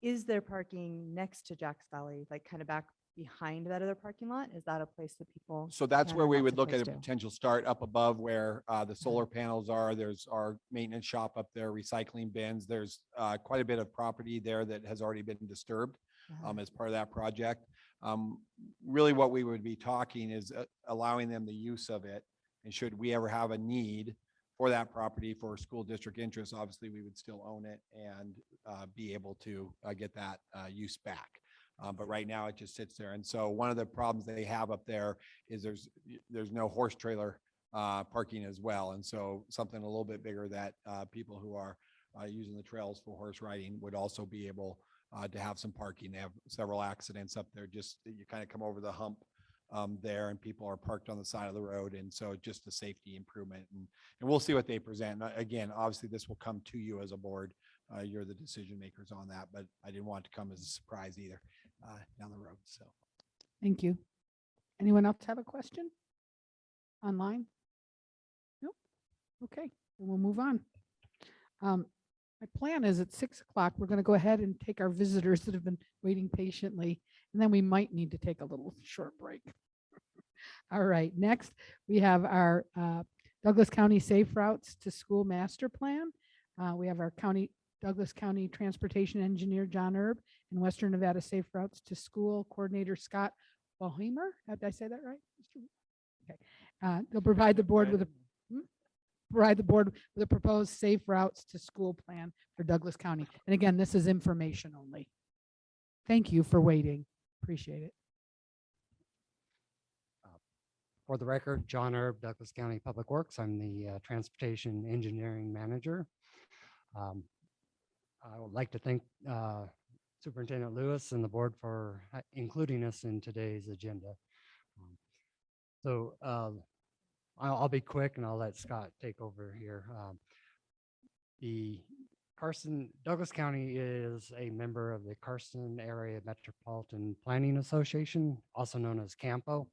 is there parking next to Jacks Valley, like kind of back behind that other parking lot? Is that a place that people? So that's can where or we not would look at a supposed to? potential start up above where the solar panels are. There's our maintenance shop up there, recycling bins. There's quite a bit of property there that has already been disturbed as part of that project. Really what we would be talking is allowing them the use of it. And should we ever have a need for that property for school district interest, obviously we would still own it and be able to get that use back. But right now it just sits there. And so one of the problems they have up there is there's no horse trailer parking as well. And so something a little bit bigger that people who are using the trails for horse riding would also be able to have some parking. They have several accidents up there. Just you kind of come over the hump there and people are parked on the side of the road. And so just a safety improvement and we'll see what they present. Again, obviously this will come to you as a board. You're the decision makers on that, but I didn't want it to come as a surprise either down the road. So. Thank you. Anyone else have a question online? Nope. Okay, then we'll move on. My plan is at 6 o'clock, we're going to go ahead and take our visitors that have been waiting patiently, and then we might need to take a little short break. All right, next we have our Douglas County Safe Routes to School Master Plan. We have our Douglas County Transportation Engineer, John Erb, and Western Nevada Safe Routes to School Coordinator, Scott Bohemer. Did I say that right? Okay. They'll provide the board with a proposed safe routes to school plan for Douglas County. And again, this is information only. Thank you for waiting. Appreciate it. For the record, John Erb, Douglas County Public Works. I'm the Transportation Engineering Manager. I would like to thank Superintendent Lewis and the board for including us in today's agenda. I'll be quick and I'll let Scott take over here. Douglas County is a member of the Carson Area Metropolitan Planning Association, also known as CAMPO,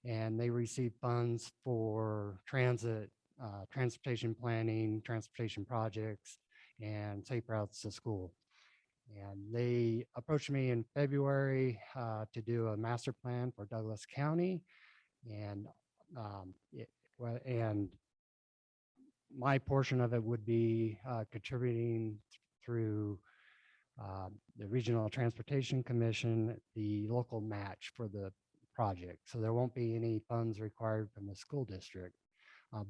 and they receive funds for transportation planning, transportation projects, and safe routes to school. And they approached me in February to do a master plan for Douglas County. And my portion of it would be contributing through the Regional Transportation Commission, the local match for the project. So there won't be any funds required from the school district.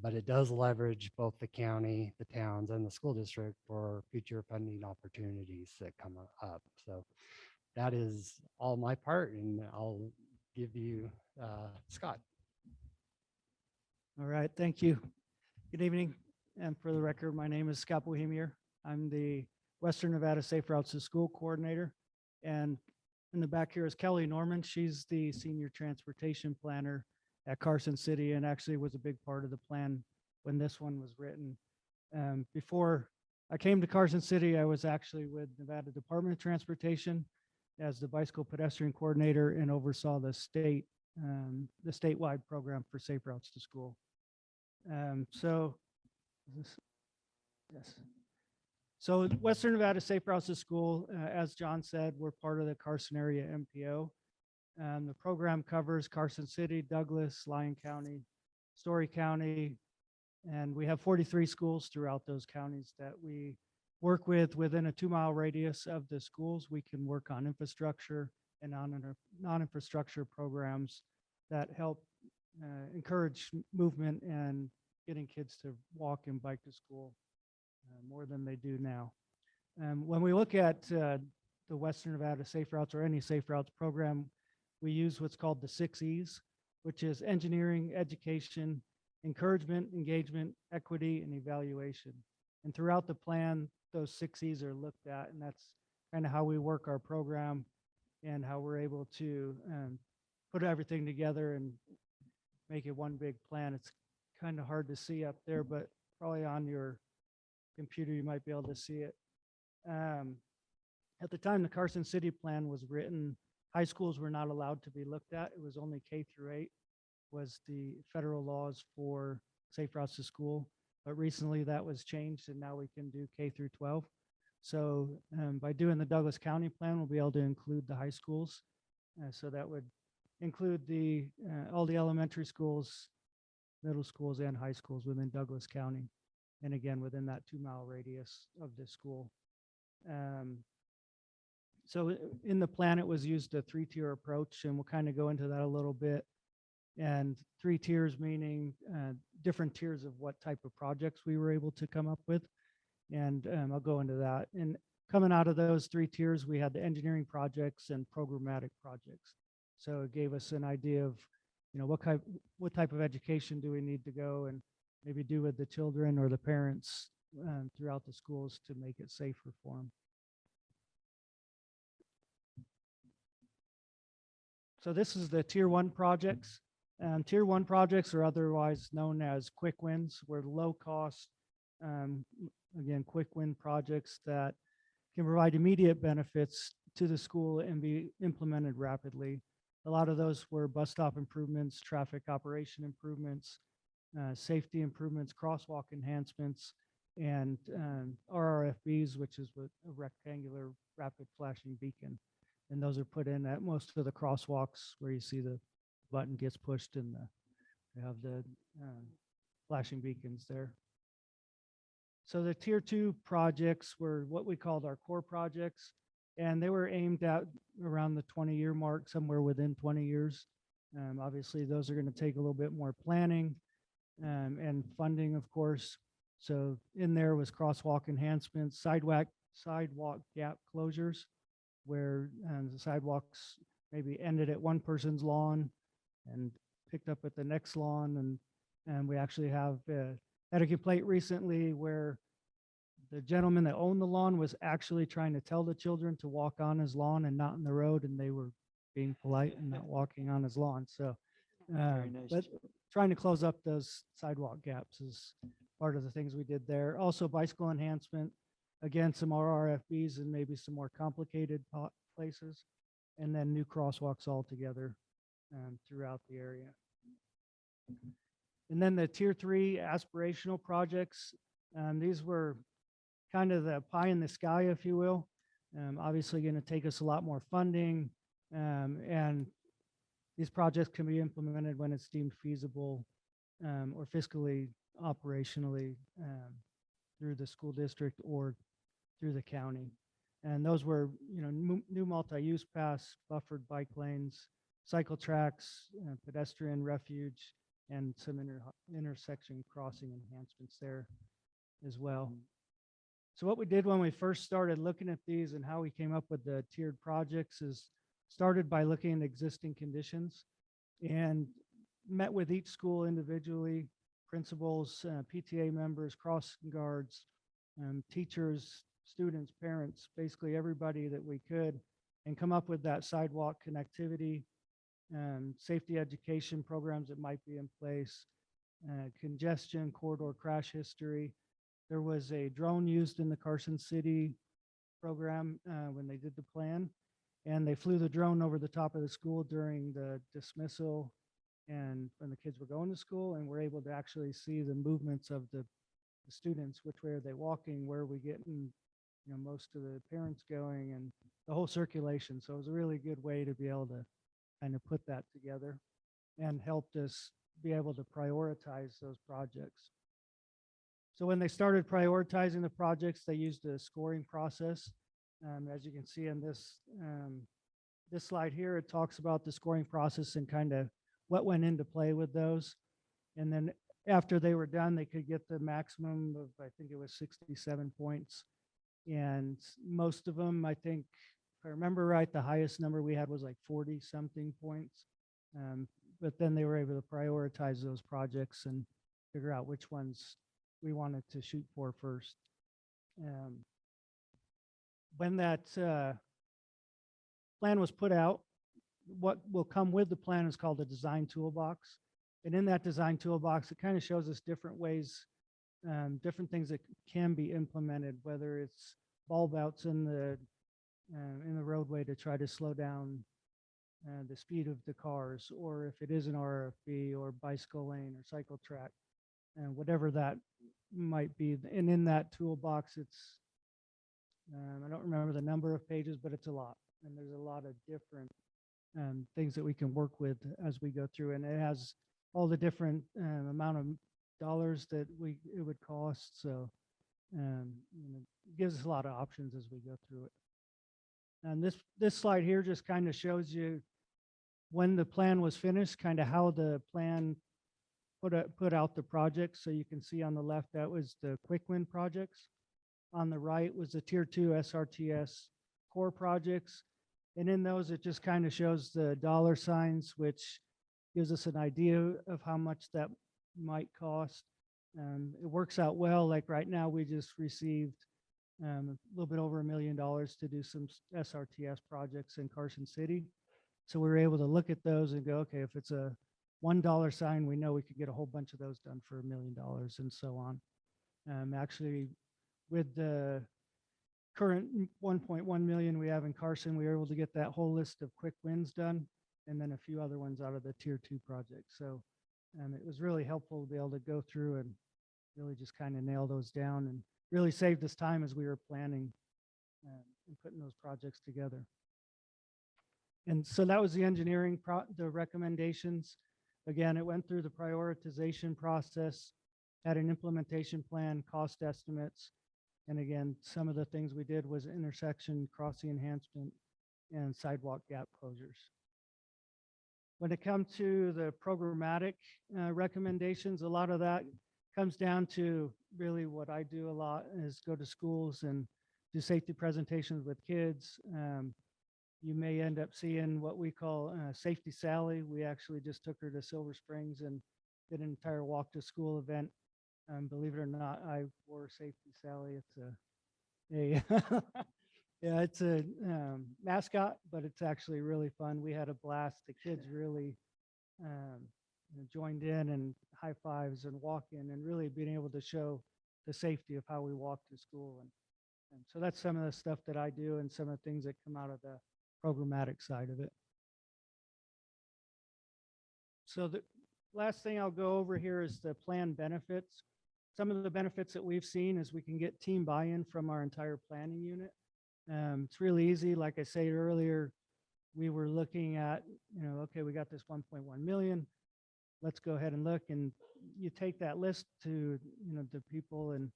But it does leverage both the county, the towns, and the school district for future funding opportunities that come up. So that is all my part, and I'll give you Scott. All right, thank you. Good evening. And for the record, my name is Scott Bohemier. I'm the Western Nevada Safe Routes to School Coordinator. And in the back here is Kelly Norman. She's the Senior Transportation Planner at Carson City and actually was a big part of the plan when this one was written. Before I came to Carson City, I was actually with Nevada Department of Transportation as the bicycle pedestrian coordinator and oversaw the statewide program for safe routes to school. So Western Nevada Safe Routes to School, as John said, we're part of the Carson Area MPO. The program covers Carson City, Douglas, Lyon County, Story County, and we have 43 schools throughout those counties that we work with within a 2-mile radius of the schools. We can work on infrastructure and on non-infrastructure programs that help encourage movement and getting kids to walk and bike to school more than they do now. When we look at the Western Nevada Safe Routes or any Safe Routes program, we use what's called the 6 E's, which is engineering, education, encouragement, engagement, equity, and evaluation. And throughout the plan, those 6 E's are looked at, and that's kind of how we work our program and how we're able to put everything together and make it one big plan. It's kind of hard to see up there, but probably on your computer, you might be able to see it. At the time the Carson City plan was written, high schools were not allowed to be looked at. It was only K through 8 was the federal laws for safe routes to school. But recently that was changed and now we can do K through 12. So by doing the Douglas County plan, we'll be able to include the high schools. So that would include all the elementary schools, middle schools and high schools within Douglas County. And again, within that 2-mile radius of the school. So in the plan, it was used a 3-tier approach, and we'll kind of go into that a little bit. And 3 tiers meaning different tiers of what type of projects we were able to come up with. And I'll go into that. And coming out of those 3 tiers, we had the engineering projects and programmatic projects. So it gave us an idea of, what type of education do we need to go and maybe do with the children or the parents throughout the schools to make it safer for them. So this is the tier 1 projects. Tier 1 projects are otherwise known as quick wins. We're low cost, again, quick win projects that can provide immediate benefits to the school and be implemented rapidly. A lot of those were bus stop improvements, traffic operation improvements, safety improvements, crosswalk enhancements, and RRFBs, which is a rectangular rapid flashing beacon. And those are put in at most of the crosswalks where you see the button gets pushed and they have the flashing beacons there. So the tier 2 projects were what we called our core projects, and they were aimed at around the 20-year mark, somewhere within 20 years. Obviously, those are going to take a little bit more planning and funding, of course. So in there was crosswalk enhancements, sidewalk gap closures, where the sidewalks maybe ended at one person's lawn and picked up at the next lawn. And we actually have had a complaint recently where the gentleman that owned the lawn was actually trying to tell the children to walk on his lawn and not in the road, and they were being polite and not walking on his lawn. So, Very nice. but trying to close up those sidewalk gaps is part of the things we did there. Also, bicycle enhancement, again, some RRFBs and maybe some more complicated places, and then new crosswalks altogether throughout the area. And then the tier 3 aspirational projects, these were kind of the pie in the sky, if you will. Obviously going to take us a lot more funding, and these projects can be implemented when it's deemed feasible or fiscally operationally through the school district or through the county. And those were, new multi-use paths, buffered bike lanes, cycle tracks, pedestrian refuge, and some intersection crossing enhancements there as well. So what we did when we first started looking at these and how we came up with the tiered projects is started by looking at existing conditions and met with each school individually, principals, PTA members, crossing guards, teachers, students, parents, basically everybody that we could, and come up with that sidewalk connectivity, safety education programs that might be in place, congestion, corridor crash history. There was a drone used in the Carson City program when they did the plan, and they flew the drone over the top of the school during the dismissal and when the kids were going to school, and we're able to actually see the movements of the students, which way are they walking, where are we getting most of the parents going, and the whole circulation. So it was a really good way to be able to kind of put that together and helped us be able to prioritize those projects. So when they started prioritizing the projects, they used a scoring process. As you can see in this slide here, it talks about the scoring process and kind of what went into play with those. And then after they were done, they could get the maximum of, I think it was 67 points. And most of them, I think, if I remember right, the highest number we had was like 40 something points. But then they were able to prioritize those projects and figure out which ones we wanted to shoot for first. When that plan was put out, what will come with the plan is called a design toolbox. And in that design toolbox, it kind of shows us different ways, different things that can be implemented, whether it's bulb outs in the roadway to try to slow down the speed of the cars, or if it is an RFB or bicycle lane or cycle track, and whatever that might be. And in that toolbox, it's, I don't remember the number of pages, but it's a lot. And there's a lot of different things that we can work with as we go through. And it has all the different amount of dollars that it would cost. So it gives us a lot of options as we go through it. And this slide here just kind of shows you when the plan was finished, kind of how the plan put out the projects. So you can see on the left, that was the quick win projects. On the right was the tier 2 SRTS core projects. And in those, it just kind of shows the dollar signs, which gives us an idea of how much that might cost. It works out well. Like right now, we just received a little bit over $1 million to do some SRTS projects in Carson City. So we were able to look at those and go, okay, if it's a $1 sign, we know we could get a whole bunch of those done for $1 million and so on. Actually, with the current 1.1 million we have in Carson, we were able to get that whole list of quick wins done, and then a few other ones out of the tier 2 project. So it was really helpful to be able to go through and really just kind of nail those down, and really saved us time as we were planning and putting those projects together. And so that was the engineering, the recommendations. Again, it went through the prioritization process, had an implementation plan, cost estimates. And again, some of the things we did was intersection crossing enhancement and sidewalk gap closures. When it comes to the programmatic recommendations, a lot of that comes down to really what I do a lot is go to schools and do safety presentations with kids. You may end up seeing what we call Safety Sally. We actually just took her to Silver Springs and did an entire walk to school event. Believe it or not, I wore Safety Sally. It's yeah, it's a mascot, but it's actually really fun. We had a blast. The kids really joined in, and high fives and walk in, and really being able to show the safety of how we walk to school. And so that's some of the stuff that I do and some of the things that come out of the programmatic side of it. So the last thing I'll go over here is the plan benefits. Some of the benefits that we've seen is we can get team buy-in from our entire planning unit. It's really easy. Like I said earlier, we were looking at, okay, we got this 1.1 million. Let's go ahead and look. And you take that list to, the people, and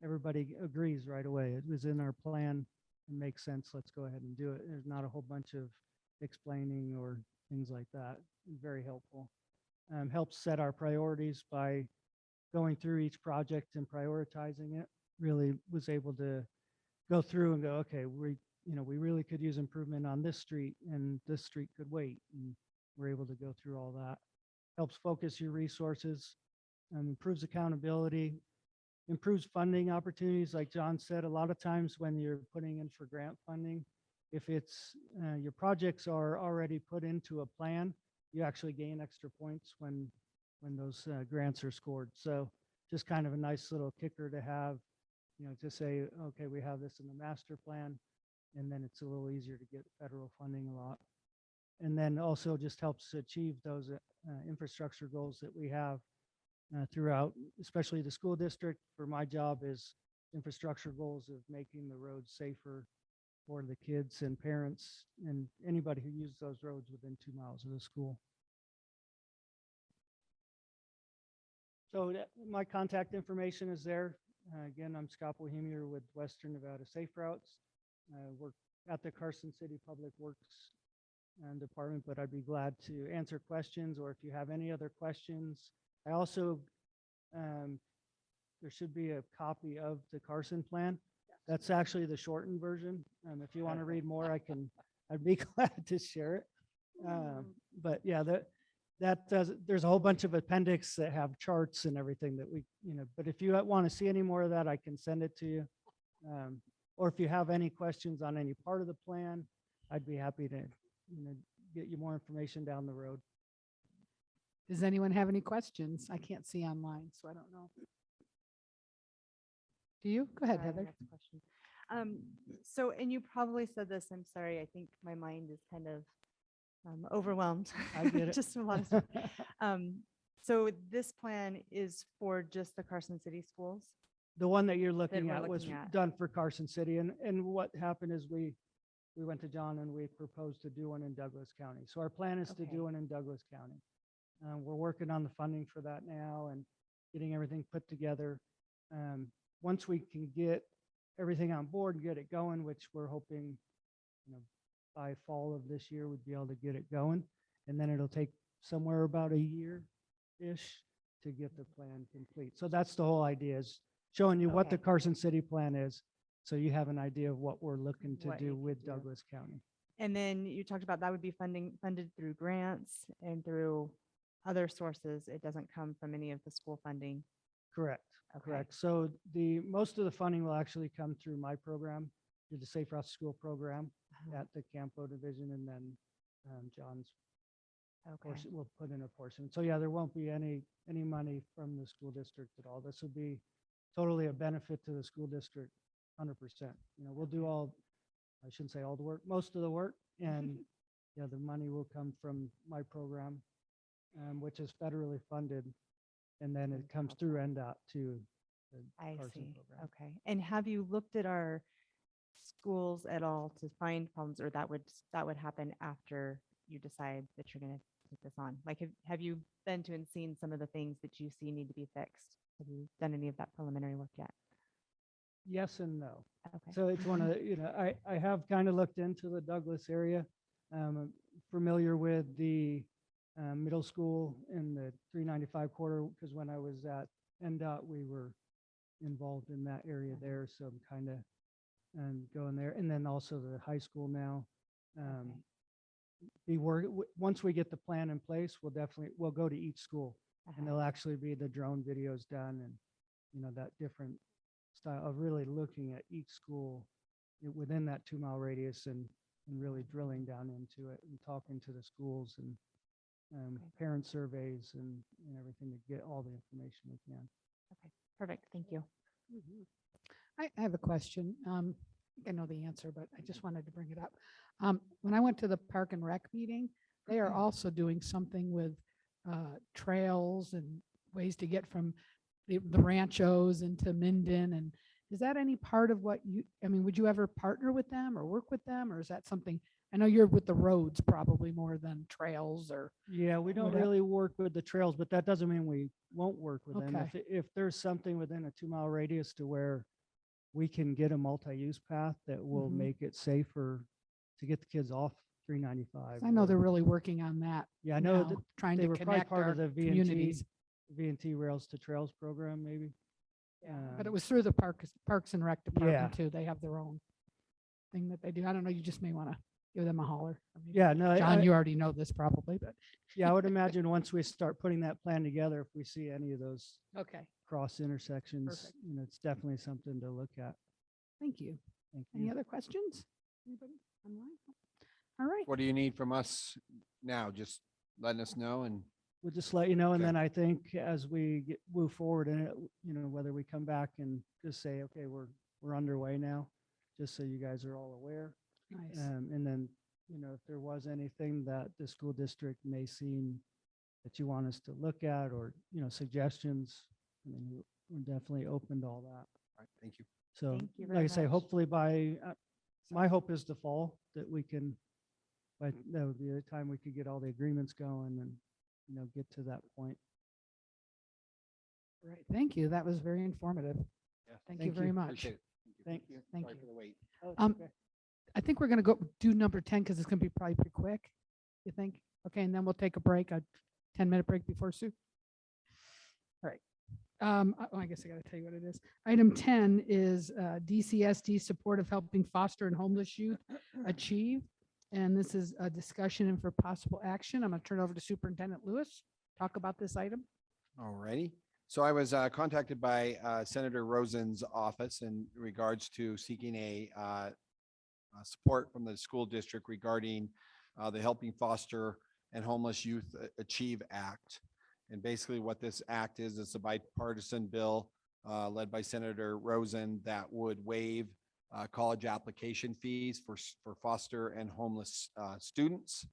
everybody agrees right away. It was in our plan. It makes sense. Let's go ahead and do it. There's not a whole bunch of explaining or things like that. Very helpful. Helps set our priorities by going through each project and prioritizing it. Really was able to go through and go, okay, we really could use improvement on this street, and this street could wait. And we're able to go through all that. Helps focus your resources, improves accountability, improves funding opportunities. Like John said, a lot of times when you're putting in for grant funding, if it's your projects are already put into a plan, you actually gain extra points when those grants are scored. So just kind of a nice little kicker to have, to say, okay, we have this in the master plan, and then it's a little easier to get federal funding a lot. And then also just helps achieve those infrastructure goals that we have throughout, especially the school district. For my job is infrastructure goals of making the roads safer for the kids and parents and anybody who uses those roads within 2 miles of the school. So my contact information is there. Again, I'm Scott Bohemier with Western Nevada Safe Routes. Work at the Carson City Public Works Department, but I'd be glad to answer questions, or if you have any other questions. I also, there should be a copy of the Carson plan. That's actually the shortened version. If you want to read more, I'd be glad to share it. But yeah, there's a whole bunch of appendix that have charts and everything that we, but if you want to see any more of that, I can send it to you. Or if you have any questions on any part of the plan, I'd be happy to, get you more information down the road. Does anyone have any questions? I can't see online, so I don't know. Do you? Go ahead, Heather. Next question. So, and you probably said this, I'm sorry, I think my mind is kind of overwhelmed. I get it. Just a lot of stuff. So this plan is for just the Carson City schools? The one that you're looking we're at was looking at. done for Carson City. And what happened is we we went to John and we proposed to do one in Douglas County. So our plan is to Okay. do one in Douglas County. We're working on the funding for that now and getting everything put together. Once we can get everything on board and get it going, which we're hoping, by fall of this year, we'd be able to get it going. And then it'll take somewhere about a year-ish to get the plan complete. So that's the whole idea, is showing you what the Okay. Carson City plan is, so you have an idea of what we're looking to What do you with could do. Douglas County. And then you talked about that would be funded through grants and through other sources. It doesn't come from any of the school funding. Correct, Okay. correct. So most of the funding will actually come through my program, through the Safe Routes to School program Uh-huh. at the Campo division, and then John's Okay. portion, we'll put in a portion. So yeah, there won't be any money from the school district at all. This will be totally a benefit to the school district, 100%. We'll do I shouldn't say all the work, most of the work, and yeah, the money will come from my program, which is federally funded, and then it comes through NDOT to the I Carson see. program. Okay. And have you looked at our schools at all to find problems, or that would happen after you decide that you're going to put this on? Like, have you been to and seen some of the things that you see need to be fixed? Have you done any of that preliminary work yet? Yes and no. Okay. So it's one of the, I have kind of looked into the Douglas area. I'm familiar with the middle school in the 395 corridor, because when I was at NDOT, we were involved in that area there. So I'm kind of going there. And then also the high school now. Once we get the plan in place, we'll go to each school, and there'll actually be the drone videos done, and that different style of really looking at each school within that 2-mile radius, and really drilling down into it and talking to the schools, and parent surveys and everything to get all the information we can. Okay. Perfect. Thank you. I have a question. I think I know the answer, but I just wanted to bring it up. When I went to the Park and Rec meeting, they are also doing something with trails and ways to get from the ranchos into Minden. And is that any part of what would you ever partner with them or work with them? Or is that something, I know you're with the roads probably more than trails or. Yeah, we don't whatever. really work with the trails, but that doesn't mean we won't work with them. Okay. If there's something within a 2-mile radius to where we can get a multi-use path that will Mhm. make it safer to get the kids off 395. I know or- they're really working on that. Yeah, I know now, that trying they to were probably connect part our of the communities. V&T Rails to Trails program, maybe. But it was through the Parks and Rec department Yeah. too. They have their own thing that they do. I don't know. You just may want to give them a holler. I mean, Yeah, no, John, you already know this probably, but. yeah, I would imagine once we start putting that plan together, if we see any of those Okay. cross intersections, Perfect. it's definitely something to look at. Thank you. Thank Any you. other questions? Anybody online? All right. What do you need from us now? Just letting us know, and We'll just let you know, and Okay. then I think as we move forward in it, whether we come back and just say, okay, we're underway now, just so you guys are all aware. Nice. And then, if there was anything that the school district may seem that you want us to look at, or, suggestions, we're definitely open to all that. all right, thank you. So, Thank you like very I say, much. hopefully my hope is the fall that we can, but that would be the time we could get all the agreements going and, get to that point. Right. Thank you. That was very informative. Yeah, Thank you very much. Appreciate it. Thank you. Thank Sorry you. for the wait. Oh, it's Um, okay. I think we're going to go do number 10 because it's going to be probably pretty quick. You think? Okay. And then we'll take a break, a 10-minute break before Sue. All right. I guess I got to tell you what it is. Item 10 is DCSD support of helping foster and homeless youth achieve. And this is a discussion and for possible action. I'm going to turn it over to Superintendent Lewis. Talk about this item. All righty. So I was contacted by Senator Rosen's office in regards to seeking a support from the school district regarding the Helping Foster and Homeless Youth Achieve Act. And basically what this act is, it's a bipartisan bill led by Senator Rosen that would waive college application fees for foster and homeless students.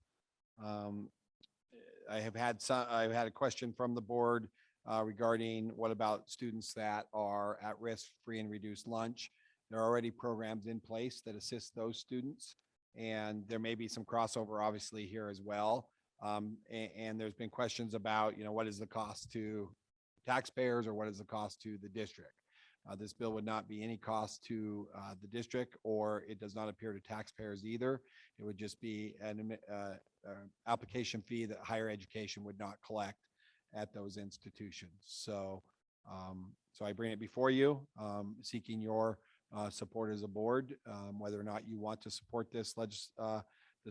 I've had a question from the board regarding what about students that are at risk, free and reduced lunch. There are already programs in place that assist those students. And there may be some crossover obviously here as well. And there's been questions about, what is the cost to taxpayers or what is the cost to the district? This bill would not be any cost to the district, or it does not appear to taxpayers either. It would just be an application fee that higher education would not collect at those institutions. So I bring it before you, seeking your support as a board, whether or not you want to support this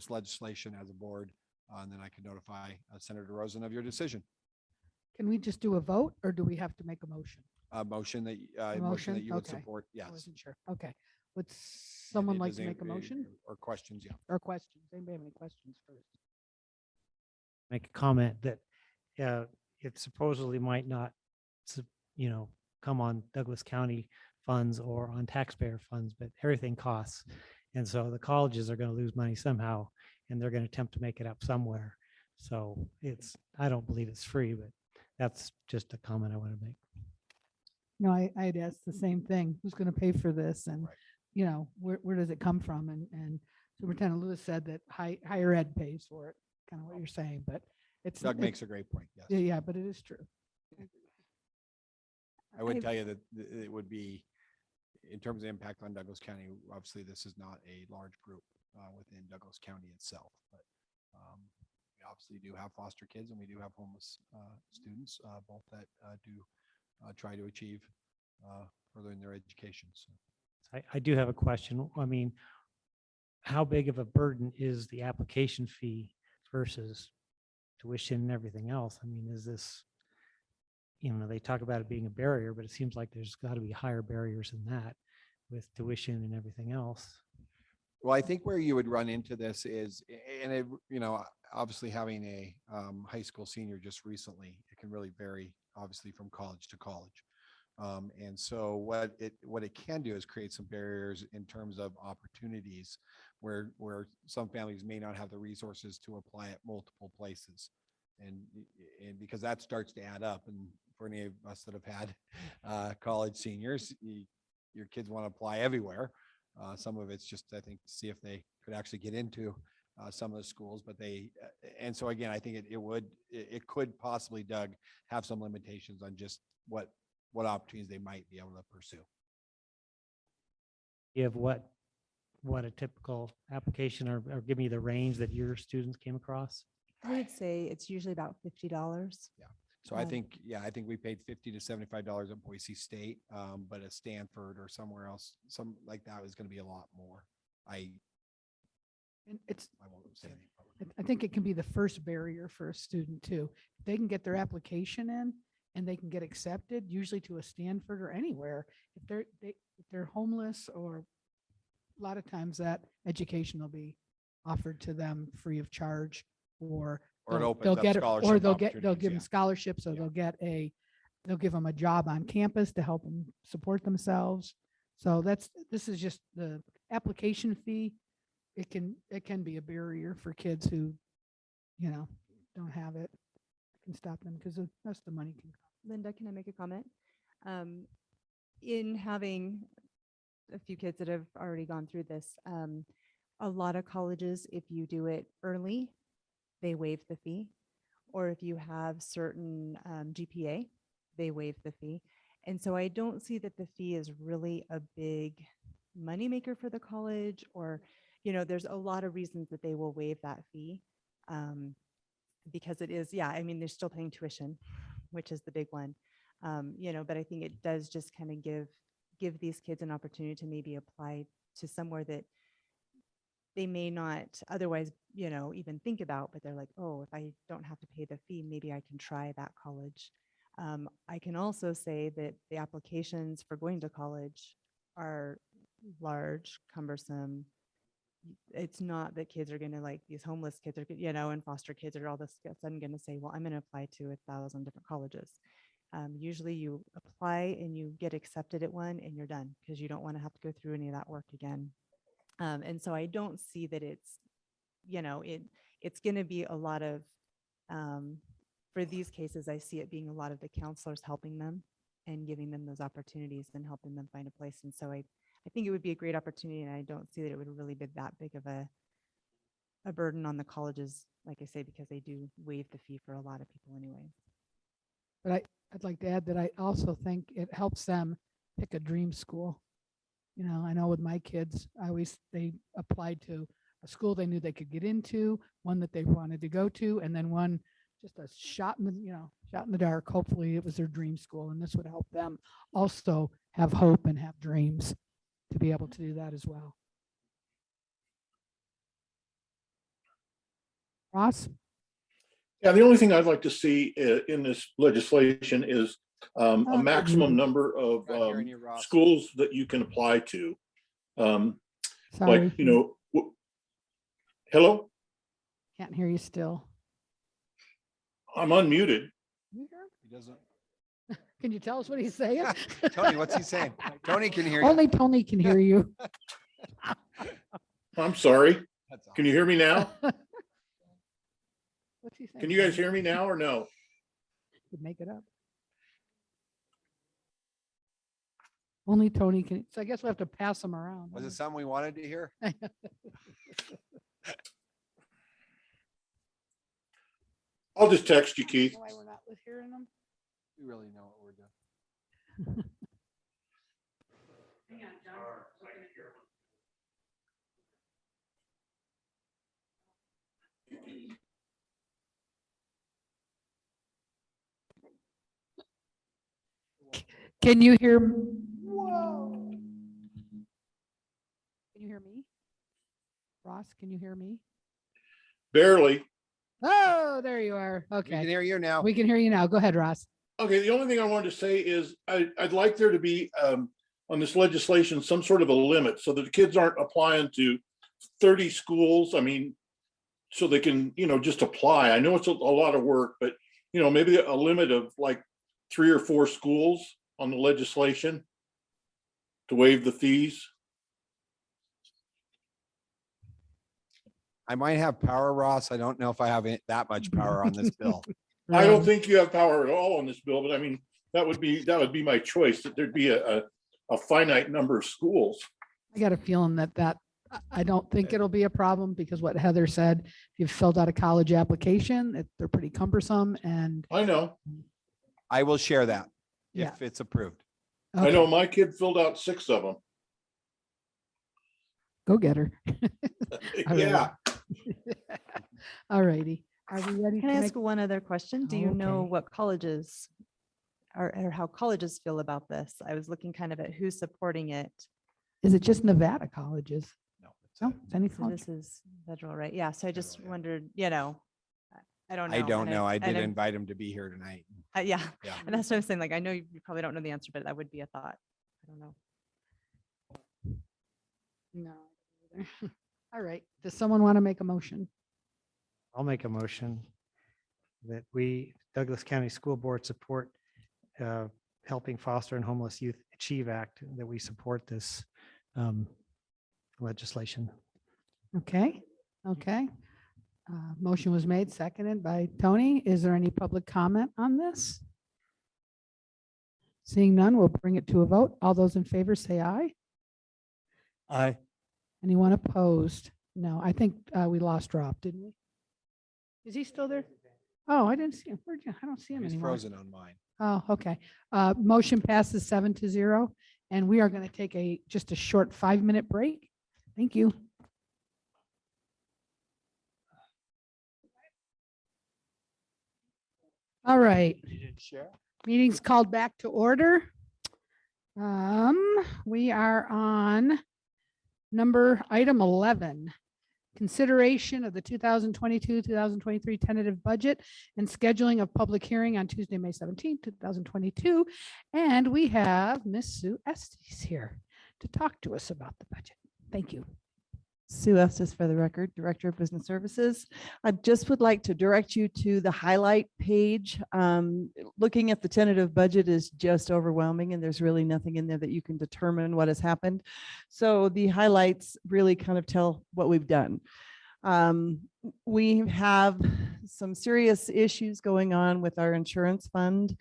legislation as a board, and then I can notify Senator Rosen of your decision. Can we just do a vote or do we have to make a motion? Motion that A motion that you would Okay. support. I Yes. wasn't sure. Okay. Would someone like Does to make a any- motion or questions? Yeah. or questions? Anybody have any questions first? Make a comment that it supposedly might not, come on Douglas County funds or on taxpayer funds, but everything costs. And so the colleges are going to lose money somehow, and they're going to attempt to make it up somewhere. So I don't believe it's free, but that's just a comment I want to make. No, I'd ask the same thing. Who's going to pay for this? And, where does it come from? And Superintendent Lewis said that higher ed pays for it, kind of what you're saying, but it's. Doug makes a great point. Yes. Yeah, but it is true. I would tell you that it would be, in terms of impact on Douglas County, obviously this is not a large group within Douglas County itself, but we obviously do have foster kids and we do have homeless students, both that do try to achieve furthering their education. So I do have a question. I mean, how big of a burden is the application fee versus tuition and everything else? I mean, is this, they talk about it being a barrier, but it seems like there's got to be higher barriers than that with tuition and everything else. Well, I think where you would run into this is, and it, obviously having a high school senior just recently, it can really vary obviously from college to college. And so what it can do is create some barriers in terms of opportunities where some families may not have the resources to apply at multiple places. And because that starts to add up, and for any of us that have had college seniors, your kids want to apply everywhere. Some of it's just, I think, to see if they could actually get into some of the schools, but and so again, I think it could possibly, Doug, have some limitations on just what opportunities they might be able to pursue. You have what a typical application, or give me the range that your students came across? I would say it's usually about $50. Yeah. So I think we paid $50 to $75 at Boise State, but at Stanford or somewhere else, some like that is going to be a lot more. I won't say anything publicly. I think it can be the first barrier for a student too. If they can get their application in and they can get accepted, usually to a Stanford or anywhere, if they're homeless, or a lot of times that education will be offered to them free of charge, or Or it they'll opens up get it, or scholarship they'll give opportunities, them scholarships, or they'll give them a job on campus to help them support themselves. So this is just the application fee. It can be a barrier for kids who, don't have it. It can stop them because that's the money can. Linda, can I make a comment? In having a few kids that have already gone through this, a lot of colleges, if you do it early, they waive the fee. Or if you have certain GPA, they waive the fee. And so I don't see that the fee is really a big moneymaker for the college, or, there's a lot of reasons that they will waive that fee. Because it is, they're still paying tuition, which is the big one. But I think it does just kind of give these kids an opportunity to maybe apply to somewhere that they may not otherwise, even think about, but they're like, oh, if I don't have to pay the fee, maybe I can try that college. I can also say that the applications for going to college are large, cumbersome. It's not that kids are going to, like, these homeless kids are, and foster kids are all this of a sudden going to say, well, I'm going to apply to 1,000 different colleges. Usually you apply and you get accepted at one and you're done, because you don't want to have to go through any of that work again. And so I don't see that it's, it's going to be a lot of, for these cases, I see it being a lot of the counselors helping them and giving them those opportunities and helping them find a place. And so I think it would be a great opportunity, and I don't see that it would really be that big of a a burden on the colleges, like I say, because they do waive the fee for a lot of people anyway. But I'd like to add that I also think it helps them pick a dream school. You know, I know with my kids, they applied to a school they knew they could get into, one that they wanted to go to, and then one just a shot in the dark. Hopefully it was their dream school, and this would help them also have hope and have dreams to be able to do that as well. Ross? Yeah, the only thing I'd like to see in this legislation is a maximum number of Not hearing you, Ross. schools that you can apply to. Sorry. Like, hello? Can't hear you still. I'm unmuted. He doesn't. Can you tell us what he's saying? Tony, what's he saying? Tony can hear you. Only Tony can hear you. I'm sorry. That's all. Can you hear me now? What's he saying? Can you guys hear me now or no? Could make it up. Only Tony can. So I guess we'll have to pass them around. Was it something we wanted to hear? I'll just text you, Keith. Why we're not hearing them? We really know what we're doing. Can you hear? Whoa. Can you hear me? Ross, can you hear me? Barely. Oh, there you are. We Okay. can hear you now. We can hear you now. Go ahead, Ross. Okay, the only thing I wanted to say is I'd like there to be on this legislation some sort of a limit so that the kids aren't applying to 30 schools. I mean, so they can, just apply. I know it's a lot of work, but maybe a limit of like 3 or 4 schools on the legislation to waive the fees. I might have power, Ross. I don't know if I have that much power on this bill. I don't think you have power at all on this bill, but I mean, that would be my choice, that there'd be a finite number of schools. I got a feeling that I don't think it'll be a problem because what Heather said, if you've filled out a college application, they're pretty cumbersome and. I know. I will share that Yeah. if it's approved. I know my kid filled out 6 of them. Go get her. All right. Yeah. All righty. Are we ready? Can to I make- ask one other question? Do you know Okay. what colleges or how colleges feel about this? I was looking kind of at who's supporting it. Is it just Nevada colleges? No. No, it's any So college. this is federal, right? Yeah. So I just Federal, yeah. wondered, I don't know. I don't and know. I did and invite him to be here tonight. Yeah. Yeah. And that's what I was saying. Like, I know you probably don't know the answer, but that would be a thought. I don't know. No. All right. Does someone want to make a motion? I'll make a motion that we, Douglas County School Board, support Helping Foster and Homeless Youth Achieve Act, that we support this legislation. Okay. Okay. Motion was made, seconded by Tony. Is there any public comment on this? Seeing none, we'll bring it to a vote. All those in favor say aye. Aye. Anyone opposed? No, I think we lost Rob, didn't we? Is he still there? Oh, I didn't see him. Where'd you? I don't see him He's anymore. frozen on mine. Oh, okay. Motion passes 7-0, and we are going to take just a short 5-minute break. Thank you. All right. You didn't share? Meeting's called back to order. We are on item 11. Consideration of the 2022-2023 tentative budget and scheduling of public hearing on Tuesday, May 17th, 2022. And we have Miss Sue Estes here to talk to us about the budget. Thank you. Sue Estes for the record, Director of Business Services. I just would like to direct you to the highlight page. Looking at the tentative budget is just overwhelming and there's really nothing in there that you can determine what has happened. So the highlights really kind of tell what we've done. We have some serious issues going on with our insurance fund.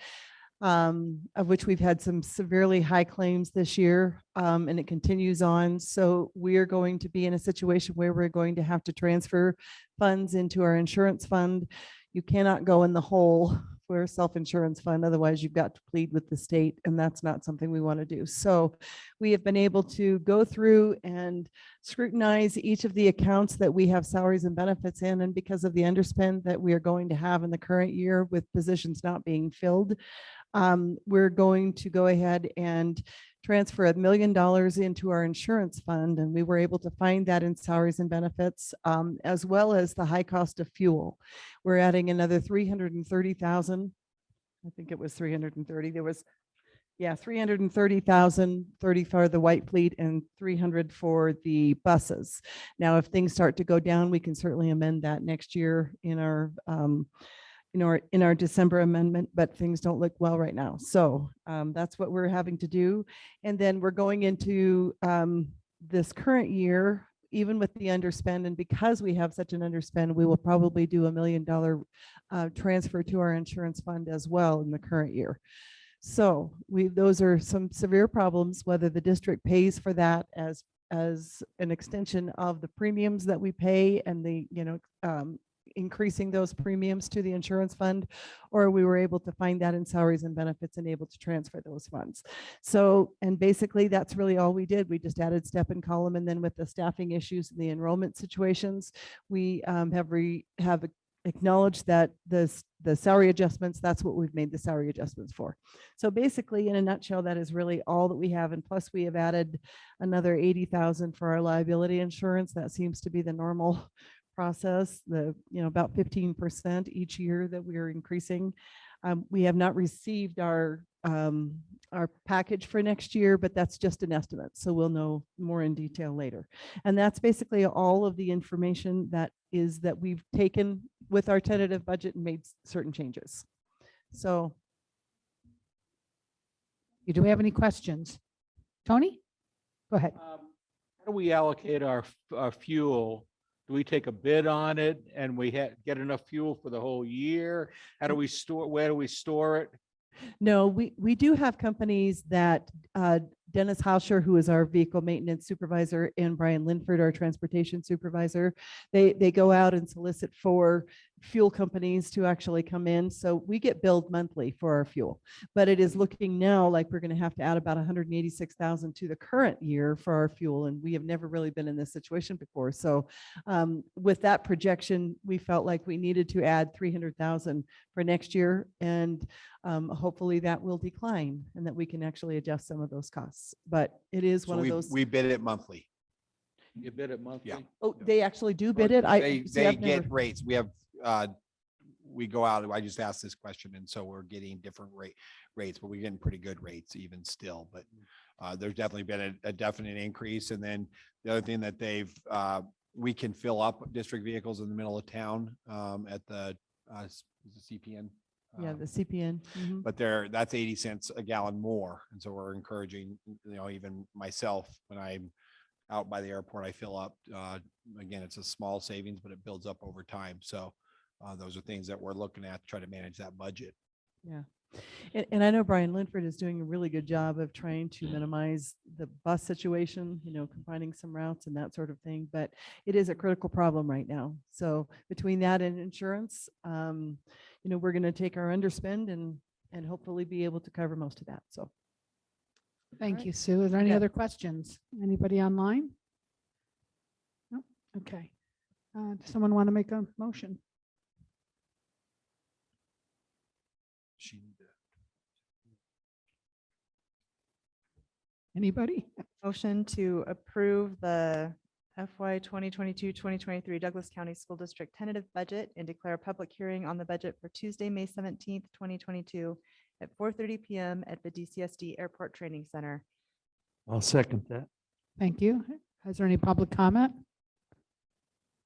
of which we've had some severely high claims this year, and it continues on. So we are going to be in a situation where we're going to have to transfer funds into our insurance fund. You cannot go in the hole for a self-insurance fund. Otherwise, you've got to plead with the state, and that's not something we want to do. So we have been able to go through and scrutinize each of the accounts that we have salaries and benefits in. And because of the underspend that we are going to have in the current year with positions not being filled, we're going to go ahead and transfer $1 million into our insurance fund. And we were able to find that in salaries and benefits, as well as the high cost of fuel. We're adding another 330,000. I think it was 330. There was, yeah, 330,000, 30 for the white fleet and 300 for the buses. Now, if things start to go down, we can certainly amend that next year in our in our December amendment, but things don't look well right now. So that's what we're having to do. And then we're going into this current year, even with the underspend, and because we have such an underspend, we will probably do $1 million transfer to our insurance fund as well in the current year. So those are some severe problems, whether the district pays for that as an extension of the premiums that we pay and the, increasing those premiums to the insurance fund, or we were able to find that in salaries and benefits and able to transfer those funds. So, and basically that's really all we did. We just added step and column, and then with the staffing issues and the enrollment situations, we have acknowledged that the salary adjustments, that's what we've made the salary adjustments for. So basically, in a nutshell, that is really all that we have. And plus we have added another 80,000 for our liability insurance. That seems to be the normal process, about 15% each year that we are increasing. We have not received our package for next year, but that's just an estimate. So we'll know more in detail later. And that's basically all of the information that we've taken with our tentative budget and made certain changes. So. Do we have any questions? Tony, go ahead. How do we allocate our fuel? Do we take a bid on it and we get enough fuel for the whole year? How do we store, where do we store it? No, we do have companies that Dennis Hauscher, who is our vehicle maintenance supervisor, and Brian Linford, our transportation supervisor, they go out and solicit for fuel companies to actually come in. So we get billed monthly for our fuel, but it is looking now like we're going to have to add about 186,000 to the current year for our fuel. And we have never really been in this situation before. So with that projection, we felt like we needed to add 300,000 for next year. And hopefully that will decline and that we can actually adjust some of those costs. But it is one of those. We bid it monthly. You bid it monthly? Yeah. Oh, they actually do bid it? They get rates. We have, we go out, I just asked this question, and so we're getting different rates, but we're getting pretty good rates even still. But there's definitely been a definite increase. And then the other thing that we can fill up district vehicles in the middle of town at the CPN. Yeah, the CPN. Mm-hmm. But that's 80 cents a gallon more. And so we're encouraging, even myself, when I'm out by the airport, I fill up. Again, it's a small savings, but it builds up over time. So those are things that we're looking at to try to manage that budget. Yeah. And I know Brian Linford is doing a really good job of trying to minimize the bus situation, combining some routes and that sort of thing. But it is a critical problem right now. So between that and insurance, we're going to take our underspend and hopefully be able to cover most of that. So. Thank you, Sue. Is there any other questions? Anybody online? No? Okay. Does someone want to make a motion? Anybody? Motion to approve the FY 2022-2023 Douglas County School District tentative budget and declare a public hearing on the budget for Tuesday, May 17th, 2022 at 4:30 p.m. at the DCSD Airport Training Center. I'll second that. Thank you. Is there any public comment?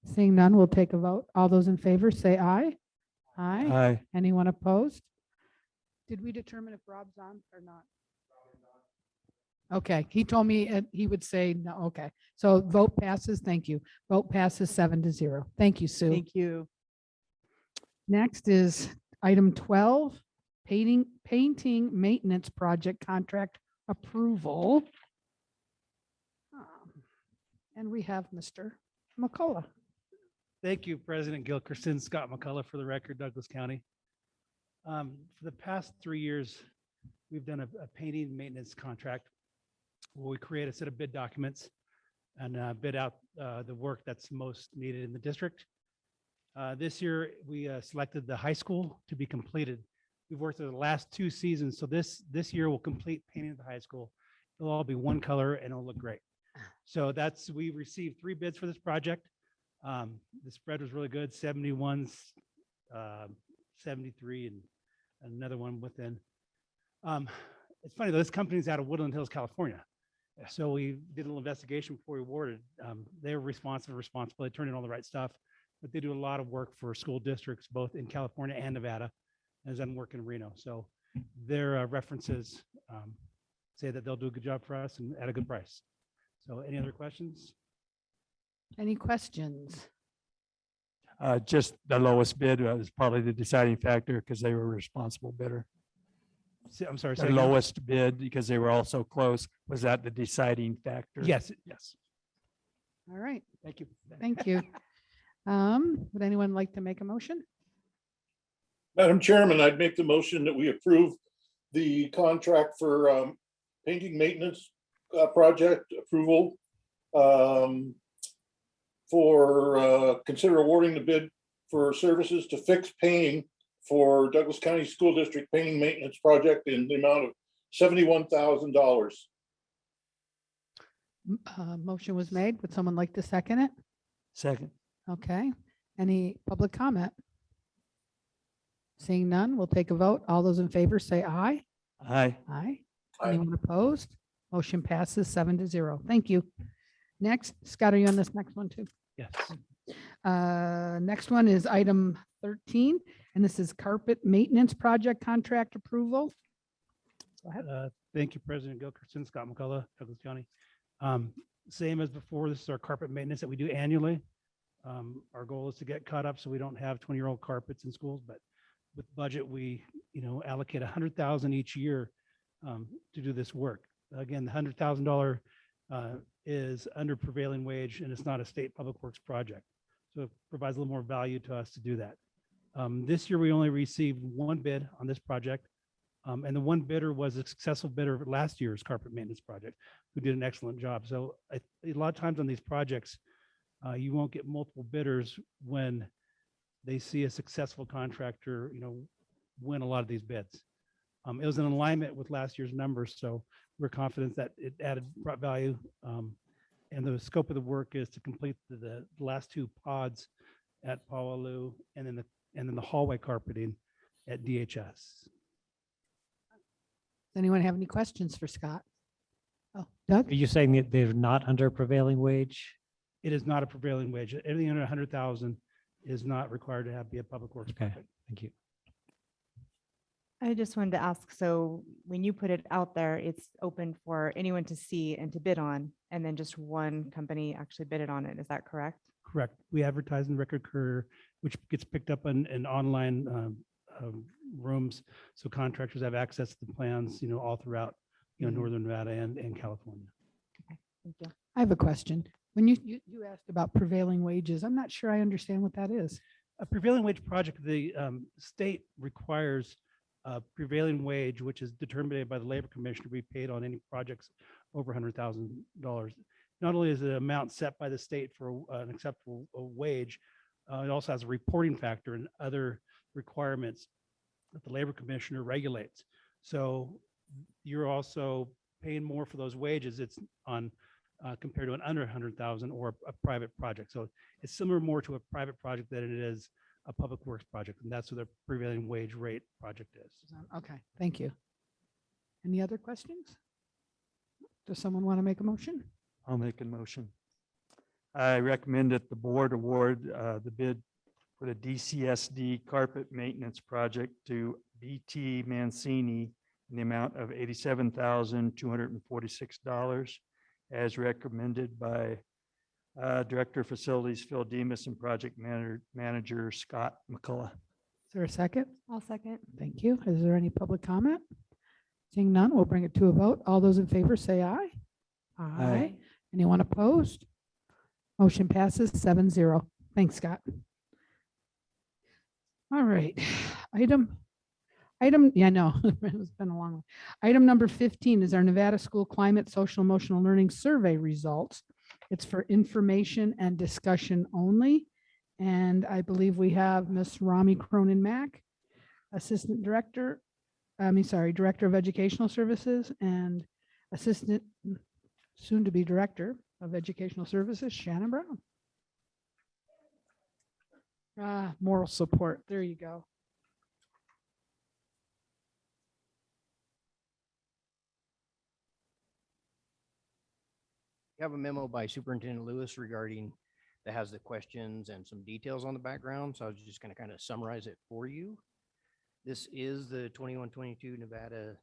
Seeing none, we'll take a vote. All those in favor say aye. Aye. Aye. Anyone opposed? Did we determine if Rob's on or not? Okay, he told me he would say no. Okay, so vote passes. Thank you. Vote passes 7-0. Thank you, Sue. Thank you. Next is item 12, painting maintenance project contract approval. And we have Mr. McCullough. Thank you, President Gilkerson. Scott McCullough for the record, Douglas County. For the past 3 years, we've done a painting maintenance contract where we create a set of bid documents and bid out the work that's most needed in the district. This year, we selected the high school to be completed. We've worked through the last 2 seasons, so this year we'll complete painting the high school. It'll all be one color and it'll look great. So we received 3 bids for this project. The spread was really good, 71, 73, and another one within. It's funny, though, this company's out of Woodland Hills, California. So we did a little investigation before we awarded. They were responsible. They turned in all the right stuff, but they do a lot of work for school districts, both in California and Nevada, as I'm working in Reno. So their references say that they'll do a good job for us and at a good price. So any other questions? Any questions? Just the lowest bid was probably the deciding factor because they were a responsible bidder. I'm sorry. The lowest bid, because they were all so close, was that the deciding factor? Yes. All right. Thank you. Thank you. Would anyone like to make a motion? Madam Chairman, I'd make the motion that we approve the contract for painting maintenance project approval for consider awarding the bid for services to fix painting for Douglas County School District painting maintenance project in the amount of $71,000. Motion was made. Would someone like to second it? Second. Okay. Any public comment? Seeing none, we'll take a vote. All those in favor say aye. Aye. Aye. Aye. Anyone opposed? Motion passes 7-0. Thank you. Next, Scott, are you on this next one too? Yes. Next one is item 13, and this is carpet maintenance project contract approval. Go ahead. Thank you, President Gilkerson. Scott McCullough, Douglas County. Same as before, this is our carpet maintenance that we do annually. Our goal is to get caught up so we don't have 20-year-old carpets in schools, but with budget, we allocate $100,000 each year to do this work. Again, the $100,000 is under prevailing wage, and it's not a state public works project. So it provides a little more value to us to do that. This year, we only received 1 bid on this project. And the one bidder was a successful bidder of last year's carpet maintenance project, who did an excellent job. So a lot of times on these projects, you won't get multiple bidders when they see a successful contractor, win a lot of these bids. It was in alignment with last year's numbers, so we're confident that it brought value. And the scope of the work is to complete the last 2 pods at Paualoo, and then the hallway carpeting at DHS. Does anyone have any questions for Scott? Oh, Doug? Are you saying that they're not under prevailing wage? It is not a prevailing wage. Everything under 100,000 is not required to be a public works Okay, project. thank you. I just wanted to ask, so when you put it out there, it's open for anyone to see and to bid on, and then just one company actually bid it on it. Is that correct? Correct. We advertise in Record Courier, which gets picked up in online rooms. So contractors have access to the plans, all throughout, Northern Nevada and California. Thank you. I have a question. When you asked about prevailing wages, I'm not sure I understand what that is. A prevailing wage project, the state requires a prevailing wage, which is determined by the Labor Commission, to be paid on any projects over $100,000. Not only is the amount set by the state for an acceptable wage, it also has a reporting factor and other requirements that the Labor Commissioner regulates. So you're also paying more for those wages. It's on compared to an under 100,000 or a private project. So it's similar more to a private project than it is a public works project, and that's what the prevailing wage rate project is. Okay, thank you. Any other questions? Does someone want to make a motion? I'll make a motion. I recommend that the board award the bid for the DCSD carpet maintenance project to BT Mancini in the amount of $87,246 as recommended by Director of Facilities Phil Demas and Project Manager Scott McCullough. Is there a second? I'll second. Thank you. Is there any public comment? Seeing none, we'll bring it to a vote. All those in favor say aye. Aye. Anyone opposed? Motion passes 7-0. Thanks, Scott. All right, yeah, no, it's been a long one. Item number 15 is our Nevada School Climate Social Emotional Learning Survey results. It's for information and discussion only. And I believe we have Miss Rami Cronin Mack, Assistant Director, Director of Educational Services, and Assistant, soon to be Director of Educational Services, Shannon Brown. Moral support. There you go. You have a memo by Superintendent Lewis regarding that has the questions and some details on the background. So I was just going to kind of summarize it for you. This is the 21-22 Nevada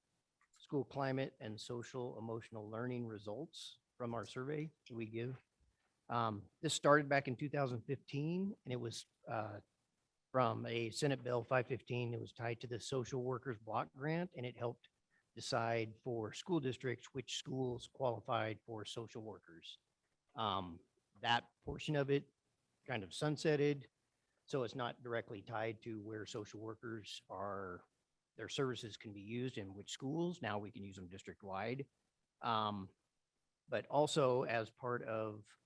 School Climate and Social Emotional Learning results from our survey that we give. This started back in 2015, and it was from a Senate Bill 515. It was tied to the Social Workers Block Grant, and it helped decide for school districts which schools qualified for social workers. That portion of it kind of sunsetted, so it's not directly tied to where social workers are, their services can be used in which schools. Now we can use them district-wide. But also as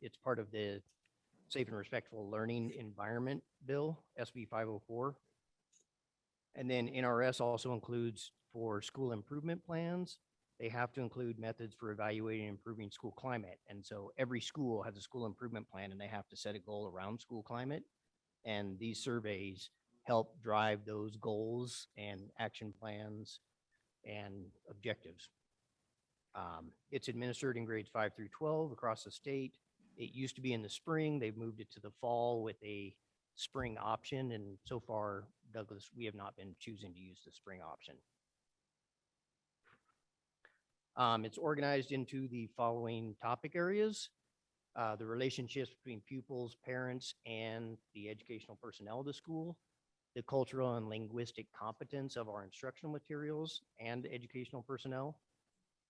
it's part of the Safe and Respectful Learning Environment Bill, SB 504. And then NRS also includes for school improvement plans, they have to include methods for evaluating and improving school climate. And so every school has a school improvement plan and they have to set a goal around school climate. And these surveys help drive those goals and action plans and objectives. It's administered in grades 5 through 12 across the state. It used to be in the spring. They've moved it to the fall with a spring option. And so far, Douglas, we have not been choosing to use the spring option. It's organized into the following topic areas: the relationships between pupils, parents, and the educational personnel of the school, the cultural and linguistic competence of our instructional materials and educational personnel,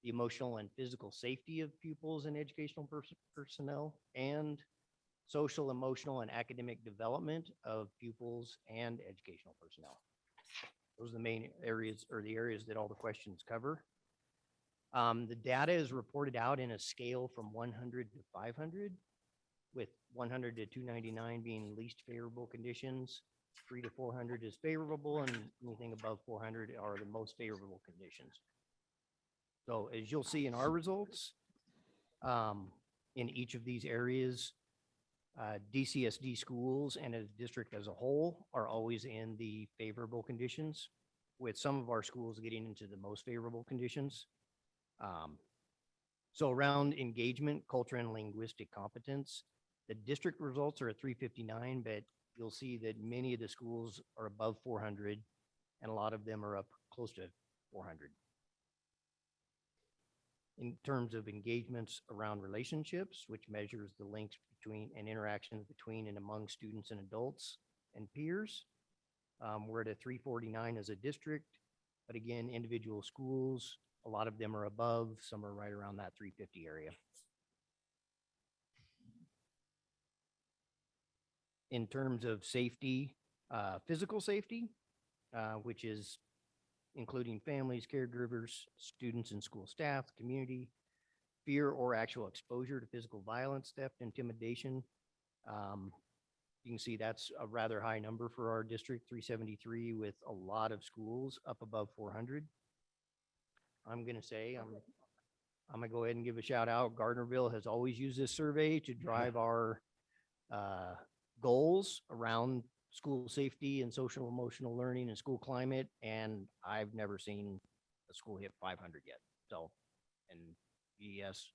the emotional and physical safety of pupils and educational personnel, and social, emotional, and academic development of pupils and educational personnel. Those are the main areas, or the areas that all the questions cover. The data is reported out in a scale from 100 to 500, with 100 to 299 being least favorable conditions. 3 to 400 is favorable, and anything above 400 are the most favorable conditions. So as you'll see in our results, in each of these areas, DCSD schools and a district as a whole are always in the favorable conditions, with some of our schools getting into the most favorable conditions. So around engagement, culture, and linguistic competence, the district results are at 359, but you'll see that many of the schools are above 400, and a lot of them are up close to 400. In terms of engagements around relationships, which measures the links between and interactions between and among students and adults and peers, we're at a 349 as a district, but again, individual schools, a lot of them are above, some are right around that 350 area. In terms of safety, physical safety, which is including families, caregivers, students and school staff, community, fear or actual exposure to physical violence, theft, intimidation. You can see that's a rather high number for our district, 373, with a lot of schools up above 400. I'm going to say, I'm going to go ahead and give a shout out. Gardnerville has always used this survey to drive our goals around school safety and social emotional learning and school climate. And I've never seen a school hit 500 yet. So, and yes,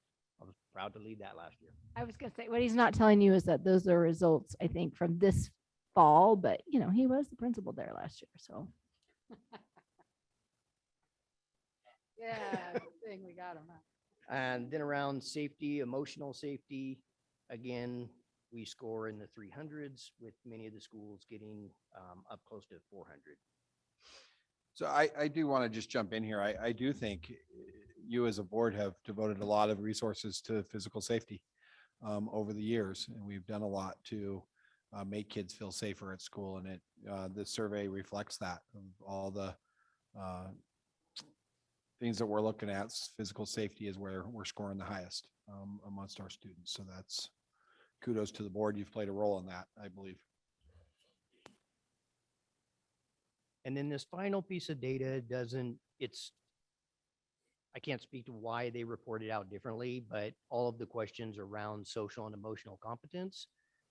I was proud to lead that last year. I was going to say, what he's not telling you is that those are results, I think, from this fall, but you know, he was the principal there last year. So. Yeah, thing we got him. And then around safety, emotional safety, again, we score in the 300s, with many of the schools getting up close to 400. So I do want to just jump in here. I do think you as a board have devoted a lot of resources to physical safety over the years, and we've done a lot to make kids feel safer at school. And this survey reflects that of all the things that we're looking at. Physical safety is where we're scoring the highest amongst our students. So that's kudos to the board. You've played a role in that, I believe. And then this final piece of data I can't speak to why they report it out differently, but all of the questions around social and emotional competence,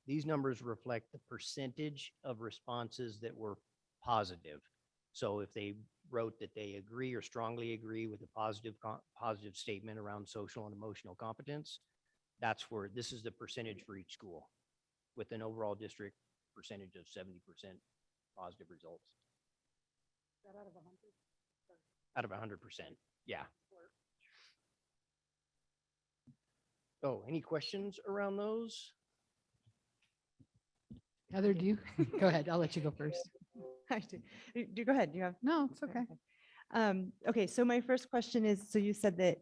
these numbers reflect the percentage of responses that were positive. So if they wrote that they agree or strongly agree with a positive statement around social and emotional competence, that's where this is the percentage for each school, with an overall district percentage of 70% positive results. That out of 100? Out of 100%, yeah. So any questions around those? Heather, do you? Go ahead. I'll let you go first. Do go ahead. You have. No, it's okay. Okay, so my first question is, so you said that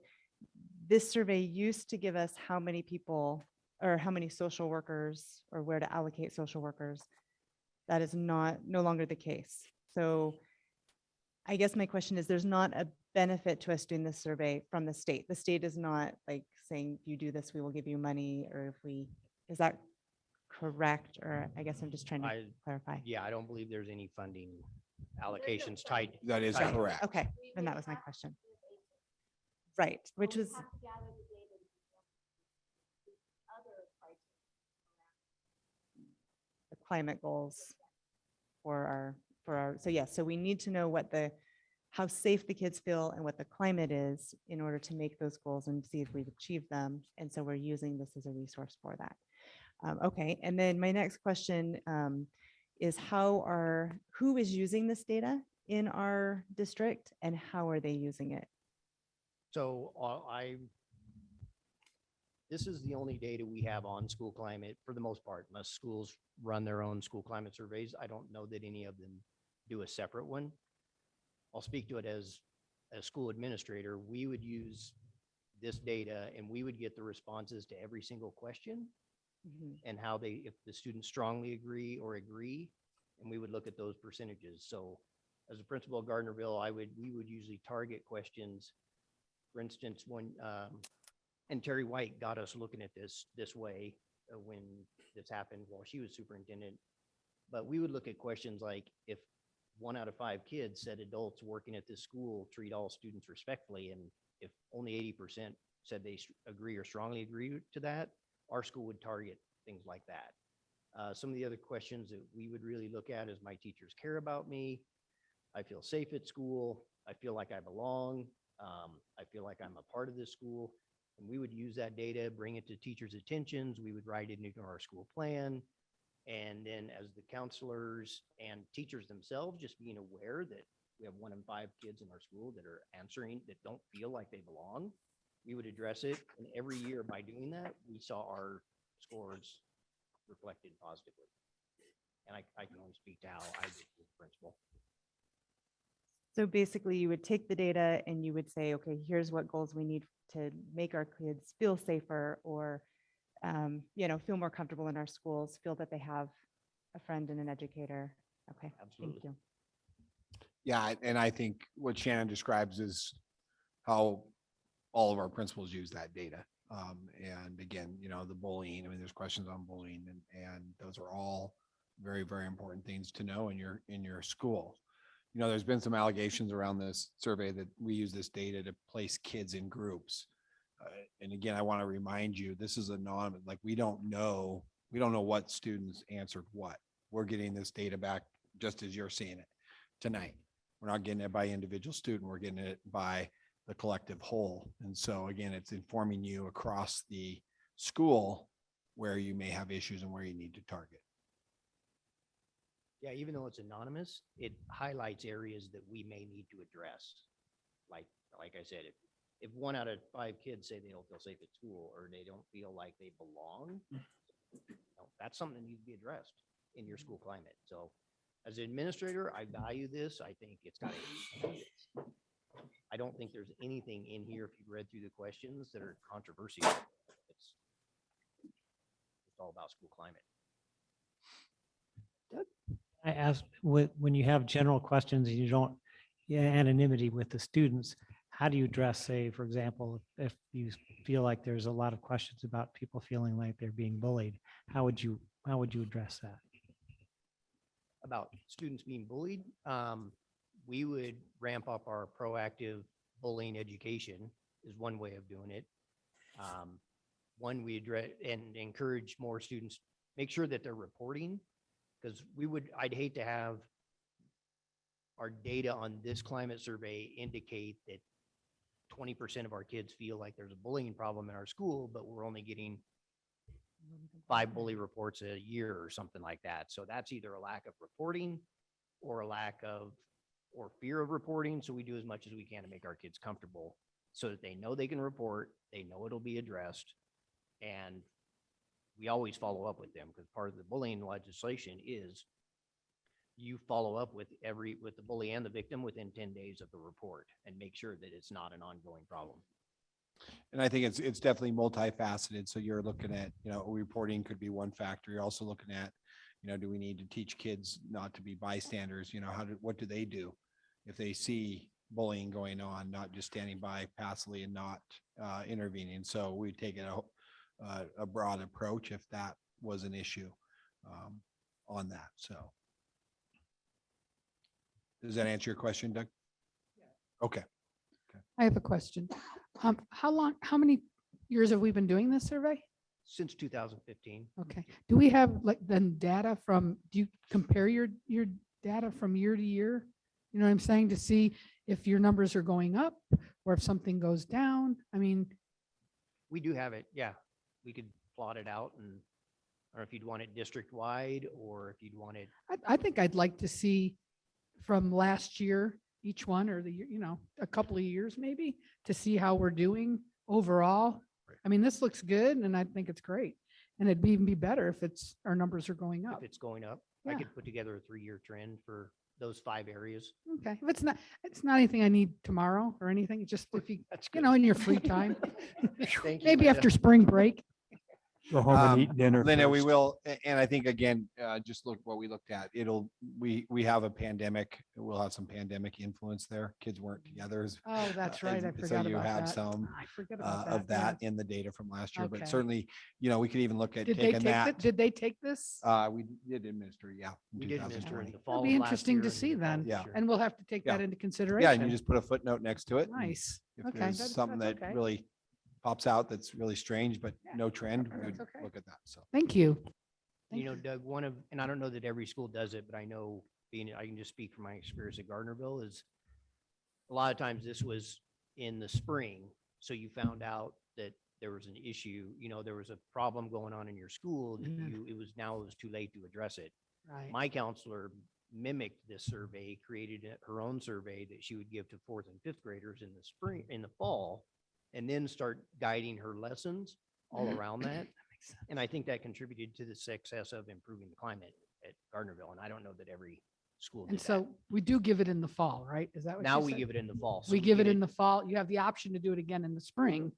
this survey used to give us how many people or how many social workers or where to allocate social workers. That is no longer the case. So I guess my question is, there's not a benefit to us doing this survey from the state. The state is not like saying, if you do this, we will give you money, or is that correct? Or I guess I'm just trying to clarify. Yeah, I don't believe there's any funding allocations tied. That is Right. correct. Okay, and that was my question. Right, which was. The climate goals for our, so yes, so we need to know how safe the kids feel and what the climate is in order to make those goals and see if we've achieved them. And so we're using this as a resource for that. Okay, and then my next question is who is using this data in our district and how are they using it? So this is the only data we have on school climate for the most part. Most schools run their own school climate surveys. I don't know that any of them do a separate one. I'll speak to it as a school administrator. We would use this data and we would get the responses to every single question and if the students strongly agree or agree, and we would look at those percentages. So as a principal of Gardnerville, we would usually target questions. For instance, and Terry White got us looking at this way when this happened while she was superintendent. But we would look at questions like, if 1 out of 5 kids said adults working at this school treat all students respectfully, and if only 80% said they agree or strongly agree to that, our school would target things like that. Some of the other questions that we would really look at is, my teachers care about me, I feel safe at school, I feel like I belong, I feel like I'm a part of this school. And we would use that data, bring it to teachers' attentions, we would write it into our school plan. And then as the counselors and teachers themselves, just being aware that we have 1 in 5 kids in our school that are answering, that don't feel like they belong, we would address it. And every year by doing that, we saw our scores reflected positively. And I can only speak to how I did as principal. So basically you would take the data and you would say, okay, here's what goals we need to make our kids feel safer or, feel more comfortable in our schools, feel that they have a friend and an educator. Okay, absolutely. Thank you. Yeah, and I think what Shannon describes is how all of our principals use that data. And again, the bullying, there's questions on bullying and those are all very, very important things to know in your school. There's been some allegations around this survey that we use this data to place kids in groups. And again, I want to remind you, this is anonymous. Like we don't know what students answered what. We're getting this data back just as you're seeing it tonight. We're not getting it by individual student. We're getting it by the collective whole. And so again, it's informing you across the school where you may have issues and where you need to target. Yeah, even though it's anonymous, it highlights areas that we may need to address. Like I said, if 1 out of 5 kids say they don't feel safe at school or they don't feel like they belong, That's something that needs to be addressed in your school climate. So as an administrator, I value this. I think it's got to. I don't think there's anything in here, if you read through the questions, that are controversial. It's all about school climate. I asked, when you have general questions and you don't, anonymity with the students, how do you address, say, for example, if you feel like there's a lot of questions about people feeling like they're being bullied, how would you address that? About students being bullied, we would ramp up our proactive bullying education is one way of doing it. One, we address and encourage more students, make sure that they're reporting, because I'd hate to have our data on this climate survey indicate that 20% of our kids feel like there's a bullying problem in our school, but we're only getting 5 bully reports a year or something like that. So that's either a lack of reporting or a lack of, or fear of reporting. So we do as much as we can to make our kids comfortable so that they know they can report, they know it'll be addressed. And we always follow up with them, because part of the bullying legislation is you follow up with the bully and the victim within 10 days of the report and make sure that it's not an ongoing problem. And I think it's definitely multifaceted. So you're looking at, reporting could be one factor. You're also looking at, do we need to teach kids not to be bystanders? What do they do if they see bullying going on, not just standing by passively and not intervening? So we take a broad approach if that was an issue on that. So does that answer your question, Doug? Okay. I have a question. How many years have we been doing this survey? Since 2015. Okay. Do we have then data do you compare your data from year to year? You know what I'm saying? To see if your numbers are going up or if something goes down? I mean. We do have it. Yeah. We could plot it out, and I don't know if you'd want it district wide or if you'd want it. I think I'd like to see from last year, each one, or a couple of years maybe, to see how we're doing overall. I mean, this looks good and I think it's great. And it'd even be better if our numbers are going up. If it's going up, Yeah. I could put together a 3-year trend for those 5 areas. Okay. If it's not anything I need tomorrow or anything. It's just if you, in your free time, Thank you, maybe Linda. after spring break. Go home and eat dinner. Linda, we first. will, and I think again, just look what we looked at. We have a pandemic. We'll have some pandemic influence there. Kids weren't together. Oh, that's right. I So forgot you about have that. some I forget about of that yeah. in the data from last year. Okay. But certainly, we could even look at Did they taking take that. Did they take this? We did administer, yeah. in We did administer in 2020. the fall. It'll be of last interesting year to and see the fall then. of this Yeah. year. And we'll have to take Yeah. that into consideration. Yeah, and you just put a footnote next to it. and Nice. If Okay, there's that's something that okay. really pops out that's really strange, but no trend, we That's would okay. look at that. So. Thank you. Doug, and I don't know that every school does it, but I know I can just speak from my experience at Gardnerville, is a lot of times this was in the spring. So you found out that there was an issue, there was a problem going on in your school that it was too late to address it. Right. My counselor mimicked this survey, created her own survey that she would give to 4th and 5th graders in the fall, and then start guiding her lessons all around that. And I think that contributed to the success of improving the climate at Gardnerville. And I don't know that every school did And so we do give it in the fall, right? Is that what Now you we said? give it in the fall. So We give it in the fall. You have the option to do it again in the spring,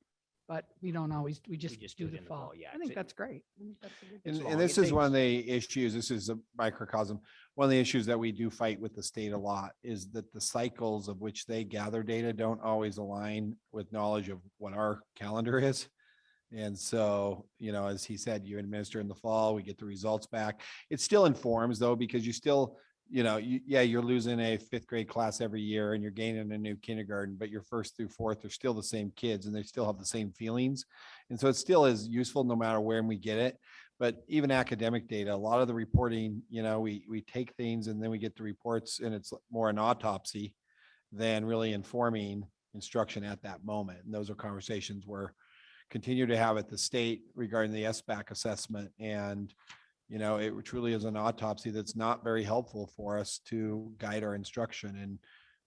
but we don't always, we just just do do it the in the fall, fall. yeah, I think it's- that's great. I think that's a good. It's And long. this It is one of takes- the issues, this is a microcosm. One of the issues that we do fight with the state a lot is that the cycles of which they gather data don't always align with knowledge of what our calendar is. And so, as he said, you administer in the fall, we get the results back. It still informs though, because you still, you're losing a 5th grade class every year and you're gaining a new kindergarten, but your 1st through 4th are still the same kids and they still have the same feelings. And so it still is useful no matter where we get it. But even academic data, a lot of the reporting, we take things and then we get the reports and it's more an autopsy than really informing instruction at that moment. And those are conversations where continue to have at the state regarding the SBAC assessment. And, it truly is an autopsy that's not very helpful for us to guide our instruction.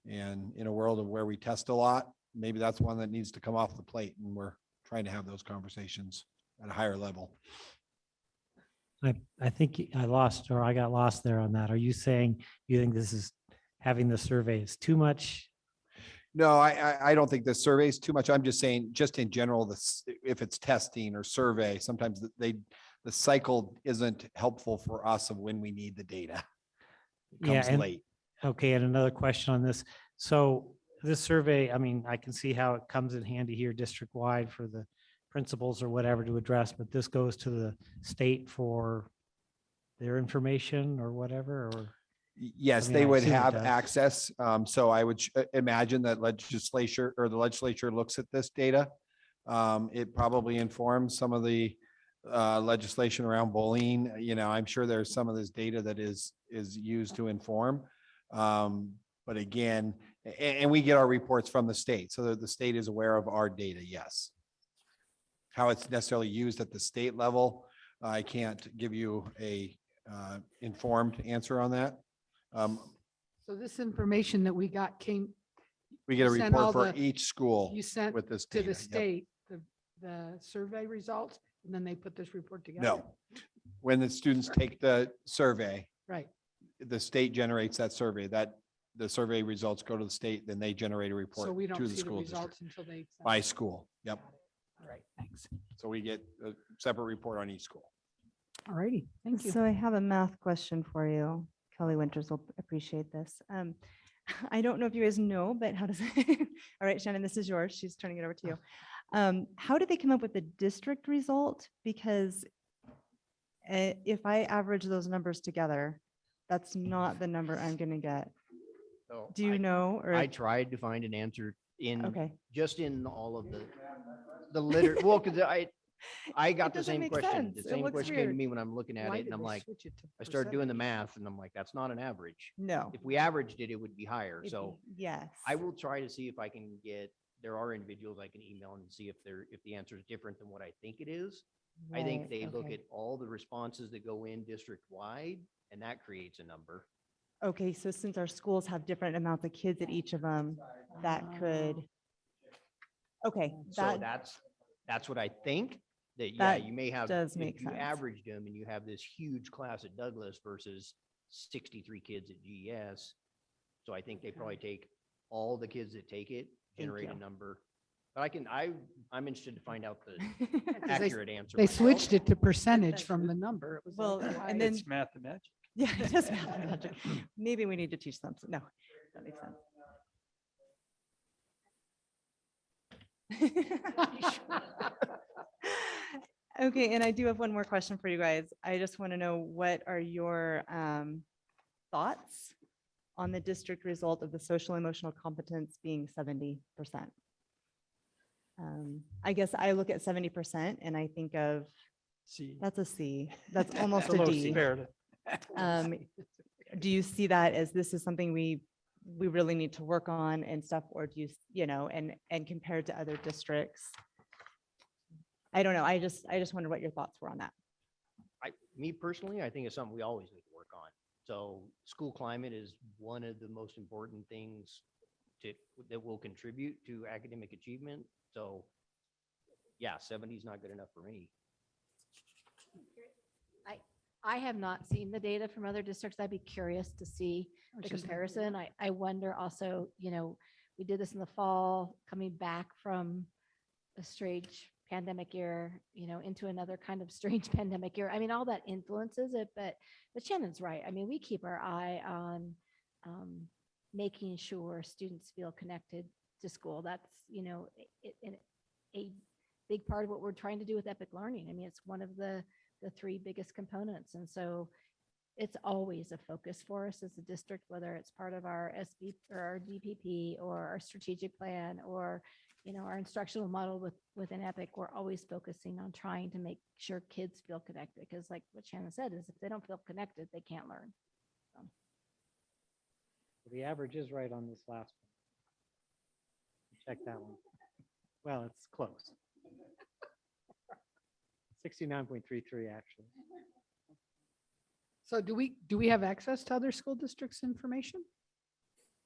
And in a world of where we test a lot, maybe that's one that needs to come off the plate. And we're trying to have those conversations at a higher level. I think I lost, or I got lost there on that. Are you saying you think this is, having the survey is too much? No, I don't think the survey is too much. I'm just saying, just in general, this, if it's testing or survey, sometimes the cycle isn't helpful for us of when we need the data. It Yeah, comes and- late. Okay, and another question on this. So this survey, I mean, I can see how it comes in handy here district-wide for the principals or whatever to address, but this goes to the state for their information or whatever, or? Yes, I mean, they I would assume it have does. access. So I would imagine that the legislature looks at this data. It probably informs some of the legislation around bullying. You know, I'm sure there's some of this data that is used to inform. But again, and we get our reports from the state, so that the state is aware of our data, yes. How it's necessarily used at the state level, I can't give you a informed answer on that. So this information that we got came. We get a you sent all report for the- each school You sent with this to data. the Yep. state, the survey results, and then they put this report together? No. When the students take the survey, Right. the state generates that survey, that the survey results go to the state, then they generate a So report we to don't the see the school district results until they. send by it. school. Yep. All right, thanks. So we get a separate report on each school. All righty, thank you. So I have a math question for you. Kelly Winters will appreciate this. I don't know if you guys know, but how does it? All right, Shannon, this is yours. She's turning it over to you. How did they come up with the district result? Because if I average those numbers together, that's not the number I'm going to get. So Do you know? Or I tried to find an answer in, Okay. just in all of the litter, well, because I got the doesn't same make question. sense. The It same looks question came to weird. me when I'm looking at Why it did and I'm they like, switch it to I started doing the percentage? math and I'm like, that's not an average. No. If we averaged it, it would be higher. It'd So be- Yes. I will try to see if I can get, there are individuals I can email and see if the answer is different than what I think it is. I think Right, they look okay. at all the responses that go in district-wide and that creates a number. Okay, so since our schools have different amounts of kids at each of them, that could. Okay, So that, that's what I think, that, yeah, that you may have, does if make you sense. averaged them and you have this huge class at Douglas versus 63 kids at GES. So I think they probably take all the kids that take it, Thank generate a you. number. But I'm interested to find out the 'Cause accurate answer. They myself. switched it to percentage from the number. It was Well, like, and why- then. It's math and magic. Yeah, it does math and magic. Maybe we need to teach them. No, that makes sense. Okay, and I do have one more question for you guys. I just want to know, what are your thoughts on the district result of the social emotional competence being 70%? I guess I look at 70% and I think of, See. that's a C. That's almost It's a low D. comparative. Do you see that as this is something we really need to work on and stuff, or do you know, and compared to other districts? I don't know. I just wonder what your thoughts were on that. Me personally, I think it's something we always need to work on. So school climate is one of the most important things that will contribute to academic achievement. So yeah, 70 is not good enough for me. I have not seen the data from other districts. I'd be curious to see the comparison. I wonder also, you know, we did this in the fall, coming back from a strange pandemic year, you know, into another kind of strange pandemic year. I mean, all that influences it, but Shannon's right. I mean, we keep our eye on making sure students feel connected to school. That's, you know, a big part of what we're trying to do with Epic Learning. I mean, it's one of the three biggest components. And so it's always a focus for us as a district, whether it's part of our SB or our DPP or our strategic plan or, you know, our instructional model within Epic. We're always focusing on trying to make sure kids feel connected, because like what Shannon said is, if they don't feel connected, they can't learn. So. The average is right on this last one. Check that one. Well, it's close. 69.33 actually. So do we have access to other school districts' information?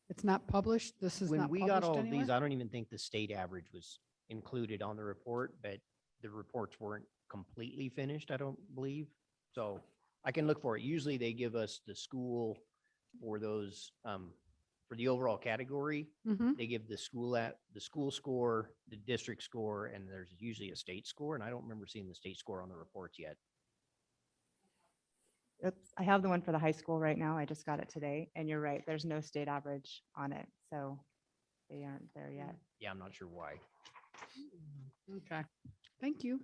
It's not published. This is When not we got published all of these, anywhere? I don't even think the state average was included on the report, but the reports weren't completely finished, I don't believe. So I can look for it. Usually they give us the school for those, for the overall category. Mhm. They give the school score, the district score, and there's usually a state score. And I don't remember seeing the state score on the reports yet. Oops, I have the one for the high school right now. I just got it today. And you're right, there's no state average on it. So they aren't there yet. Yeah, I'm not sure why. Okay, thank you.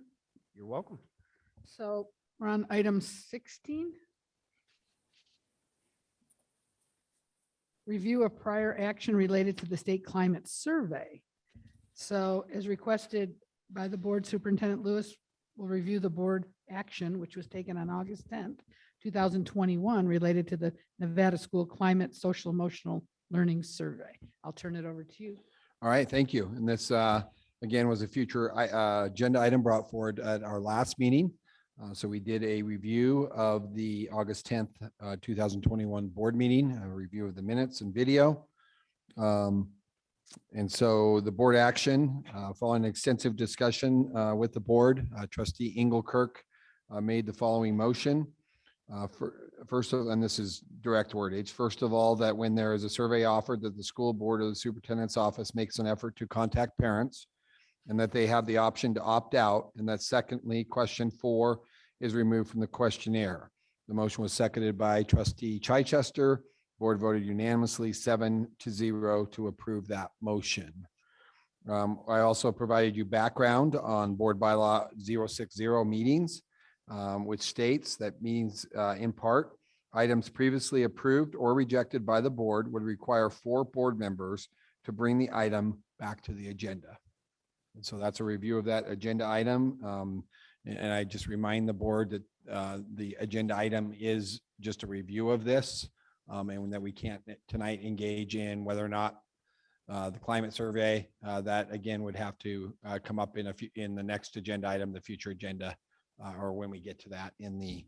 You're welcome. So we're on item 16. Review of prior action related to the state climate survey. So as requested by the board, Superintendent Lewis will review the board action, which was taken on August 10th, 2021, related to the Nevada School Climate Social Emotional Learning Survey. I'll turn it over to you. All right, thank you. And this, again, was a future agenda item brought forward at our last meeting. So we did a review of the August 10th, 2021 board meeting, a review of the minutes and video. And so the board action, following extensive discussion with the board, trustee Engelkirk made the following motion. First of, and this is direct wordage. First of all, that when there is a survey offered, that the school board or the superintendent's office makes an effort to contact parents and that they have the option to opt out. And that secondly, question 4 is removed from the questionnaire. The motion was seconded by trustee Chichester. Board voted unanimously 7-0 to approve that motion. I also provided you background on board bylaw 060 meetings, which states that means in part, items previously approved or rejected by the board would require 4 board members to bring the item back to the agenda. And so that's a review of that agenda item. And I just remind the board that the agenda item is just a review of this, and that we can't tonight engage in whether or not the climate survey, that again would have to come up in the next agenda item, the future agenda, or when we get to that in the,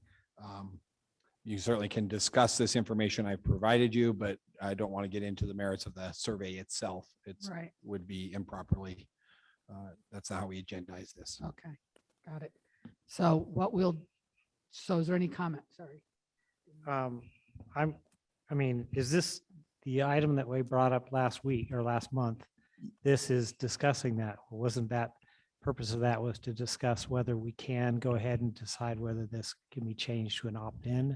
you certainly can discuss this information I provided you, but I don't want to get into the merits of the survey itself. It's Right. would be improperly. That's not how we agendize this. Okay, got it. So so is there any comment? Sorry. I mean, is this the item that we brought up last week or last month? This is discussing that. Wasn't that purpose of that was to discuss whether we can go ahead and decide whether this can be changed to an opt-in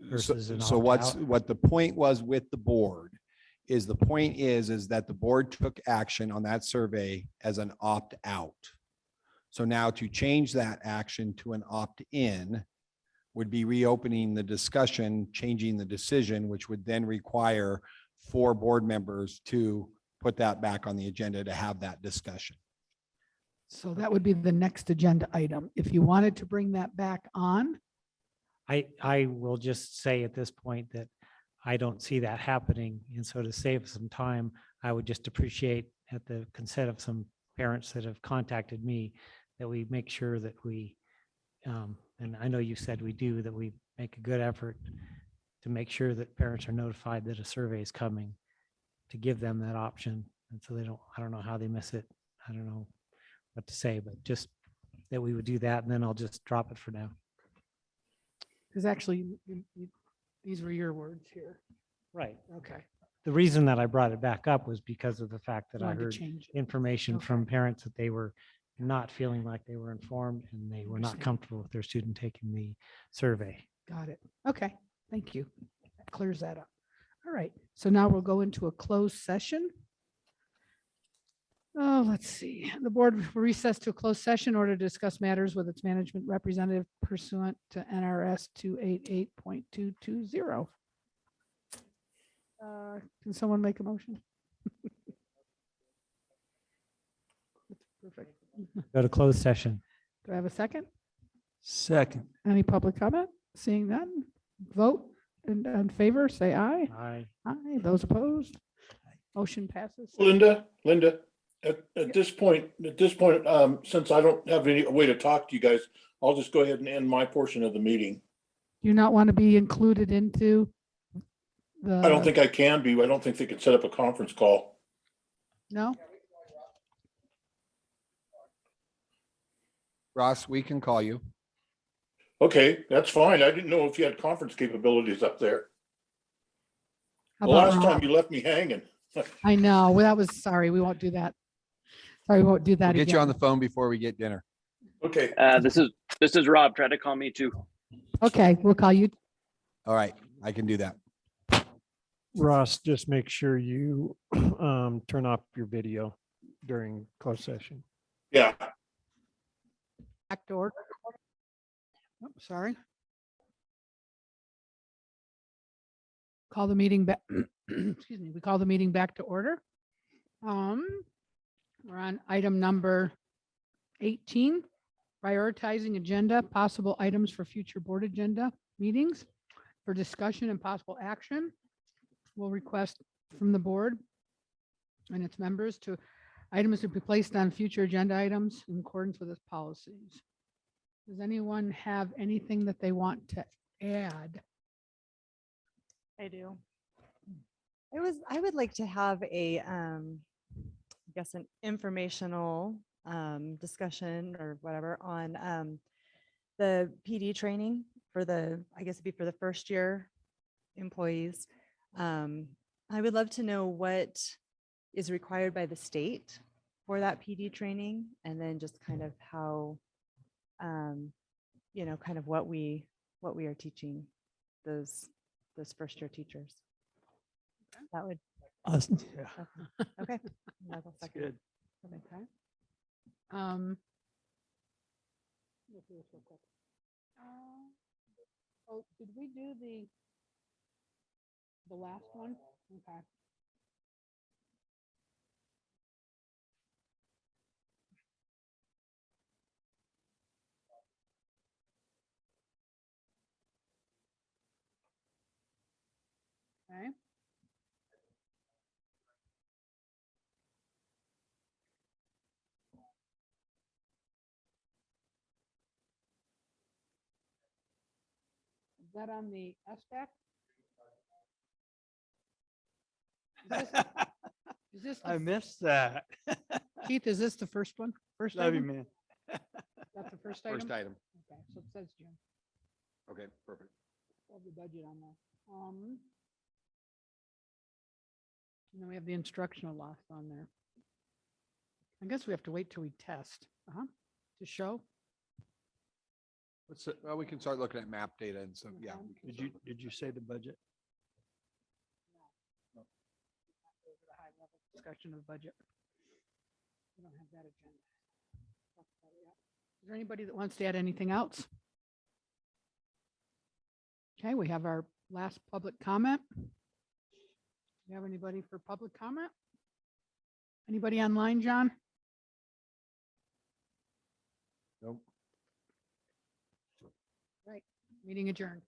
versus an So opt-out? what the point was with the board is the point is that the board took action on that survey as an opt-out. So now to change that action to an opt-in would be reopening the discussion, changing the decision, which would then require 4 board members to put that back on the agenda to have that discussion. So that would be the next agenda item. If you wanted to bring that back on, I will just say at this point that I don't see that happening. And so to save some time, I would just appreciate at the consent of some parents that have contacted me that we make sure that we, and I know you said we do, that we make a good effort to make sure that parents are notified that a survey is coming, to give them that option. And so they don't, I don't know how they miss it. I don't know what to say, but just that we would do that, and then I'll just drop it for now. because actually these were your words here. Right. Okay. The reason that I brought it back up was because of the fact that I Wanted to heard change it. information from parents that they were not feeling like they were informed and they were not Understand. comfortable with their student taking the survey. Got it. Okay, thank you. That clears that up. All right, so now we'll go into a closed session. Oh, let's see. The board will recess to a closed session in order to discuss matters with its management representative pursuant to NRS 288.220. Can someone make a motion? Perfect. Go to closed session. Do I have a second? Second. Any public comment? Seeing none, vote in favor, say aye. Aye. Aye. Those opposed? Motion passes. Linda, at this point, since I don't have any way to talk to you guys, I'll just go ahead and end my portion of the meeting. Do you not want to be included into the? I don't think I can be. I don't think they can set up a conference call. No? Ross, we can call you. Okay, that's fine. I didn't know if you had conference capabilities up there. How The about last time Rob? you left me hanging. I know, well, that was, sorry, we won't do that. Sorry, we won't do We'll that get you on again. the phone before we get dinner. Okay. This is Rob. Try to call me too. Okay, we'll call you. All right, I can do that. Ross, just make sure you turn off your video during closed session. Yeah. Back to order. Oh, sorry. Call the meeting back. Excuse me. We call the meeting back to order. We're on item number 18, prioritizing agenda, possible items for future board agenda meetings for discussion and possible action. We'll request from the board and its members to items to be placed on future agenda items in accordance with its policies. Does anyone have anything that they want to add? I do. I would like to have a, I guess, an informational discussion or whatever on the PD training for the, I guess it'd be for the first year employees. I would love to know what is required by the state for that PD training, and then just kind of how, you know, kind of what we are teaching those first year teachers. That would. Yeah. Okay. That's good. Okay. Let's do this real quick. Oh, did we do the last one? Okay. Okay. Is that on the SBAC? Is this I the missed that. Keith, is this the first one? First Love you, item? man. That's the first item? First item. Okay, so it says Jim. Okay, perfect. Have the budget on there. And then we have the instructional loss on there. I guess we have to wait till we test, to show. Well, we can start looking at map data and so, yeah. Did you say the budget? The high level discussion of the budget. We don't have that agenda. Is there anybody that wants to add anything else? Okay, we have our last public comment. Do you have anybody for public comment? Anybody online, John? Nope. Right, meeting adjourned.